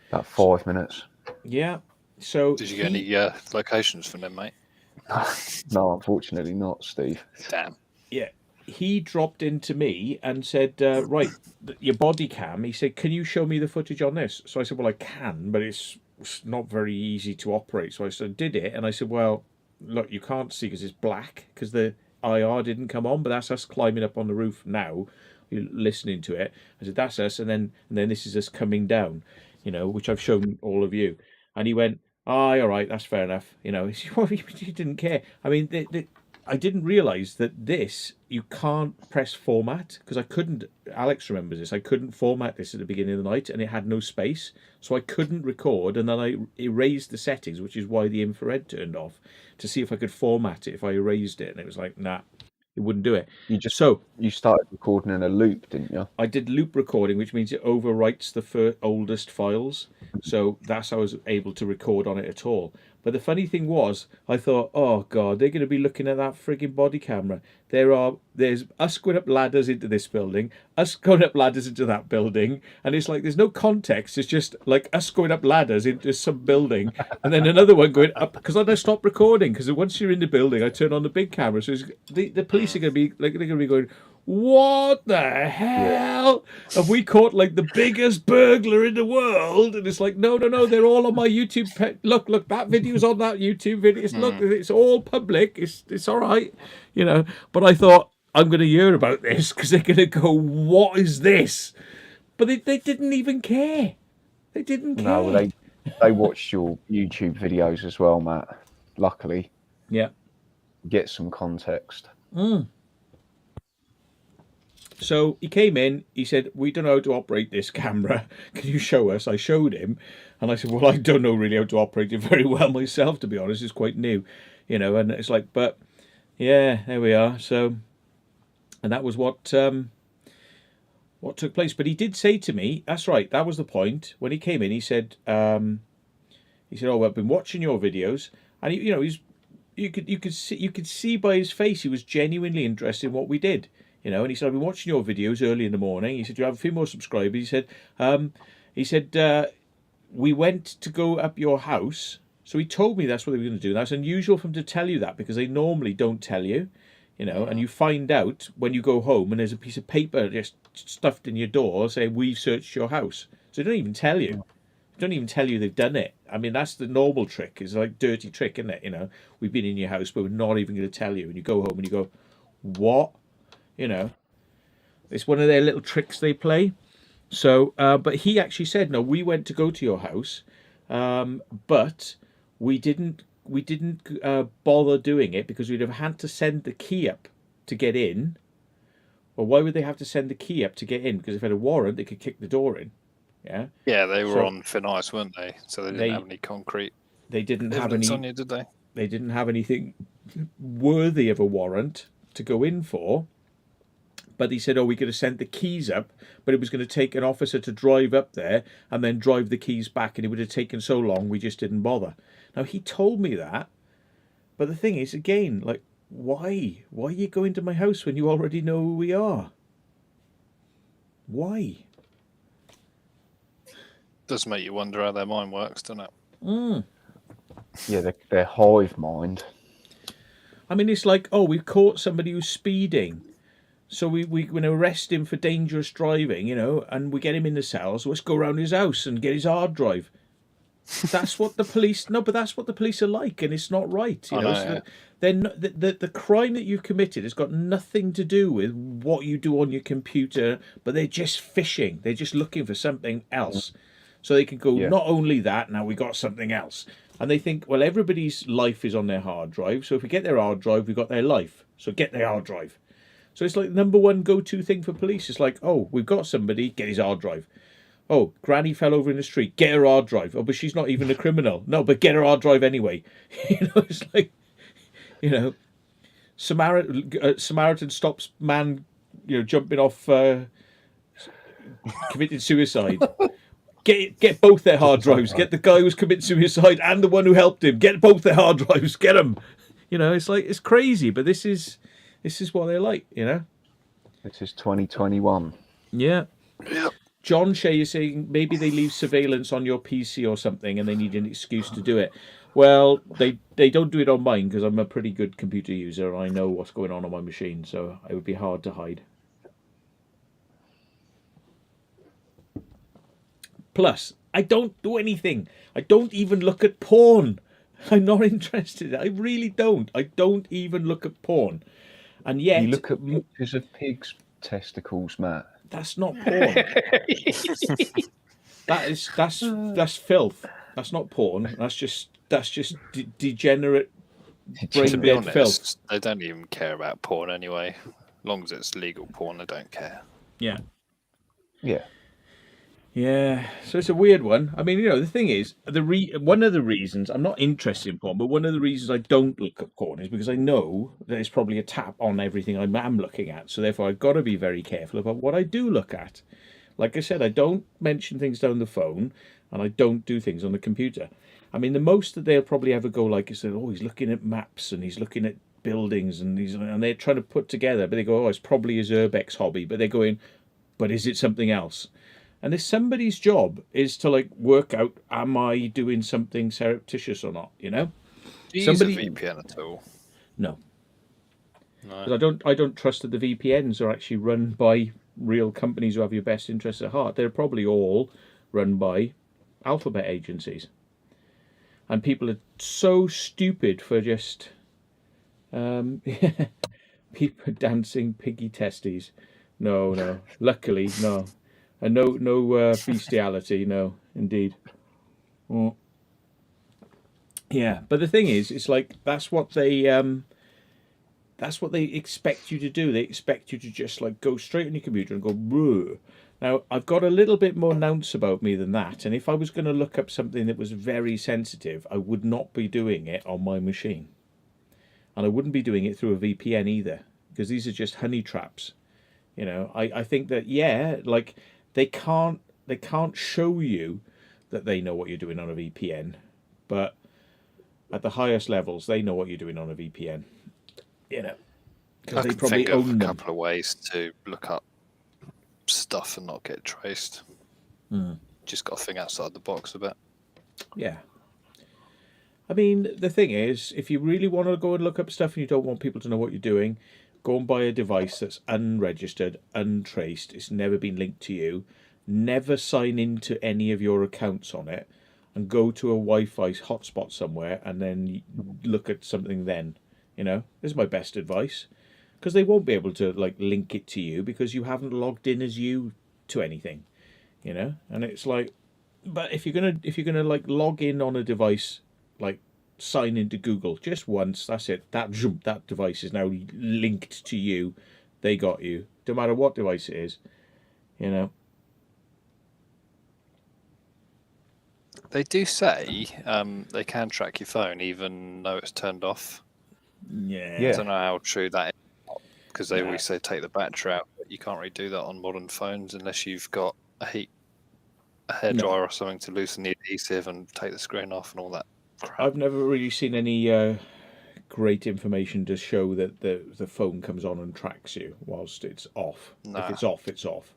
about 5 minutes. Yeah. So did you get any locations from them, mate? No, unfortunately not, Steve. Damn. Yeah. He dropped into me and said, right, your body cam. He said, can you show me the footage on this? So I said, well, I can, but it's not very easy to operate. So I did it. And I said, well, look, you can't see because it's black because the IR didn't come on, but that's us climbing up on the roof now. You're listening to it. I said, that's us. And then this is us coming down, which I've shown all of you. And he went, all right, that's fair enough. He didn't care. I mean, I didn't realise that this, you can't press format because I couldn't, Alex remembers this, I couldn't format this at the beginning of the night and it had no space. So I couldn't record and then I erased the settings, which is why the infrared turned off, to see if I could format it if I erased it. And it was like, nah, it wouldn't do it. You started recording in a loop, didn't you? I did loop recording, which means it overwrites the oldest files. So that's how I was able to record on it at all. But the funny thing was, I thought, oh God, they're going to be looking at that frigging body camera. There's us going up ladders into this building, us going up ladders into that building, and it's like there's no context. It's just like us going up ladders into some building, and then another one going up. Because then I stopped recording because once you're in the building, I turn on the big camera. So the police are going to be going, what the hell? Have we caught the biggest burglar in the world? And it's like, no, they're all on my YouTube. Look, that video's on that YouTube video. Look, it's all public. It's all right, But I thought, I'm going to hear about this because they're going to go, what is this? But they didn't even care. They didn't care. No, they watched your YouTube videos as well, Matt. Luckily. Yeah. Get some context. So he came in, he said, we don't know how to operate this camera. Can you show us? I showed him. And I said, well, I don't know really how to operate it very well myself, to be honest. It's quite new, and it's like, but yeah, there we are. So, and that was what took place. But he did say to me, that's right, that was the point. When he came in, he said, oh, I've been watching your videos. And you could see by his face, he was genuinely interested in what we did. And he said, I've been watching your videos early in the morning. He said, you have a few more subscribers. He said, we went to go up your house. So he told me that's what they were going to do. That's unusual for him to tell you that because they normally don't tell you, and you find out when you go home and there's a piece of paper just stuffed in your door saying, we've searched your house. So they don't even tell you. They don't even tell you they've done it. I mean, that's the normal trick. It's like dirty trick, isn't it? We've been in your house, but we're not even going to tell you. And you go home and you go, what? It's one of their little tricks they play. So, but he actually said, no, we went to go to your house, but we didn't bother doing it because we'd have had to send the key up to get in. Well, why would they have to send the key up to get in? Because if they had a warrant, they could kick the door in. Yeah. Yeah, they were So on thin ice, weren't they? So they didn't have any concrete They didn't have evidence any. on you, did they? They didn't have anything worthy of a warrant to go in for. But he said, oh, we could have sent the keys up, but it was going to take an officer to drive up there and then drive the keys back, and it would have taken so long, we just didn't bother. Now, he told me that, but the thing is, again, like, why? Why are you going to my house when you already know who we are? Why? Does make you wonder how their mind works, doesn't it? Yeah, their hive mind. I mean, it's like, oh, we've caught somebody who's speeding. So we're going to arrest him for dangerous driving, and we get him in the cells. Let's go around his house and get his hard drive. That's what the police... No, but that's what the police are like, and it's not right. You know, so the crime that you've committed has got nothing to do with what you do on your computer, but they're just fishing. They're just looking for something else. So they can go, not only that, now we got something else. And they think, well, everybody's life is on their hard drive, so if we get their hard drive, we've got their life. So get their hard drive. So it's like the number one go-to thing for police. It's like, oh, we've got somebody, get his hard drive. Oh, Granny fell over in the street, get her hard drive. Oh, but she's not even a criminal. No, but get her hard drive anyway. It's like, Samaritan stops man, jumping off, committing suicide. Get both their hard drives. Get the guy who's committed suicide and the one who helped him. Get both their hard drives. Get them. It's like, it's crazy, but this is what they're like, This is 2021. Yeah. John Shea is saying maybe they leave surveillance on your PC or something and they need an excuse to do it. Well, they don't do it on mine because I'm a pretty good computer user and I know what's going on my machine, so it would be hard to hide. Plus, I don't do anything. I don't even look at porn. I'm not interested. I really don't. I don't even look at porn. And yet... You look at pictures of pigs' testicles, Matt. That's not porn. That's filth. That's not porn. That's just degenerate brain dead filth. They don't even care about porn anyway. As long as it's legal porn, they don't care. Yeah. Yeah. Yeah, so it's a weird one. I mean, the thing is, one of the reasons I'm not interested in porn, but one of the reasons I don't look at porn is because I know that it's probably a tap on everything I am looking at. So therefore, I've got to be very careful about what I do look at. Like I said, I don't mention things down the phone, and I don't do things on the computer. I mean, the most that they'll probably ever go like is, oh, he's looking at maps and he's looking at buildings and they're trying to put together, but they go, oh, it's probably his urbex hobby, but they're going, but is it something else? And if somebody's job is to work out, am I doing something surreptitious or not? Do you use a VPN at all? No. Because I don't trust that the VPNs are actually run by real companies who have your best interests at heart. They're probably all run by alphabet agencies. And people are so stupid for just people dancing piggy testes. No. Luckily, no. And no bestiality, no, indeed. Well, yeah, but the thing is, it's like that's what they expect you to do. They expect you to just go straight on your computer and go, bruh. Now, I've got a little bit more nous about me than that, and if I was going to look up something that was very sensitive, I would not be doing it on my machine. And I wouldn't be doing it through a VPN either, because these are just honey traps. I think that, they can't show you that they know what you're doing on a VPN, but at the highest levels, they know what you're doing on a VPN. Because they probably own them. A couple of ways to look up stuff and not get traced. Just got to think outside the box a bit. Yeah. I mean, the thing is, if you really want to go and look up stuff and you don't want people to know what you're doing, go and buy a device that's unregistered, untraced, it's never been linked to you, never sign into any of your accounts on it, and go to a Wi-Fi hotspot somewhere and then look at something then. This is my best advice. Because they won't be able to link it to you because you haven't logged in as you to anything. you know. And it's like, but if you're gonna like log in on a device, like sign into Google just once, that's it. That device is now linked to you. They got you, no matter what device it is, you know. They do say they can track your phone even though it's turned off. Yeah. I don't know how true that is, because they always say take the battery out, but you can't really do that on modern phones unless you've got a hairdryer or something to loosen the adhesive and take the screen off and all that crap. I've never really seen any great information to show that the phone comes on and tracks you whilst it's off. Nah. If it's off, it's off.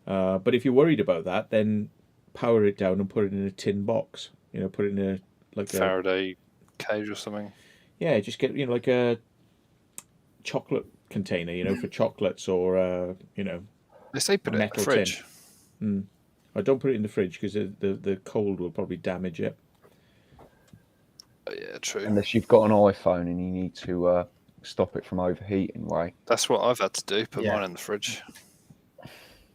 But if you're worried about that, then power it down and put it in a tin box. You know, put it in a Faraday cage or something. Yeah, just get like a chocolate container, for chocolates, or They say put it in the fridge. I don't put it in the fridge because the cold will probably damage it. Yeah, true. Unless you've got an iPhone and you need to stop it from overheating, right? That's what I've had to do. Put mine in the fridge.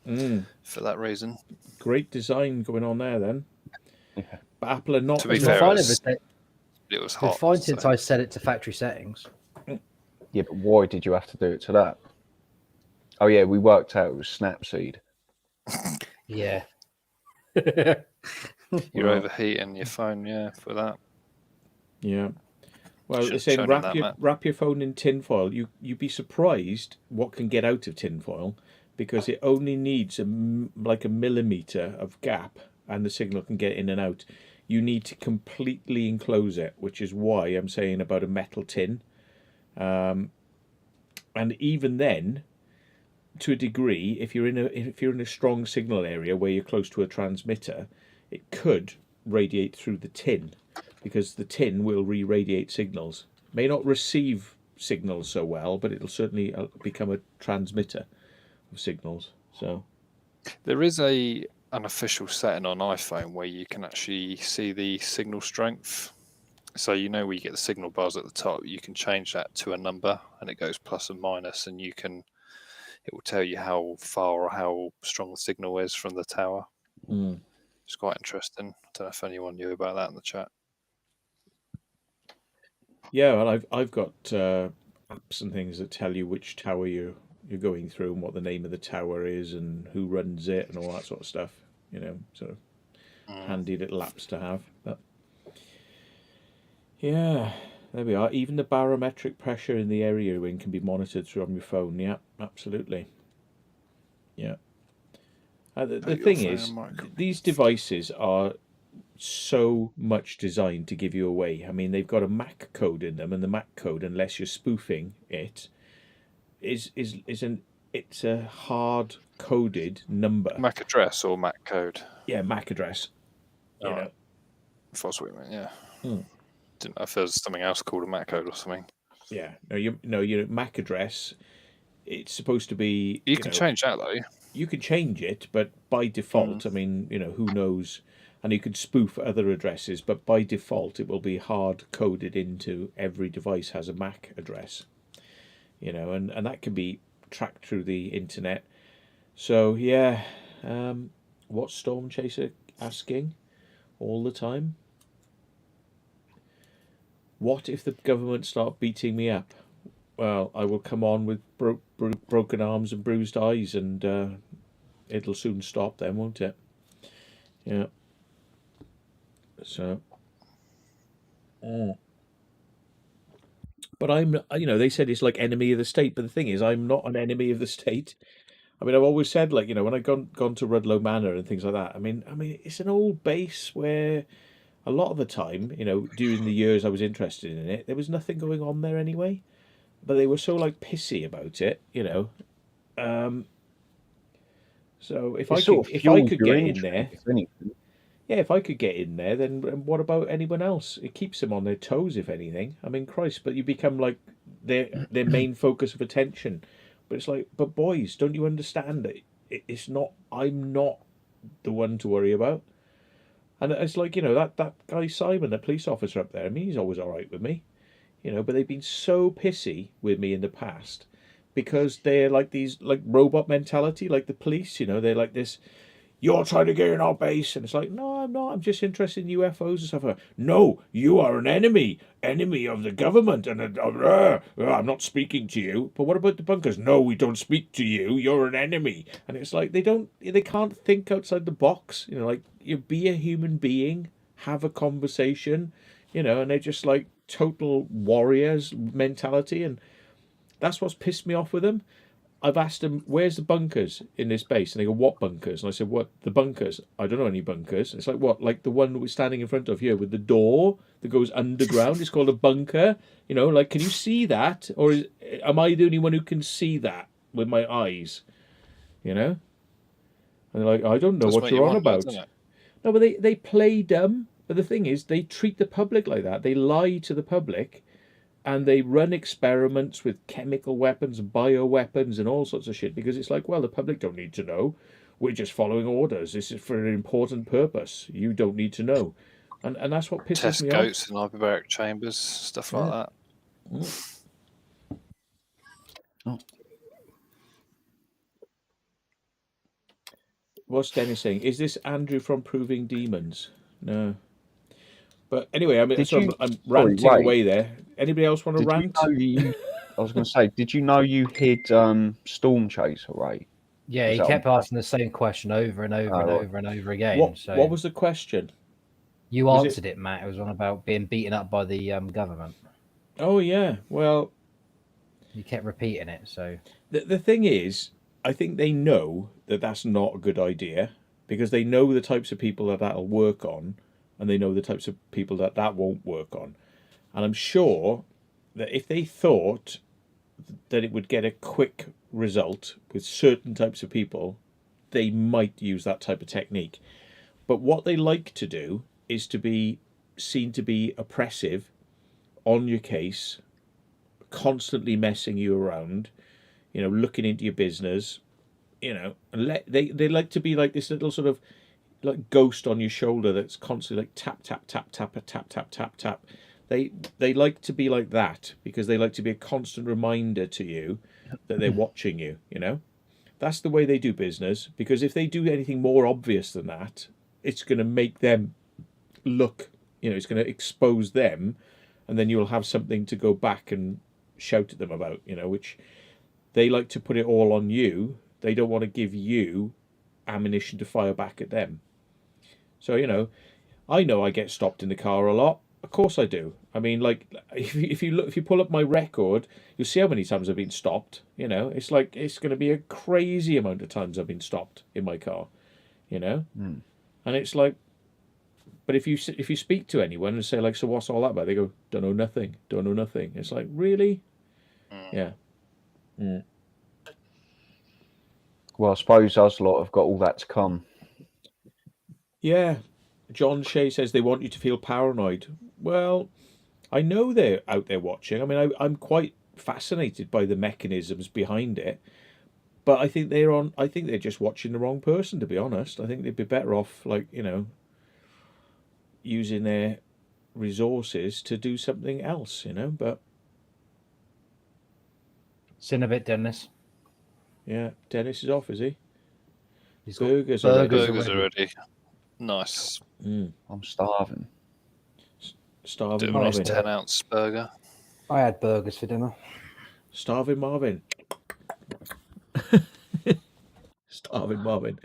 For that reason. Great design going on there, then. Yeah. But Apple are not. To be fair, it was hot. It's fine since I set it to factory settings. Yeah, but why did you have to do it to that? Oh yeah, we worked out it was Snapseed. Yeah. You're overheating your phone, for that. Yeah. Well, they're saying wrap your phone in tinfoil. You'd be surprised what can get out of tinfoil, because it only needs like a millimeter of gap, and the signal can get in and out. You need to completely enclose it, which is why I'm saying about a metal tin. And even then, to a degree, if you're in a strong signal area where you're close to a transmitter, it could radiate through the tin, because the tin will re-radiate signals. May not receive signals so well, but it'll certainly become a transmitter of signals. So there is an official setting on iPhone where you can actually see the signal strength. So where you get the signal bars at the top, you can change that to a number, and it goes plus and minus, and it will tell you how far or how strong the signal is from the tower. It's quite interesting. I don't know if anyone knew about that in the chat. Yeah, well, I've got apps and things that tell you which tower you're going through and what the name of the tower is and who runs it and all that sort of stuff. Sort of handy little apps to have. But yeah, there we are. Even the barometric pressure in the area you're in can be monitored through on your phone. Yeah, absolutely. Yeah. The thing is, these devices are so much designed to give you away. I mean, they've got a MAC code in them, and the MAC code, unless you're spoofing it, it's a hard coded number. MAC address or MAC code? Yeah, MAC address. If that's what you meant, yeah. Didn't know if there's something else called a MAC code or something. Yeah, your MAC address. It's supposed to be. You can change that though. You can change it, but by default, I mean, who knows? And you can spoof other addresses, but by default, it will be hard coded into every device has a MAC address. And that can be tracked through the internet. So yeah, what's Storm Chaser asking all the time? What if the government start beating me up? Well, I will come on with broken arms and bruised eyes, and it'll soon stop then, won't it? Yeah. So. But they said it's like enemy of the state, but the thing is, I'm not an enemy of the state. I mean, I've always said, like, when I've gone to Rudlow Manor and things like that, I mean, it's an old base where a lot of the time, during the years I was interested in it, there was nothing going on there anyway. But they were so like pissy about it, So if I could get in there, if I could get in there, then what about anyone else? It keeps them on their toes, if anything. I mean, Christ, but you become like their main focus of attention. But it's like, but boys, don't you understand that it's not? I'm not the one to worry about. And it's like that guy Simon, the police officer up there. I mean, he's always all right with me. But they've been so pissy with me in the past because they're like these like robot mentality, like the police. They're like this. you're trying to get in our base. And it's like, no, I'm not. I'm just interested in UFOs and stuff. No, you are an enemy of the government. And I'm not speaking to you. But what about the bunkers? No, we don't speak to you. You're an enemy. And it's like, they can't think outside the box. You know, like, you be a human being, have a conversation, you know, and they're just like total warriors mentality. And that's what's pissed me off with them. I've asked them, where's the bunkers in this base? And they go, what bunkers? And I said, what? The bunkers? I don't know any bunkers. It's like, what? Like the one that we're standing in front of here with the door that goes underground. It's called a bunker. You know, like, can you see that? Or am I the only one who can see that with my eyes? You know? And they're like, I don't know what you're on about. No, but they play dumb. But the thing is, they treat the public like that. They lie to the public. And they run experiments with chemical weapons, bioweapons, and all sorts of shit because it's like, well, the public don't need to know. We're just following orders. This is for an important purpose. You don't need to know. And that's what pisses me off. Test goats in hyperbaric chambers, stuff like that. Oh. What's Dennis saying? Is this Andrew from Proving Demons? No. But anyway, I mean, I'm ranting away there. Anybody else want to rant? I was going to say, did you know you hid Storm Chaser, right? Yeah, he kept asking the same question over and over and over and over again. What was the question? You answered it, Matt. It was on about being beaten up by the government. Oh, yeah. Well, you kept repeating it. So the thing is, I think they know that that's not a good idea because they know the types of people that'll work on. And they know the types of people that won't work on. And I'm sure that if they thought that it would get a quick result with certain types of people, they might use that type of technique. But what they like to do is to be seen to be oppressive on your case, constantly messing you around, you know, looking into your business, you know, and they like to be like this little sort of like ghost on your shoulder that's constantly like tap tap tap tap tap tap tap tap. They like to be like that because they like to be a constant reminder to you that they're watching you. You know, that's the way they do business. Because if they do anything more obvious than that, it's going to make them look. You know, it's going to expose them, and then you'll have something to go back and shout at them about. You know, which they like to put it all on you. They don't want to give you ammunition to fire back at them. So, you know I get stopped in the car a lot. Of course I do. I mean, like, if you pull up my record, you'll see how many times I've been stopped. You know, it's like, it's going to be a crazy amount of times I've been stopped in my car, you know? And it's like, but if you speak to anyone and say, like, so what's all that about? They go, don't know nothing. It's like, really? Yeah. Well, I suppose us lot have got all that to come. Yeah. John Shea says they want you to feel paranoid. Well, I know they're out there watching. I mean, I'm quite fascinated by the mechanisms behind it. But I think they're just watching the wrong person, to be honest. I think they'd be better off, like, you know, using their resources to do something else, you know, but... Sin a bit, Dennis. Yeah, Dennis is off, is he? He's got burgers already. Nice. I'm starving. Starving do a nice Marvin. 10-ounce burger. I had burgers for dinner. Starving Marvin. Starving Marvin.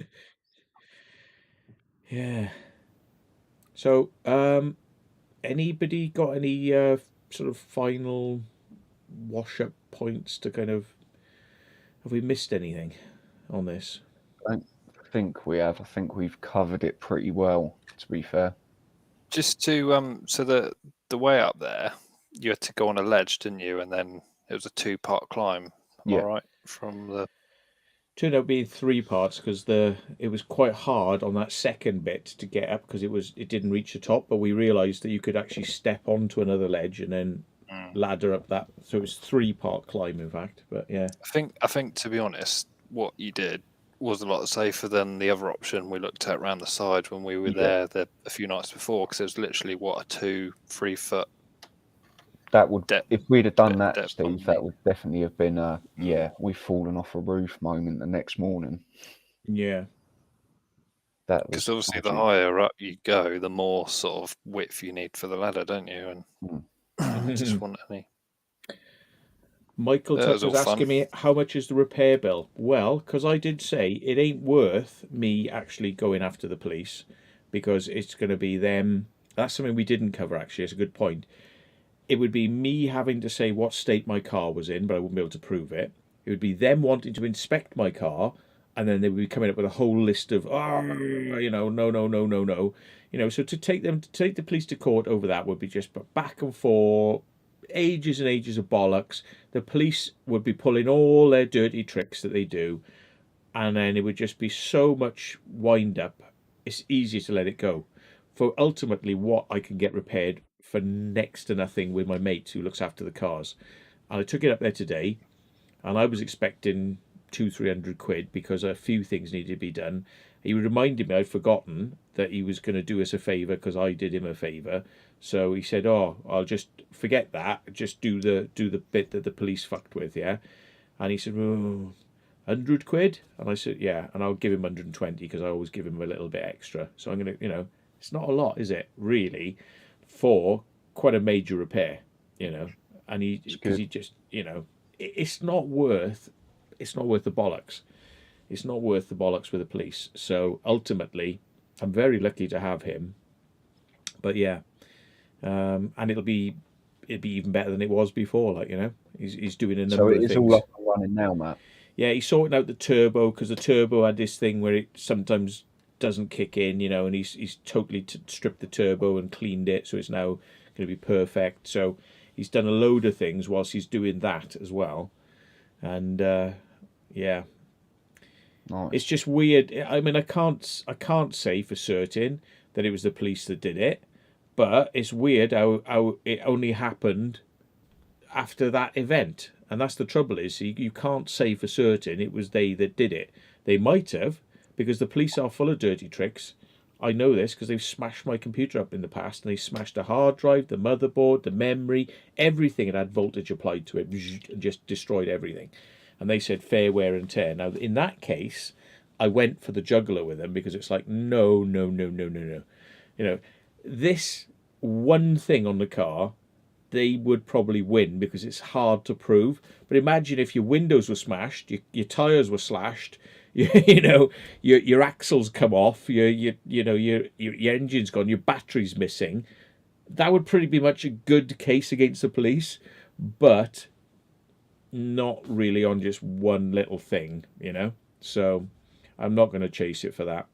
Yeah. So, anybody got any sort of final wash-up points to kind of... Have we missed anything on this? I don't think we have. I think we've covered it pretty well, to be fair. Just to so the way up there, you had to go on a ledge, didn't you? And then it was a 2-part climb. Am I right? From the turned out being 3 parts because it was quite hard on that second bit to get up because it didn't reach the top. But we realised that you could actually step onto another ledge and then ladder up that. So it was 3-part climb, in fact. But yeah, I think to be honest, what you did was a lot safer than the other option we looked at around the side when we were there a few nights before, because it was literally a 2-3 foot. That would, if we'd have done that, Steve, that would definitely have been we've fallen off a roof moment the next morning. Yeah. That Because was obviously, the dodgy. higher up you go, the more sort of width you need for the ladder, don't you? And I just want any. Michael That Tuck was was all asking fun. me how much is the repair bill. Well, because I did say it ain't worth me actually going after the police, because it's going to be them. That's something we didn't cover, actually. It's a good point. It would be me having to say what state my car was in, but I wouldn't be able to prove it. It would be them wanting to inspect my car, and then they would be coming up with a whole list of, no. So to take the police to court over that would be just back and forth, ages and ages of bollocks. The police would be pulling all their dirty tricks that they do, and then it would just be so much wind up. It's easier to let it go. For ultimately what I can get repaired for next to nothing with my mate who looks after the cars. And I took it up there today, and I was expecting 200-300 quid because a few things needed to be done. He reminded me I'd forgotten that he was going to do us a favour because I did him a favour. So he said, "Oh, I'll just forget that. Just do the bit that the police fucked with, yeah." And he said, "Oh, 100 quid?" And I said, "Yeah." And I'll give him 120 because I always give him a little bit extra. So I'm going to, it's not a lot, is it? Really, for quite a major repair, And he just, it's not worth the bollocks. It's not worth the bollocks with the police. So ultimately, I'm very lucky to have him. But yeah, and it'd be even better than it was before. He's doing a number of things. So it's all up and running now, Matt. Yeah, he's sorting out the turbo because the turbo had this thing where it sometimes doesn't kick in, and he's totally stripped the turbo and cleaned it, so it's now going to be perfect. So he's done a load of things whilst he's doing that as well, and yeah, Nice. it's just weird. I mean, I can't say for certain that it was the police that did it, but it's weird how it only happened after that event. And that's the trouble, is you can't say for certain it was they that did it. They might have, because the police are full of dirty tricks. I know this because they've smashed my computer up in the past, and they smashed the hard drive, the motherboard, the memory, everything that had voltage applied to it, and just destroyed everything. And they said fair wear and tear. Now, in that case, I went for the juggler with them, because it's like, no. This one thing on the car, they would probably win because it's hard to prove. But imagine if your windows were smashed, your tires were slashed, your axles come off, your engine's gone, your battery's missing. That would pretty be much a good case against the police, but not really on just one little thing, So I'm not going to chase it for that.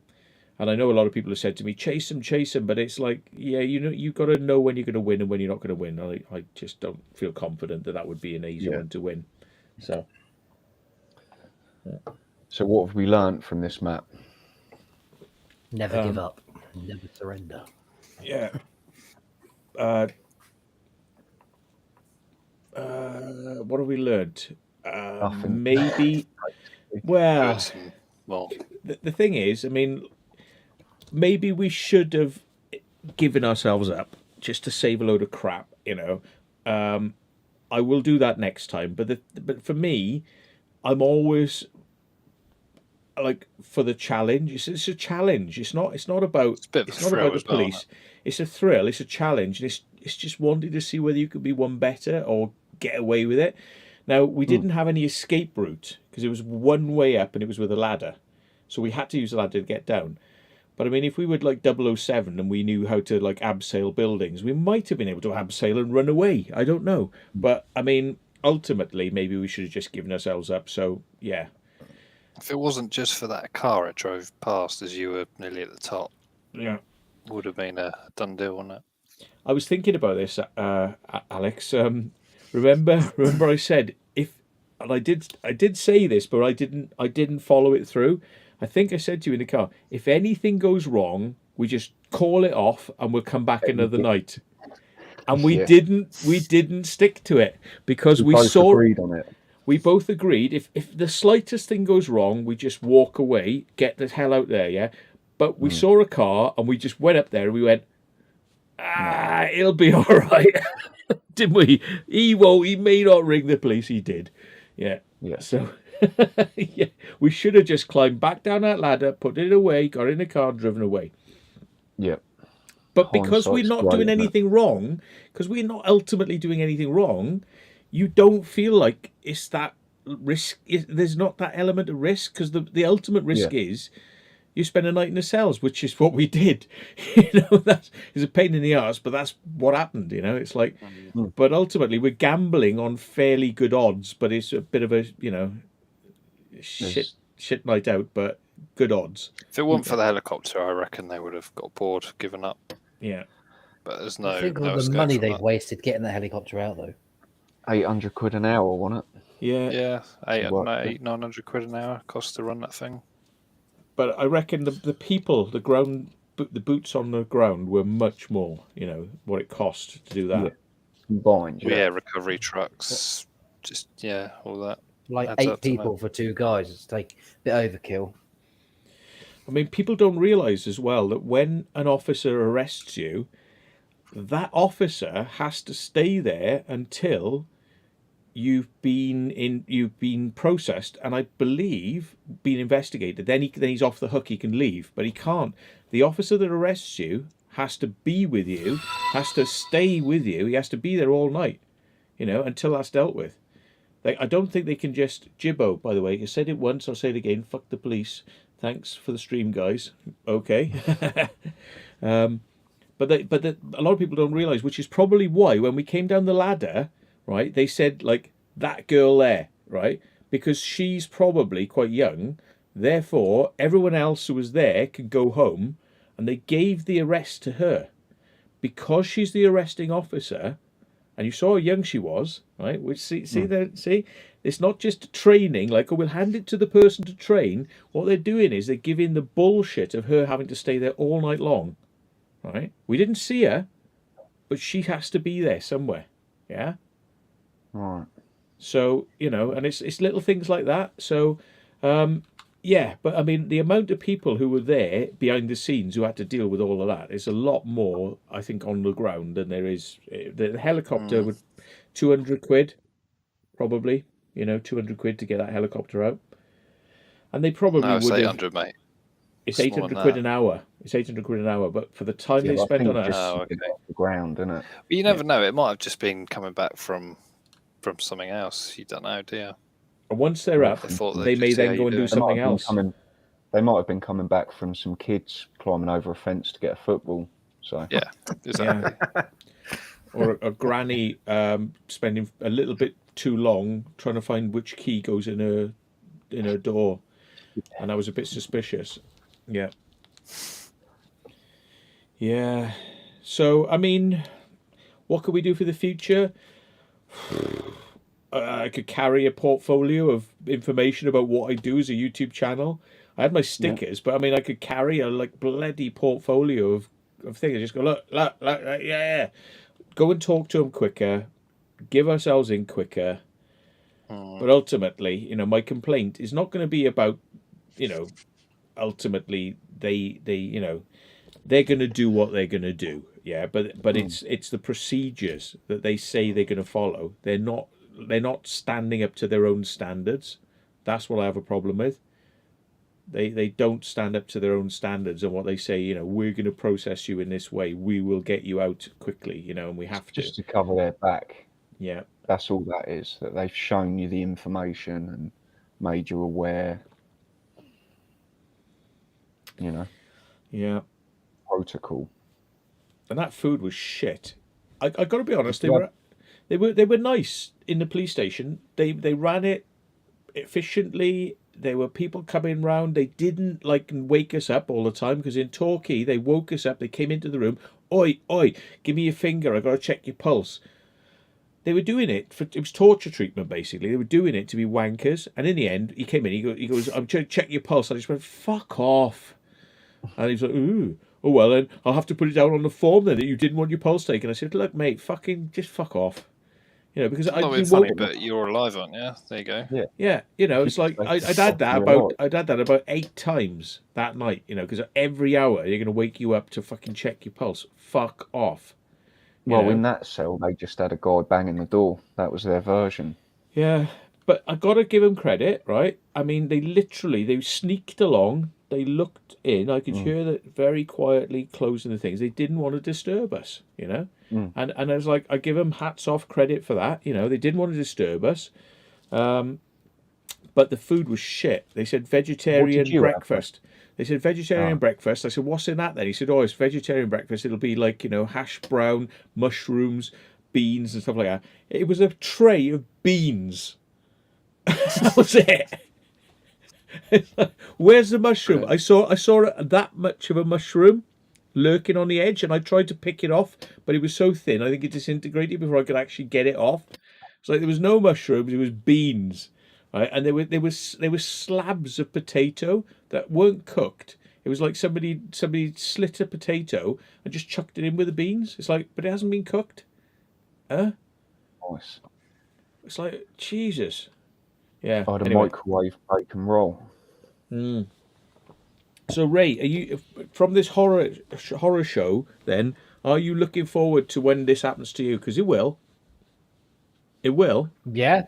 And I know a lot of people have said to me, chase him, but it's like, yeah, you've got to know when you're going to win and when you're not going to win. I just don't feel confident that would be an easy one to win. So what have we learned from this map? Never give up. Never surrender. Yeah. What have we learned? Maybe. Well, the thing is, I mean, maybe we should have given ourselves up just to save a load of crap, I will do that next time. But for me, I'm always like for the challenge. It's a challenge. It's not about the police. It's a thrill. It's a challenge. And it's just wanting to see whether you could be one better or get away with it. Now, we didn't have any escape route because it was one way up and it was with a ladder. So we had to use a ladder to get down. But I mean, if we were like 007 and we knew how to like abseil buildings, we might have been able to abseil and run away. I don't know. But I mean, ultimately, maybe we should have just given ourselves up. So, yeah. If it wasn't just for that car it drove past as you were nearly at the top, yeah, would have been a done deal, wouldn't it? I was thinking about this, Alex. Remember I said and I did say this, but I didn't follow it through. I think I said to you in the car, if anything goes wrong, we just call it off and we'll come back another night. And we didn't stick to it because we saw agreed on it. We both agreed if the slightest thing goes wrong, we just walk away, get the hell out there, yeah. But we saw a car and we just went up there and we went, it'll be all right. Didn't we? He may not ring the police. He did. Yeah. Yeah. So Yeah, we should have just climbed back down that ladder, put it away, got in the car, and driven away. Yeah. But because we're Hindsight's not great, doing isn't it? anything wrong, because we're not ultimately doing anything wrong, you don't feel like it's that risk. There's not that element of risk, because the ultimate risk is you spend a night in the cells, which is what we did. That is a pain in the arse, but that's what happened. It's like, but ultimately we're gambling on fairly good odds, but it's a bit of a shit night out, but good odds. If it weren't for the helicopter, I reckon they would have got bored, given up. Yeah. But there's no. Think no of the escape money from they've that. wasted getting the helicopter out, though. £800 an hour, wasn't it? Yeah. Yeah, What? 900 quid an hour cost to run that thing. But I reckon the people, the boots on the ground were much more, what it cost to do that. Yeah. Combined. Yeah, recovery trucks, just all that. Like Adds 8 up to people for 2 guys. It's like a bit overkill. I mean, people don't realise as well that when an officer arrests you, that officer has to stay there until you've been processed and I believe been investigated. Then he's off the hook. He can leave, but he can't. The officer that arrests you has to be with you, has to stay with you. He has to be there all night, until that's dealt with. I don't think they can just Jibbo. By the way, you said it once. I'll say it again. Fuck the police. Thanks for the stream, guys. Okay. But a lot of people don't realise, which is probably why when we came down the ladder, right, they said, like, that girl there, right, because she's probably quite young, therefore everyone else who was there could go home, and they gave the arrest to her. Because she's the arresting officer, and you saw how young she was, right, which, see, it's not just training, like, oh, we'll hand it to the person to train. What they're doing is they're giving the bullshit of her having to stay there all night long. Right? We didn't see her, but she has to be there somewhere. Yeah? Right. So, and it's little things like that. So, yeah, but I mean, the amount of people who were there behind the scenes who had to deal with all of that is a lot more, I think, on the ground than there is. The helicopter would 200 quid, probably, 200 quid to get that helicopter out. And they probably No, it's would 800, mate. It's 800 quid an hour. It's 800 quid an hour, but for the time they spend on us, okay. Off the ground, isn't it? But you never know. It might have just been coming back from something else. You don't know, do you? and once they're up, I thought they they'd may just see how then you go and do do it. something else. They might have been coming back from some kids climbing over a fence to get a football. So Yeah, exactly. Or a granny spending a little bit too long trying to find which key goes in her door, and I was a bit suspicious. Yeah. Yeah. So, I mean, what could we do for the future? I could carry a portfolio of information about what I do as a YouTube channel. I had my stickers, but I mean, I could carry a bloody portfolio of things. I just go, look, yeah. Go and talk to them quicker. Give ourselves in quicker. But ultimately, my complaint is not going to be about, ultimately they're going to do what they're going to do. Yeah, but it's the procedures that they say they're going to follow. They're not standing up to their own standards. That's what I have a problem with. They don't stand up to their own standards, and what they say, we're going to process you in this way. We will get you out quickly, and we have just to cover their back. Yeah. That's all that is, that they've shown you the information and made you aware, Yeah. protocol. And that food was shit. I got to be honest, they were nice in the police station. They ran it efficiently. There were people coming round. They didn't wake us up all the time, because in Torquay they woke us up. They came into the room. Oi, give me your finger. I got to check your pulse. They were doing it it was torture treatment, basically. They were doing it to be wankers. And in the end, he came in. He goes, I'm trying to check your pulse. I just went, fuck off. And he was like, ooh. Oh, well, then I'll have to put it down on the form then that you didn't want your pulse taken. I said, look, mate, just fuck off. Because It's not really funny, but you're alive, aren't you? There you go. Yeah, it's like I'd had that about 8 times that night, because every hour they're going to wake you up to fucking check your pulse. Fuck off. Well, in that cell, they just had a guy banging the door. That was their version. Yeah, But I got to give them credit, right? I mean, they sneaked along. They looked in. I could hear that very quietly closing the things. They didn't want to disturb us, you know. And I was like, I give them hats off credit for that. You know, they didn't want to disturb us. But the food was shit. They said vegetarian breakfast. They said vegetarian breakfast. I said, what's in that then? He said, oh, it's vegetarian breakfast. It'll be like, you know, hash brown, mushrooms, beans and stuff like that. It was a tray of beans. That was it. Where's the mushroom? I saw that much of a mushroom lurking on the edge, and I tried to pick it off, but it was so thin. I think it disintegrated before I could actually get it off. It's like there was no mushrooms; it was beans, right? And there was slabs of potato that weren't cooked. It was like somebody slit a potato and just chucked it in with the beans. It's like, but it hasn't been cooked, huh? Nice. It's like Jesus. Yeah. I had a microwave bacon roll. So Ray, are you from this horror show? Then are you looking forward to when this happens to you? Because it will. It will. Yeah.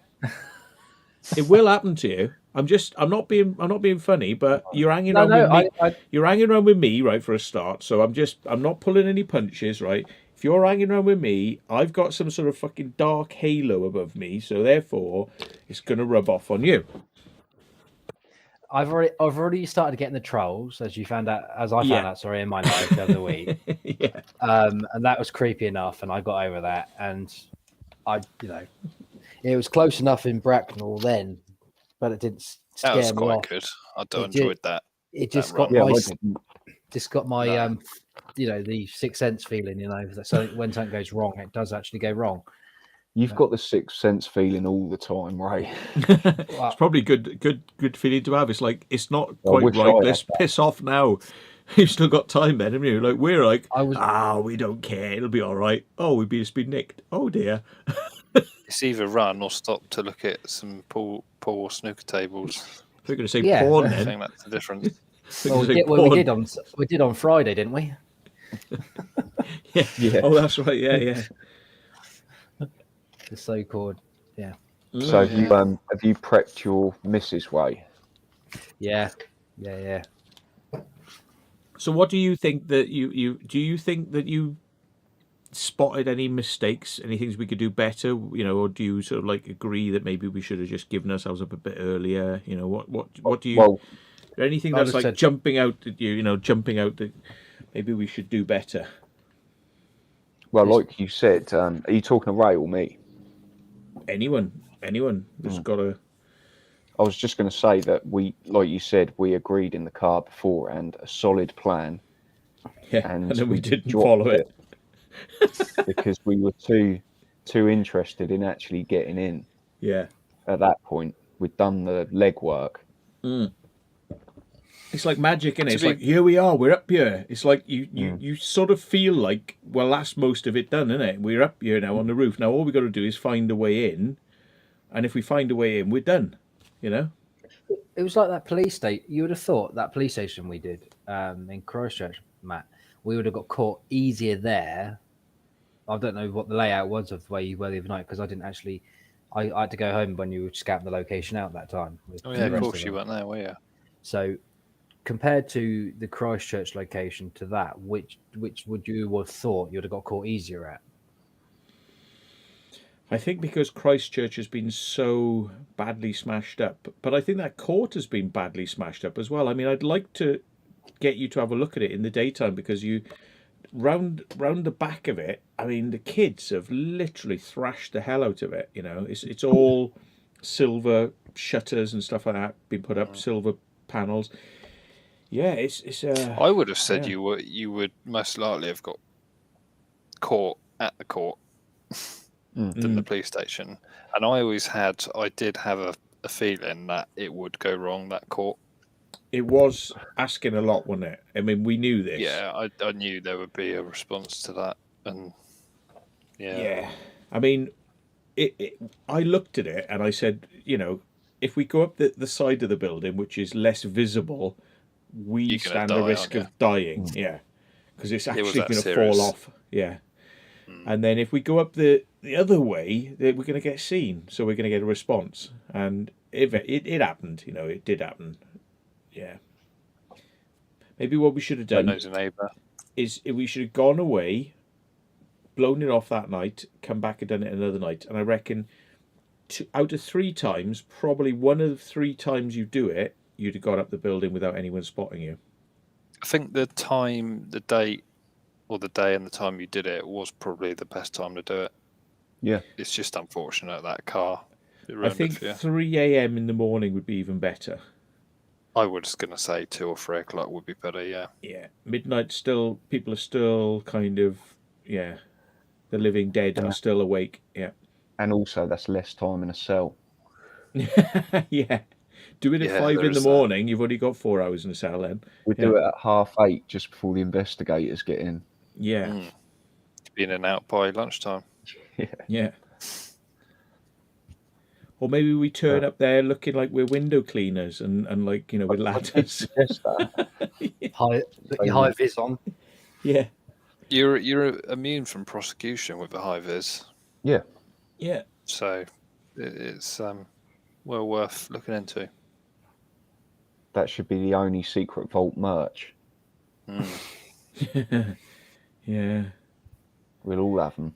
It will happen to you. I'm not being funny, but you're hanging around with me. You're hanging around with me, right, for a start. So I'm not pulling any punches, right? If you're hanging around with me, I've got some sort of fucking dark halo above me, so therefore it's gonna rub off on you. I've already started getting the trolls, as I found out in my life the other week. Yeah. And that was creepy enough, and I got over that. And it was close enough in Bracknell then, but it didn't scare me off. That was quite good. I enjoyed that. It just got my the sixth sense feeling, so when something goes wrong, it does actually go wrong. You've got the sixth sense feeling all the time, right? It's probably good feeling to have. It's like, it's not quite right. Let's piss off now. You've still got time then, haven't you? Like, we're like, we don't care. It'll be all right. Oh, we've just been nicked. Oh dear. It's either run or stop to look at some pool snooker tables. We're going to say porn then. I think that's the difference. We did on Friday, didn't we? Yeah. Oh, that's right. Yeah. The so-called, So have you prepped your missus way? Yeah. So what do you think that you think that you spotted any mistakes, any things we could do better, or do you sort of like agree that maybe we should have just given ourselves up a bit earlier? What do you? Well, anything that's like jumping out at you, jumping out that maybe we should do better? Well, like you said, are you talking to Ray or me? Anyone that's got a. I was just going to say that we, like you said, we agreed in the car before and a solid plan. Yeah, and then we didn't follow it because we were too interested in actually getting in. Yeah. At that point, we'd done the legwork. It's like magic, innit? It's like, here we are, we're up here. It's like you sort of feel like, well, that's most of it done, innit? We're up here now on the roof. Now all we got to do is find a way in, and if we find a way in, we're done. It was like that police station. You would have thought that police station we did in Christchurch, Matt, we would have got caught easier there. I don't know what the layout was of where you were the other night, because I didn't actually. I had to go home when you were scouting the location out that time. Oh yeah, of course you weren't there, were you? So, compared to the Christchurch location to that, which would you have thought you'd have got caught easier at? I think because Christchurch has been so badly smashed up, but I think that court has been badly smashed up as well. I mean, I'd like to get you to have a look at it in the daytime, because you round the back of it. I mean, the kids have literally thrashed the hell out of it. It's all silver shutters and stuff like that been put up, silver panels. Yeah, it's. I would have said you would most likely have got caught at the court than the police station, and I did have a feeling that it would go wrong, that court. It was asking a lot, wasn't it? I mean, we knew this. Yeah, I knew there would be a response to that, and yeah. I mean, I looked at it and I said, if we go up the side of the building, which is less visible, we stand a risk of dying. Yeah, because it's actually going to fall off. Yeah. And then if we go up the the other way, we're going to get seen, so we're going to get a response. And it happened, it did happen. Yeah. Maybe what we should have done knows a neighbour. is we should have gone away, blown it off that night, come back and done it another night. And I reckon out of 3 times, probably one of the 3 times you do it, you'd have got up the building without anyone spotting you. I think the time, the date, or the day and the time you did it was probably the best time to do it. Yeah. It's just unfortunate that car. I think 3 a.m. in the morning would be even better. I was going to say 2 or 3 o'clock would be better, yeah. Yeah. Midnight still, people are still kind of, the living dead are still awake. Yeah. And also, that's less time in a cell. Yeah. Do it at 5 in the morning, you've only got 4 hours in a cell then. We do it at 8:30 just before the investigators get in. Yeah. Being in and out by lunchtime. Yeah. Or maybe we turn up there looking like we're window cleaners and like, with ladders. Put your high vis on. Yeah. You're immune from prosecution with the high vis. Yeah. Yeah. So it's well worth looking into. That should be the only secret vault merch. Yeah. We'll all have them.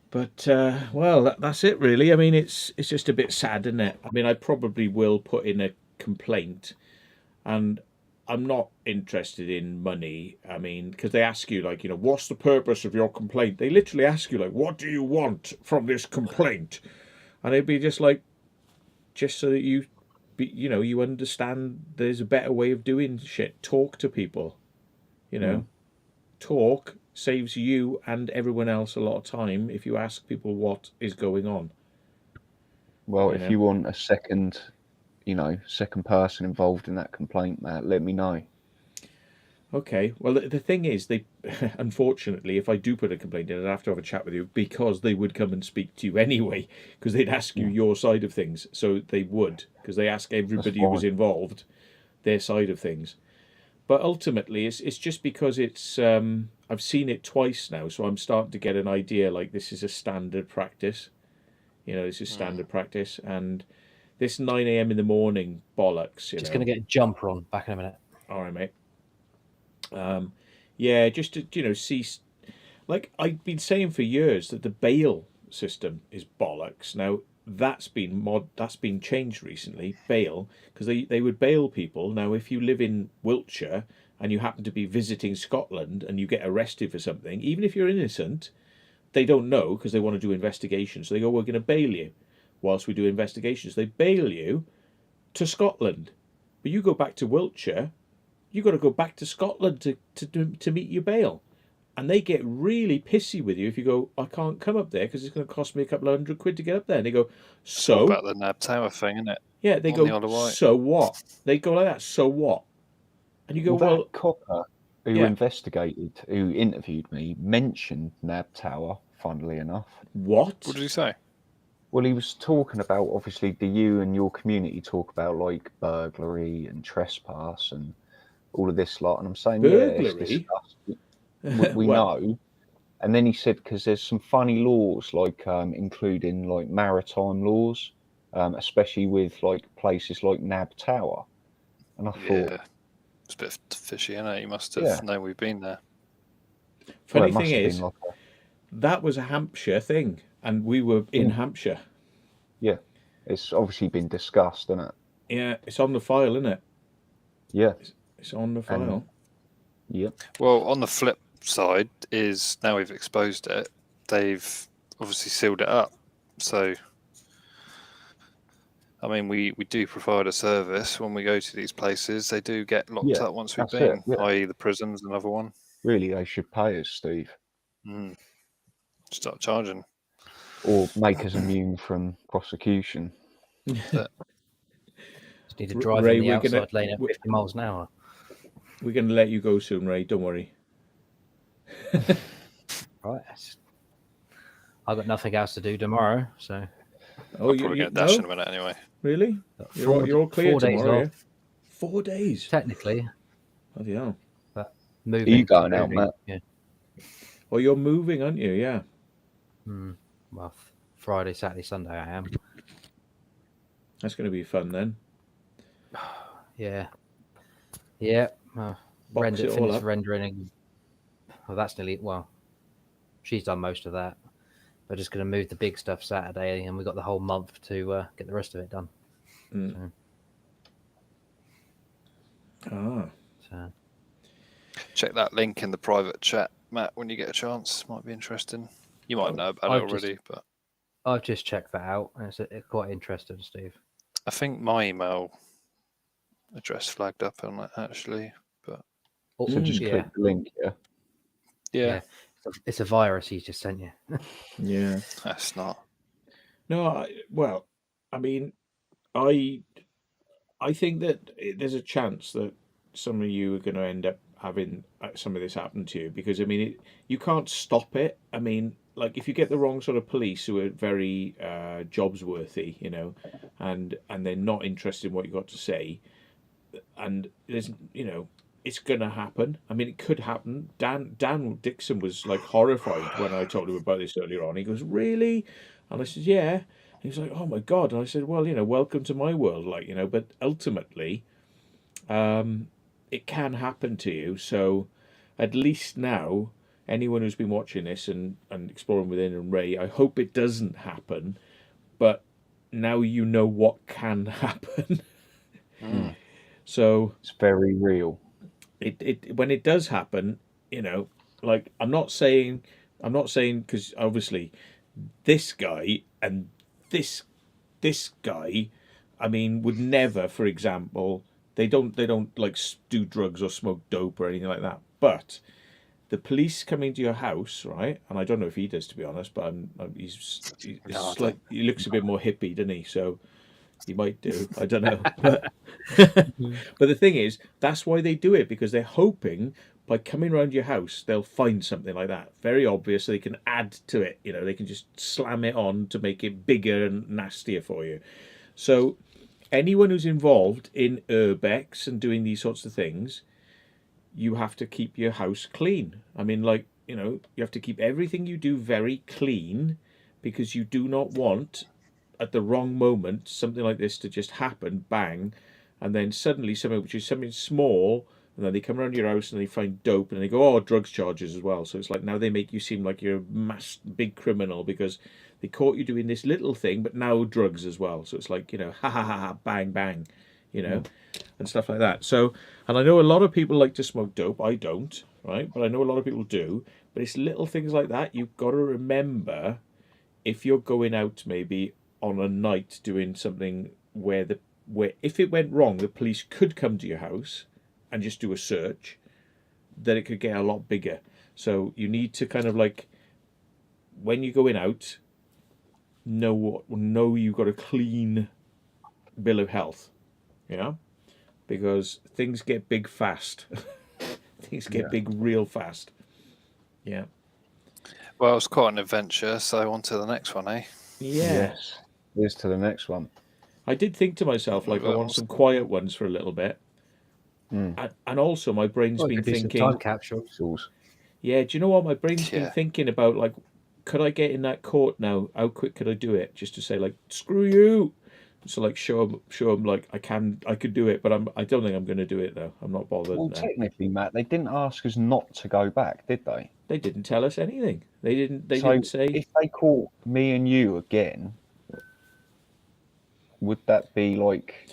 But well, that's it really. I mean, it's just a bit sad, isn't it? I mean, I probably will put in a complaint, and I'm not interested in money. I mean, because they ask you like, what's the purpose of your complaint? They literally ask you like, what do you want from this complaint? And it'd be just like, just so that you understand there's a better way of doing shit. Talk to people, Talk saves you and everyone else a lot of time if you ask people what is going on. Well, if you want a second person involved in that complaint, Matt, let me know. Okay. Well, the thing is, they unfortunately, if I do put a complaint in, I'd have to have a chat with you because they would come and speak to you anyway because they'd ask you your side of things. So they would, because they ask everybody who was involved their side of things. But ultimately, it's just because it's I've seen it twice now, so I'm starting to get an idea like this is a standard practice. This is standard practice, and this 9 a.m. in the morning bollocks. Just going to get a jumper on. Back in a minute. All right, mate. Yeah, just to see, like I've been saying for years that the bail system is bollocks. Now that's been changed recently, bail, because they would bail people. Now if you live in Wiltshire and you happen to be visiting Scotland and you get arrested for something, even if you're innocent, they don't know because they want to do investigations. So they go, we're going to bail you whilst we do investigations. They bail you to Scotland, but you go back to Wiltshire, you got to go back to Scotland to meet your bail. And they get really pissy with you if you go, I can't come up there because it's going to cost me a couple of £100 to get up there. And they go, so? About the Nab Tower thing, isn't it? Yeah, they go, so what? They go like that, so what? And you go, well, that copper who who interviewed me, mentioned Nab Tower, funnily enough. What? What did he say? Well, he was talking about, obviously, do you and your community talk about, like, burglary and trespass and all of this lot? And I'm saying, burglary? Yeah, it's disgusting. We know. And then he said, because there's some funny laws, like including like maritime laws, especially with like places like Nab Tower. And I thought, it's a bit fishy, isn't it? You must have known we've been there. Funny thing is, that was a Hampshire thing, and we were in Hampshire. Yeah, it's obviously been discussed, isn't it? Yeah, it's on the file, isn't it? Yeah, it's on the file. Yeah. Well, on the flip side is now we've exposed it, they've obviously sealed it up. So, I mean, we do provide a service when we go to these places. They do get locked up once we've been, i.e. the prison's another one. Really, they should pay us, Steve. Start charging. Or make us immune from prosecution. Just need to drive in the outside lane at 50 miles an hour. We're going to let you go soon, Ray. Don't worry. Right. I've got nothing else to do tomorrow, so. Oh, you're going to dash in a minute anyway. Really? You're all clear 4 days tomorrow, off. 4 days? Technically. Bloody hell. But moving. Are you going out, Matt? Yeah. Well, you're moving, aren't you? Yeah. Well, Friday, Saturday, Sunday I am. That's going to be fun then. Yeah. Yeah. Box it all Finished up. rendering. Well, that's nearly, well, she's done most of that. We're just going to move the big stuff Saturday, and we've got the whole month to get the rest of it done. So. Check that link in the private chat, Matt, when you get a chance. Might be interesting. You might know about it already, but I've just checked that out, and it's quite interesting, Steve. I think my email address flagged up on it actually, but So just click the link, yeah. It's a virus he's just sent you. Yeah, That's not. No, I mean, I think that there's a chance that some of you are going to end up having some of this happen to you, because I mean, you can't stop it. I mean, like if you get the wrong sort of police who are very jobs worthy, you know, and they're not interested in what you got to say, and there's, you know, it's going to happen. I mean, it could happen. Dan Dixon was like horrified when I told him about this earlier on. He goes, "Really?" And I said, "Yeah." He was like, "Oh my God." And I said, "Well, you know, welcome to my world, like, you know, but ultimately, it can happen to you. So at least now, anyone who's been watching this and Exploring Within and Ray, I hope it doesn't happen, but now you know what can happen." So it's very real. It when it does happen, you know, like I'm not saying because obviously this guy and this guy, I mean, would never, for example, they don't like do drugs or smoke dope or anything like that. But the police come into your house, right? And I don't know if he does, to be honest, but he looks a bit more hippie, doesn't he? So he might do. I don't know. But but the thing is, that's why they do it, because they're hoping by coming around your house, they'll find something like that. Very obvious, so they can add to it. You know, they can just slam it on to make it bigger and nastier for you. So anyone who's involved in urbex and doing these sorts of things, you have to keep your house clean. I mean, like, you know, you have to keep everything you do very clean, because you do not want, at the wrong moment, something like this to just happen, bang, and then suddenly something small, and then they come around your house and they find dope, and they go, "Oh, drugs charges as well." So it's like now they make you seem like you're a big criminal because they caught you doing this little thing, but now drugs as well. So it's like, you know, ha ha ha ha, bang bang, you know, and stuff like that. So, and I know a lot of people like to smoke dope. I don't, right? But I know a lot of people do. But it's little things like that you've got to remember if you're going out maybe on a night doing something where if it went wrong, the police could come to your house and just do a search, then it could get a lot bigger. So you need to kind of like, when you're going out, know you've got a clean bill of health, yeah, because things get big fast. Things get big real fast. Yeah. Well, it's quite an adventure, so on to the next one, eh? Yeah. Yes. Here's to the next one. I did think to myself, like, I want some quiet ones for a little bit. And also my brain's been thinking time capsules. Yeah, do you know what my brain's been thinking about? Like, could I get in that court now? How quick could I do it? Just to say, like, screw you. So, like, show them, like, I could do it, but I don't think I'm going to do it though. I'm not bothered. Well, technically, Matt, they didn't ask us not to go back, did they? They didn't tell us anything. They didn't say. If they caught me and you again, would that be like?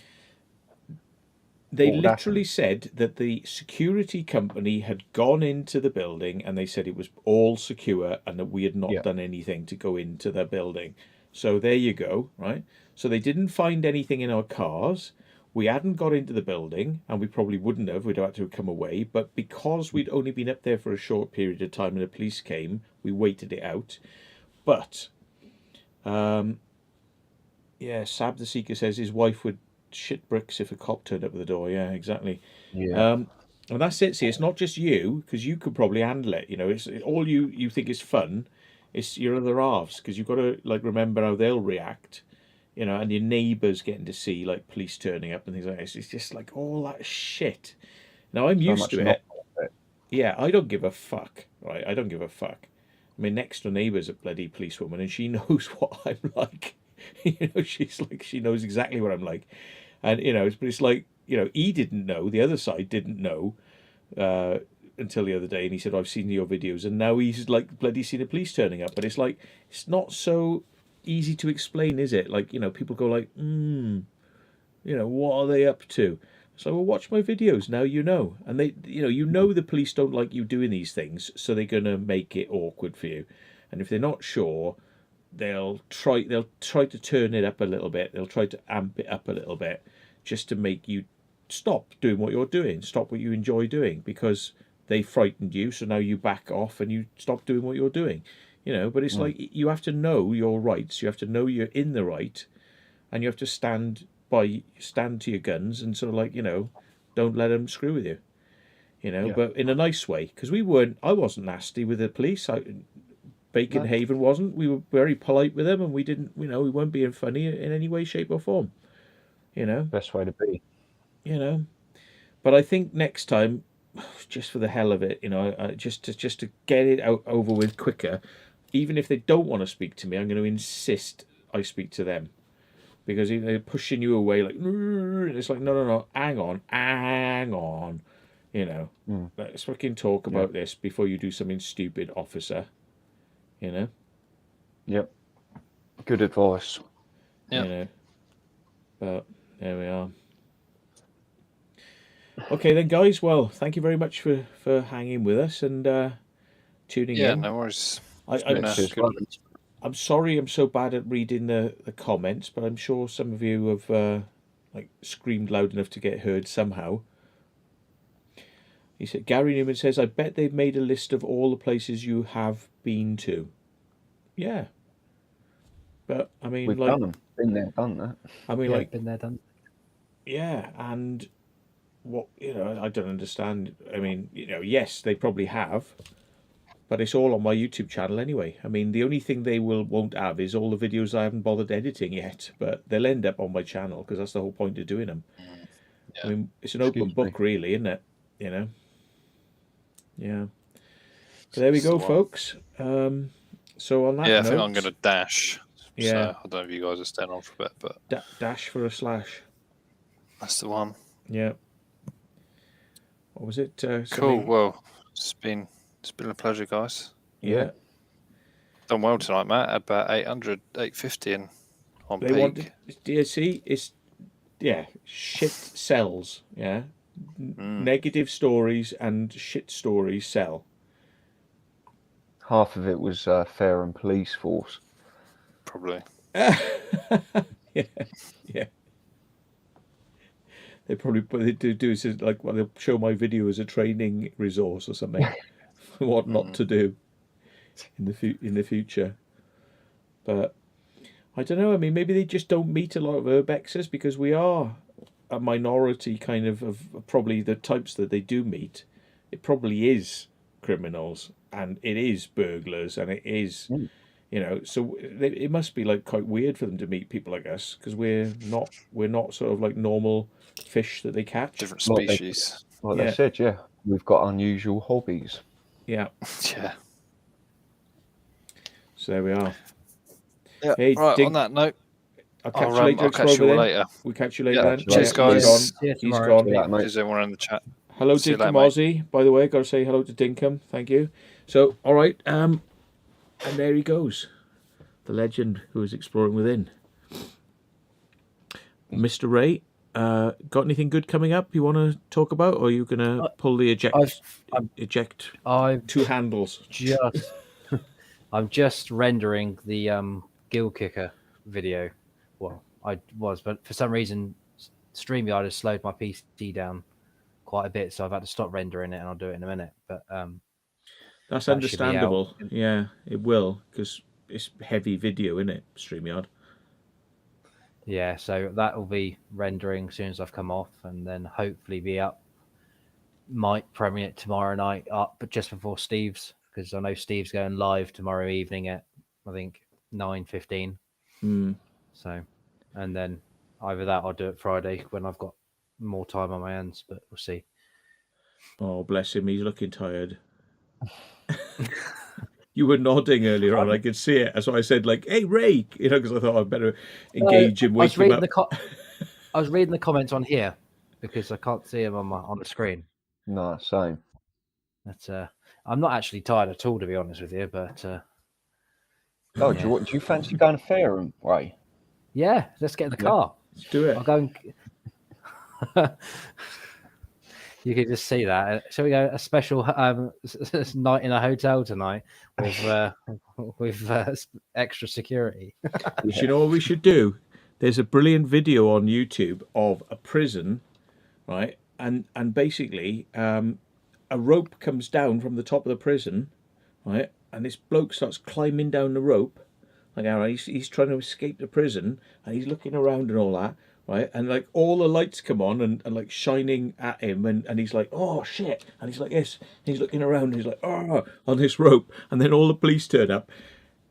They literally said that the security company had gone into the building and they said it was all secure and that we had not done anything to go into the building. So there you go, right? So they didn't find anything in our cars. We hadn't got into the building, and we probably wouldn't have. We'd have had to come away. But because we'd only been up there for a short period of time and the police came, we waited it out. But, Sab the Seeker says his wife would shit bricks if a cop turned up at the door. Yeah, exactly. Yeah. And that's it. See, it's not just you, because you could probably handle it. You know, it's all you think is fun. It's your other halves, because you've got to like remember how they'll react. You know, and your neighbours getting to see like police turning up and things like this. It's just like all that shit. Now I'm used to it. Yeah, I don't give a fuck, right? I don't give a fuck. My next door neighbour's a bloody policewoman, and she knows what I'm like. She's like, she knows exactly what I'm like, and but it's like, he didn't know, the other side didn't know until the other day, and he said, "I've seen your videos," and now he's like bloody seen a police turning up. But it's like, it's not so easy to explain, is it? Like, people go like, what are they up to? So, well, watch my videos, now you know. And they, the police don't like you doing these things, so they're going to make it awkward for you. And if they're not sure, they'll try to turn it up a little bit. They'll try to amp it up a little bit just to make you stop doing what you're doing, stop what you enjoy doing, because they frightened you, so now you back off and you stop doing what you're doing. But it's like, you have to know your rights, you have to know you're in the right, and you have to stand to your guns and sort of like, don't let them screw with you, but in a nice way, because I wasn't nasty with the police. Bacon Haven wasn't. We were very polite with them, and we didn't, we weren't being funny in any way, shape or form, Best way to be. But I think next time, just for the hell of it, just to get it over with quicker, even if they don't want to speak to me, I'm going to insist I speak to them. Because they're pushing you away, like, it's like, no, hang on, let's fucking talk about this before you do something stupid, officer, Yep. Good advice. Yeah. But there we are. Okay then, guys, well, thank you very much for hanging with us and tuning in. Yeah, no worries. I'm sorry I'm so bad at reading the comments, but I'm sure some of you have screamed loud enough to get heard somehow. He said, Gary Newman says, I bet they've made a list of all the places you have been to. Yeah. But, I mean, We've done them. Been there, done that. I mean, been there, done. Yeah, and what, I don't understand. I mean, yes, they probably have. But it's all on my YouTube channel anyway. I mean, the only thing they won't have is all the videos I haven't bothered editing yet. But they'll end up on my channel, because that's the whole point of doing them. Yeah. I mean, it's an open book, really, isn't it? Yeah. But there we go, folks. So on that note, I think I'm going to dash. Yeah. So I don't know if you guys are staying on for a bit, but dash for a slash. That's the one. Yeah. What was it? Cool. Well, it's been a pleasure, guys. Yeah. Done well tonight, Matt. About 800, 850 on peak. Shit sells. Yeah. Negative stories and shit stories sell. Half of it was fair and police force. Probably. Yeah. They probably do is like, they'll show my video as a training resource or something. What not to do in the future. But I don't know. I mean, maybe they just don't meet a lot of urbexers, because we are a minority kind of probably the types that they do meet. It probably is criminals, and it is burglars, and it is, so it must be like quite weird for them to meet people like us, because we're not sort of like normal fish that they catch. Different species. Like they said, yeah, we've got unusual hobbies. Yeah. Yeah. So there we are. Yeah. Hey, right, on that note, I'll catch you later. I'll catch you all later. We'll catch you later then. Cheers, guys. He's gone. Cheers, everyone in the chat. Hello, Dinkum Aussie. By the way, got to say hello to Dinkum. Thank you. So, all right. And there he goes. The legend who is exploring within. Mr. Ray, got anything good coming up you want to talk about, or are you going to pull the eject two handles? I'm just rendering the gill kicker video. Well, I was, but for some reason, StreamYard has slowed my PC down quite a bit, so I've had to stop rendering it, and I'll do it in a minute. But that's understandable. Yeah, it will, because it's heavy video, isn't it, StreamYard? Yeah, so that will be rendering as soon as I've come off, and then hopefully be up. Might premiere it tomorrow night, but just before Steve's, because I know Steve's going live tomorrow evening at, I think, 9:15. So, and then either that or do it Friday when I've got more time on my hands, but we'll see. Oh, bless him. He's looking tired. You were nodding earlier on. I could see it. That's why I said, like, "Hey, Ray," because I thought I'd better engage him, wake him up. I was reading the comments on here because I can't see them on the screen. No, same. But I'm not actually tired at all, to be honest with you. But Oh, do you fancy going to Fairham, Ray? Yeah, let's get in the car. Let's do it. I'll go and... You can just see that. Shall we go a special night in a hotel tonight with extra security? You know what we should do? There's a brilliant video on YouTube of a prison, right? And basically, a rope comes down from the top of the prison, right? And this bloke starts climbing down the rope. Like, all right, he's trying to escape the prison, and he's looking around and all that, right? And like all the lights come on and like shining at him, and he's like, oh shit, and he's like, yes, and he's looking around, and he's like, oh, on this rope, and then all the police turn up.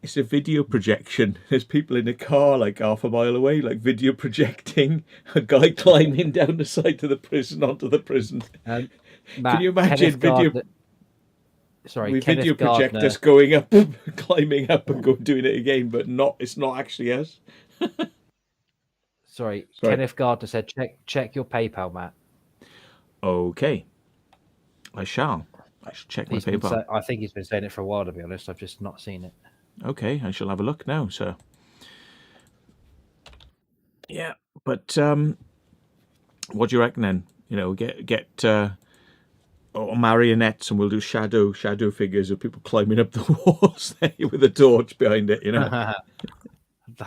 It's a video projection. There's people in a car like half a mile away, like video projecting a guy climbing down the side of the prison onto the prison. Matt, can you imagine video projectors going up, climbing up, and doing it again? But it's not actually us. Sorry, Kenneth Gardner said, check your PayPal, Matt. Okay, I shall. I should check my PayPal. I think he's been saying it for a while, to be honest. I've just not seen it. Okay, I shall have a look now, sir. Yeah, but what do you reckon then? You know, get marionettes, and we'll do shadow figures of people climbing up the walls there with a torch behind it. You know, I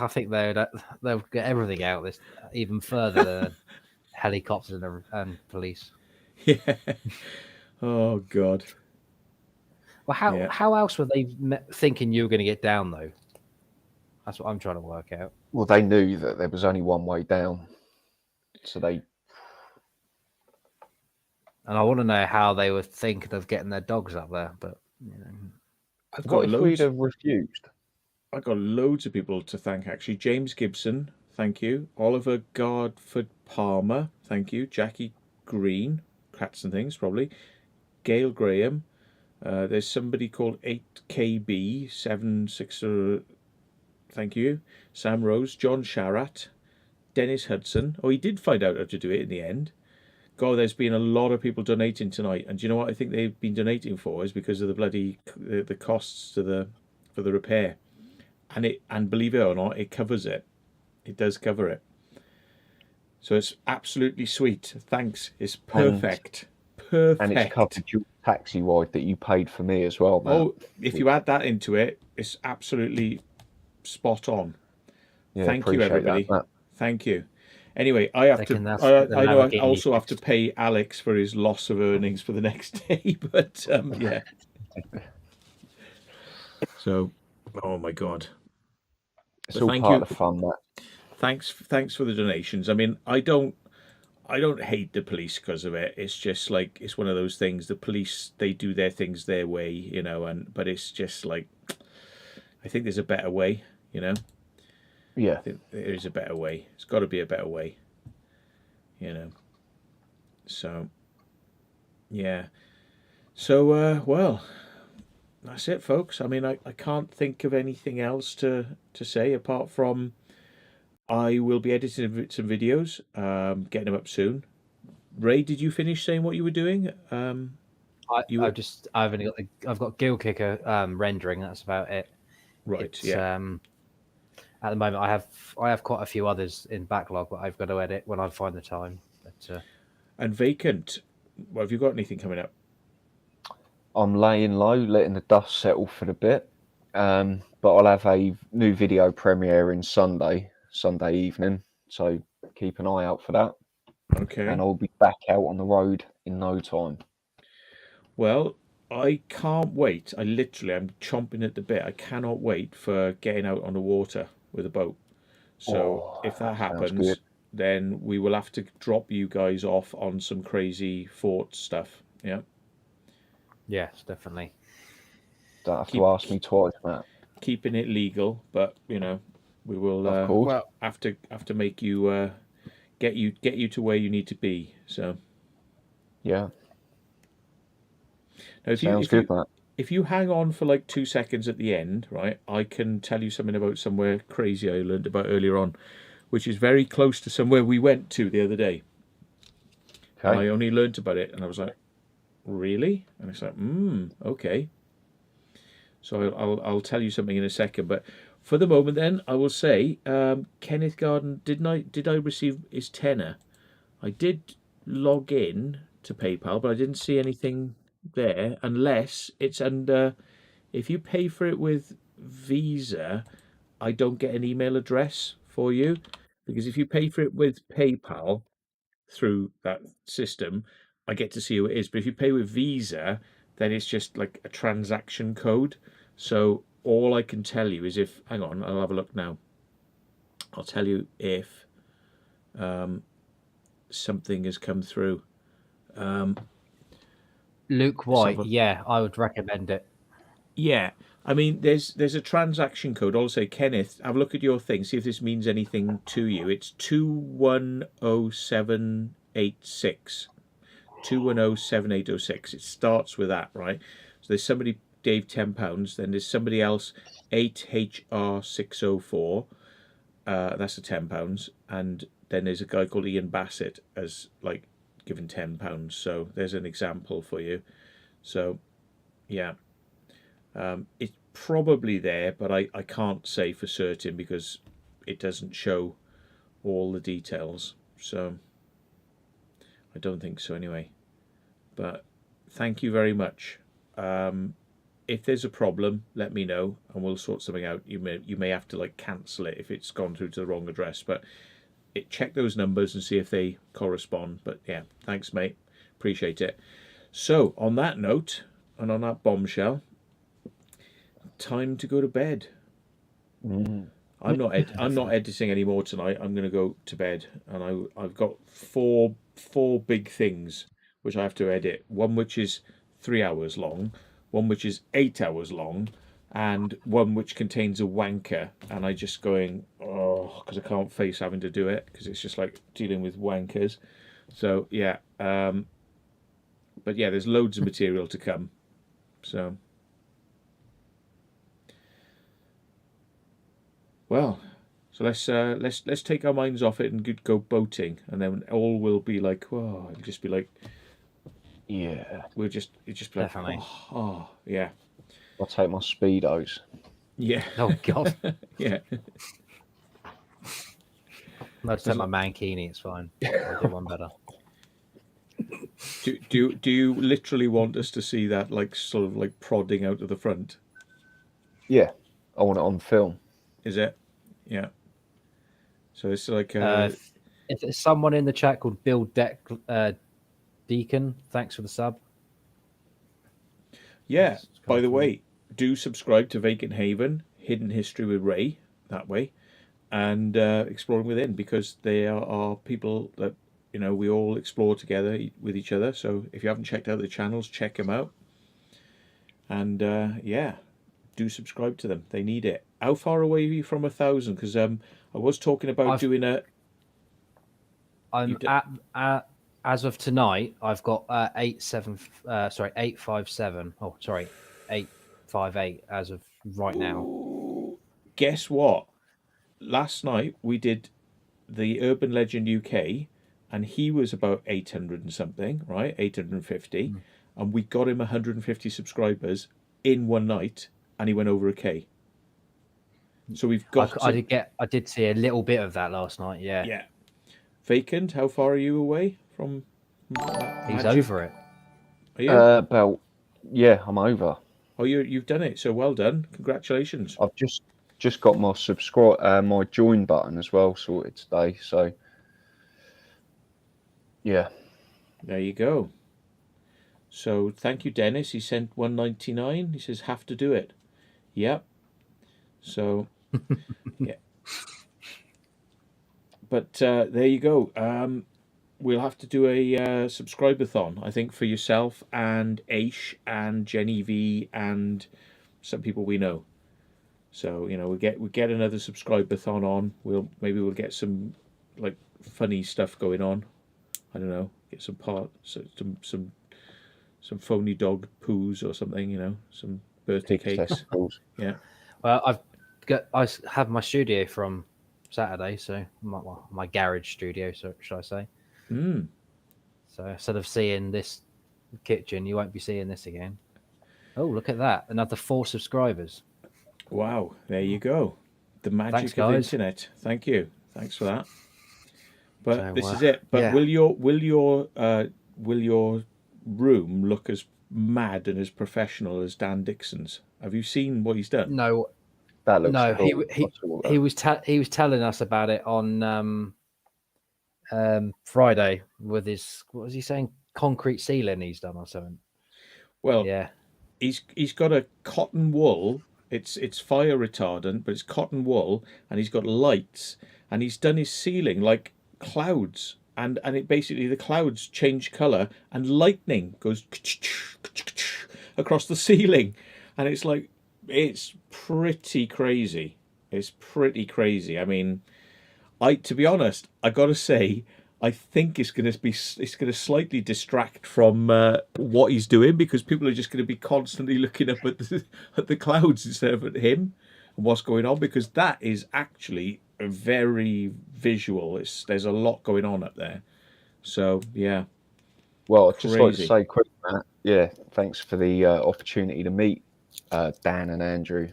think they'll get everything out this even further than helicopters and police. Yeah. Oh God. Well, how else were they thinking you were going to get down, though? That's what I'm trying to work out. Well, they knew that there was only one way down, so they. And I want to know how they were thinking of getting their dogs up there, but you know. What if we'd have refused? I got loads of people to thank, actually. James Gibson, thank you. Oliver Gardford Palmer, thank you. Jackie Green, Cats and Things, probably. Gail Graham. There's somebody called 8KB76. Thank you. Sam Rose, John Sharat, Dennis Hudson. Oh, he did find out how to do it in the end. God, there's been a lot of people donating tonight, and do you know what I think they've been donating for is because of the bloody the costs for the repair, and believe it or not, it covers it. It does cover it. So it's absolutely sweet. Thanks. It's perfect. Perfect. And it's covered your taxi ride that you paid for me as well, man. Oh, if you add that into it, it's absolutely spot on. Yeah, thank you, everybody. That. Thank you. Anyway, I have to. I know I also have to pay Alex for his loss of earnings for the next day, but yeah. So, oh my God. It's all part of the fun, that. Thanks for the donations. I mean, I don't hate the police because of it. It's just like, it's one of those things. The police, they do their things their way, you know, but it's just like, I think there's a better way, you know. Yeah, there is a better way. It's got to be a better way, you know. So, yeah. So, well, that's it, folks. I mean, I can't think of anything else to say apart from I will be editing some videos, getting them up soon. Ray, did you finish saying what you were doing? I've got Gill Kicker rendering. That's about it. Right. Yeah. At the moment, I have quite a few others in backlog that I've got to edit when I find the time. But, and Vacant, well, have you got anything coming up? I'm laying low, letting the dust settle for a bit. But I'll have a new video premiering Sunday evening. So keep an eye out for that. Okay. And I'll be back out on the road in no time. Well, I can't wait. I'm chomping at the bit. I cannot wait for getting out on the water with a boat. So if that happens, then we will have to drop you guys off on some crazy fort stuff. Yeah. Yes, definitely. Don't have to ask me twice, Matt. Keeping it legal, but you know, we will have to make you get you to where you need to be. So yeah. Now, Sounds good, Matt. if you hang on for like 2 seconds at the end, right, I can tell you something about somewhere crazy I learned about earlier on, which is very close to somewhere we went to the other day. Okay. And I only learnt about it, and I was like, really? And it's like, okay. So I'll tell you something in a second. But for the moment, then I will say, Kenneth Garden, did I receive his tenner? I did log in to PayPal, but I didn't see anything there, unless it's under. If you pay for it with Visa, I don't get an email address for you, because if you pay for it with PayPal through that system, I get to see who it is. But if you pay with Visa, then it's just like a transaction code. So all I can tell you is if, hang on, I'll have a look now. I'll tell you if something has come through. Luke White, yeah, I would recommend it. Yeah, I mean, there's a transaction code. I'll say, Kenneth, have a look at your thing, see if this means anything to you. It's 210786. 210786. It starts with that, right? So there's somebody gave £10. Then there's somebody else, 8HR604. That's a £10. And then there's a guy called Ian Bassett as like given £10. So there's an example for you. So yeah, it's probably there, but I can't say for certain because it doesn't show all the details. So I don't think so anyway. But thank you very much. If there's a problem, let me know and we'll sort something out. You may have to like cancel it if it's gone through to the wrong address, but check those numbers and see if they correspond. But yeah, thanks, mate. Appreciate it. So on that note and on that bombshell, time to go to bed. I'm not editing anymore tonight. I'm going to go to bed, and I've got four big things which I have to edit. One which is 3 hours long, one which is 8 hours long, and one which contains a wanker. And I just going, oh, because I can't face having to do it because it's just like dealing with wankers. So yeah, but yeah, there's loads of material to come. So. Well, so let's take our minds off it and go boating, and then all will be like, oh, it'll just be like, Yeah. it'll just be like, Definitely. oh, yeah, I'll take my speedos. yeah, Oh God, yeah. I'll just take my mankini. It's fine. I'll do one better. Do you literally want us to see that, like, sort of like prodding out of the front? Yeah, I want it on film. Is it? Yeah. So it's like If there's someone in the chat called Bill Deacon, thanks for the sub. yeah. By the way, do subscribe to Vacant Haven, Hidden History with Ray, that way, and Exploring Within, because they are people that, you know, we all explore together with each other. So if you haven't checked out the channels, check them out. And yeah, do subscribe to them. They need it. How far away are you from 1,000? Because I was talking about doing a. I'm at as of tonight. I've got 857. Oh, sorry, 858 as of right now. Guess what? Last night we did the Urban Legend UK, and he was about 800 and something, right? 850, and we got him 150 subscribers in one night, and he went over 1K. So we've got. I did see a little bit of that last night. Yeah. Yeah. Vacant. How far are you away from? He's over it. Are you? About, yeah, I'm over. Oh, you've done it. So well done. Congratulations. I've just got my my join button as well sorted today. So yeah. There you go. So thank you, Dennis. He sent 199. He says have to do it. Yep. So yeah. But there you go. We'll have to do a subscribe-a-thon, I think, for yourself and Aish and Jenny V and some people we know. So, you know, we get another subscribe-a-thon on. Maybe we'll get some like funny stuff going on. I don't know. Get some some phony dog poos or something, you know, some birthday Pig's cakes. testicles. Yeah. Well, I have my studio from Saturday, so my garage studio, so should I say? Mm. So instead of seeing this kitchen, you won't be seeing this again. Oh, look at that! Another 4 subscribers. Wow, there you go. The magic Thanks, of guys. internet. Thank you. Thanks for that. But So, this is it. But yeah. will your room look as mad and as professional as Dan Dixon's? Have you seen what he's done? No, That looks no. cool. He was telling us about it on Friday with his, what was he saying? Concrete ceiling he's done or something. Well, Yeah. he's got a cotton wool. It's fire retardant, but it's cotton wool, and he's got lights, and he's done his ceiling like clouds, and it basically the clouds change color, and lightning goes across the ceiling, and it's like it's pretty crazy. It's pretty crazy. I mean, to be honest, I gotta say, I think it's going to slightly distract from what he's doing, because people are just going to be constantly looking up at the clouds instead of at him and what's going on, because that is actually very visual. There's a lot going on up there. So yeah. Well, I'd just like to Crazy. say quick, Matt. Yeah, thanks for the opportunity to meet Dan and Andrew.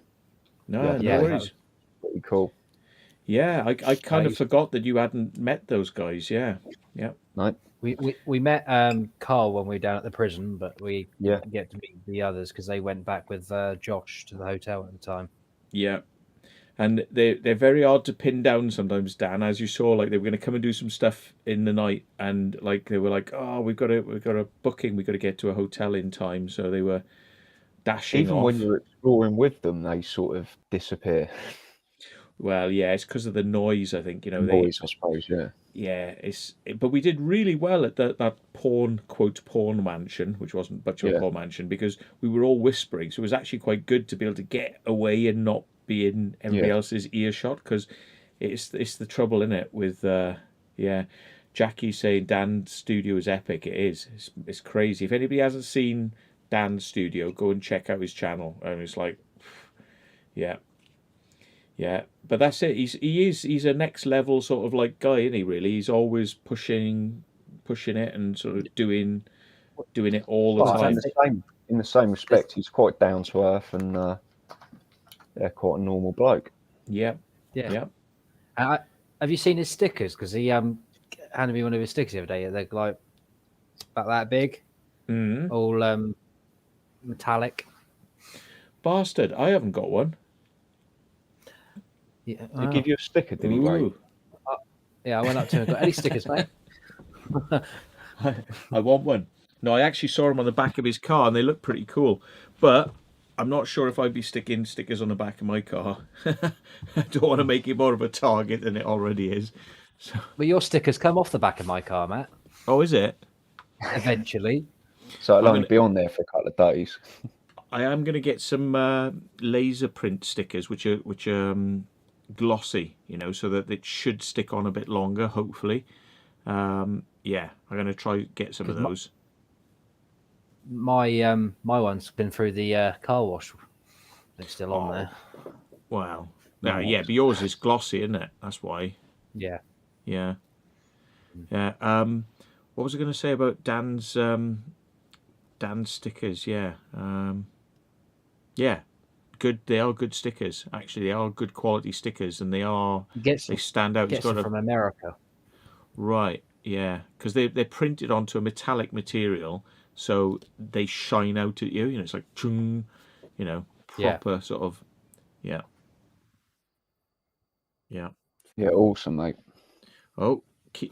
No Yeah, worries. Pretty cool. Yeah, I kind of forgot that you hadn't met those guys. Yeah. Right? We met Carl when we were down at the prison, but we Yeah. didn't get to meet the others because they went back with Josh to the hotel at the time. Yeah. And they're very hard to pin down sometimes, Dan. As you saw, like they were going to come and do some stuff in the night, and like they were like, "Oh, we've got a booking. We've got to get to a hotel in time." So they were dashing Even off. when you're exploring with them, they sort of disappear. Well, yeah, it's because of the noise. I think Boys, I suppose. Yeah. Yeah, but we did really well at that porn mansion, which wasn't much of a porn mansion, because we were all whispering. So it was actually quite good to be able to get away and not be in everybody else's earshot, because it's the trouble in it with Jackie saying Dan's studio is epic. It is. It's crazy. If anybody hasn't seen Dan's studio, go and check out his channel. And it's like, yeah. Yeah, but that's it. He's a next level sort of like guy, isn't he? Really, he's always pushing it and sort of doing it all the time. In the same respect, he's quite down to earth and quite a normal bloke. Yeah. Have you seen his stickers? Because he handed me one of his stickers the other day. They're like about that big, all metallic. Bastard! I haven't got one. Yeah, Did he give you a sticker, did he, Ray? Yeah, I went up to him and got any stickers, mate. I want one. No, I actually saw him on the back of his car, and they look pretty cool. But I'm not sure if I'd be sticking stickers on the back of my car. I don't want to make it more of a target than it already is. So. But your stickers come off the back of my car, Matt. Oh, is it? Eventually. So it'll only be on there for a couple of days. I am going to get some laser print stickers, which are glossy, so that it should stick on a bit longer, hopefully. I'm going to try get some of those. My one's been through the car wash. It's still on there. Wow. No, yeah, but yours is glossy, isn't it? That's why. Yeah. What was I going to say about Dan's stickers? Good. They are good stickers. Actually, they are good quality stickers, and they stand out. Gets them from America. Right. Yeah, because they're printed onto a metallic material, so they shine out at you. It's like chung, proper sort of. Yeah. Awesome, mate. Oh,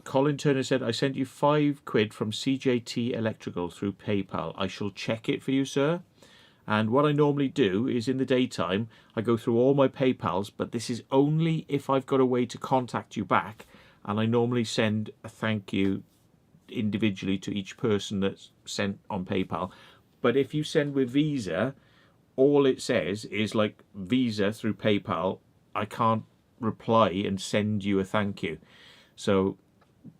Colin Turner said, I sent you £5 from CJT Electrical through PayPal. I shall check it for you, sir. And what I normally do is in the daytime, I go through all my PayPals, but this is only if I've got a way to contact you back. And I normally send a thank you individually to each person that's sent on PayPal. But if you send with Visa, all it says is like Visa through PayPal. I can't reply and send you a thank you. So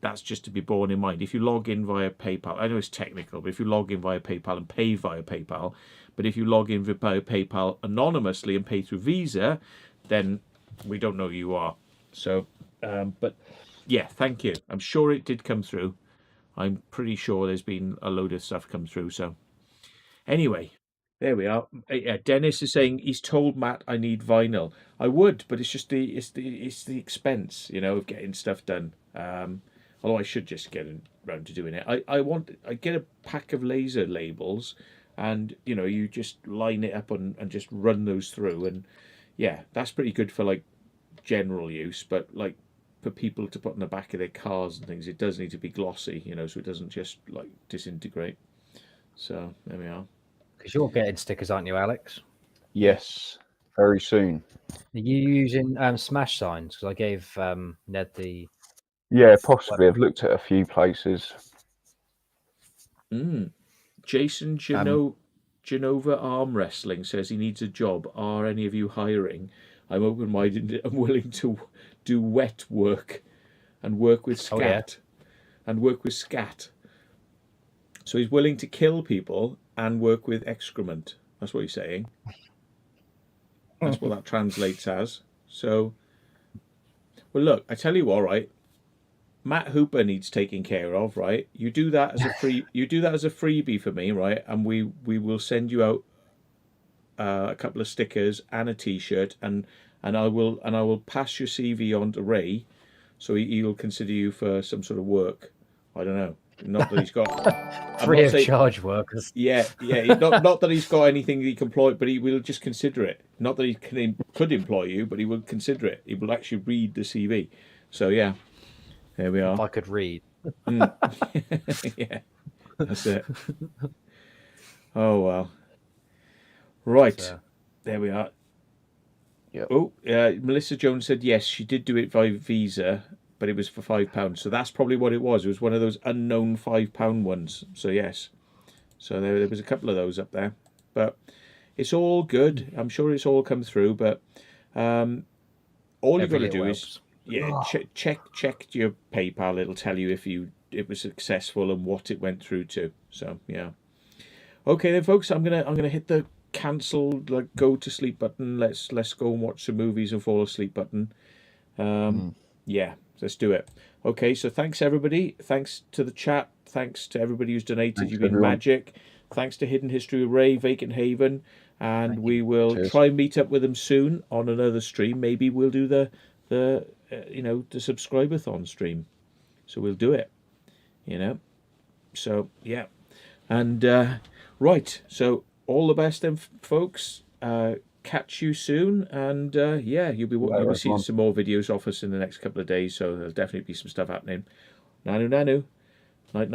that's just to be borne in mind. If you log in via PayPal, I know it's technical, but if you log in via PayPal and pay via PayPal, but if you log in via PayPal anonymously and pay through Visa, then we don't know who you are. So, but yeah, thank you. I'm sure it did come through. I'm pretty sure there's been a load of stuff come through. So anyway, there we are. Yeah, Dennis is saying he's told Matt I need vinyl. I would, but it's just the expense, of getting stuff done. Although I should just get around to doing it. I get a pack of laser labels, and you just line it up and just run those through, and yeah, that's pretty good for like general use, but like for people to put in the back of their cars and things, it does need to be glossy, so it doesn't just like disintegrate. So there we are. Because you're getting stickers, aren't you, Alex? Yes, very soon. Are you using smash signs? Because I gave Ned the... Yeah, possibly. I've looked at a few places. Jason Genova Arm Wrestling says he needs a job. Are any of you hiring? I'm open-minded. I'm willing to do wet work and work with scat. So he's willing to kill people and work with excrement. That's what he's saying. That's what that translates as. So, well, look, I tell you what, right? Matt Hooper needs taking care of, right? You do that as a free. You do that as a freebie for me, right? And we will send you out a couple of stickers and a T-shirt, and I will pass your CV on to Ray, so he'll consider you for some sort of work. I don't know. Not that he's got free of charge workers. Yeah. Not that he's got anything he can employ, but he will just consider it. Not that he could employ you, but he will consider it. He will actually read the CV. So yeah, there we are. If I could read. Yeah, that's it. Oh well. Right, there we are. Yep. Oh, Melissa Jones said yes, she did do it via Visa, but it was for £5. So that's probably what it was. It was one of those unknown £5 ones. So yes. So there was a couple of those up there. But it's all good. I'm sure it's all come through. But all you've got to do is check your PayPal. It'll tell you if it was successful and what it went through to. So yeah. Okay then, folks. I'm gonna hit the cancel, like go to sleep button. Let's go and watch some movies and fall asleep button. Yeah, let's do it. Okay, so thanks everybody. Thanks to the chat. Thanks to everybody who's donated. Thanks, You've been everyone. Magic. Thanks to Hidden History Ray, Vacant Haven, and we will try and meet up with them soon on another stream. Maybe we'll do the subscribe-a-thon stream. So we'll do it. So yeah, and right. So all the best then, folks. Catch you soon, and you'll be seeing some more videos off us in the next couple of days, so there'll definitely be some stuff happening. Nanu, night.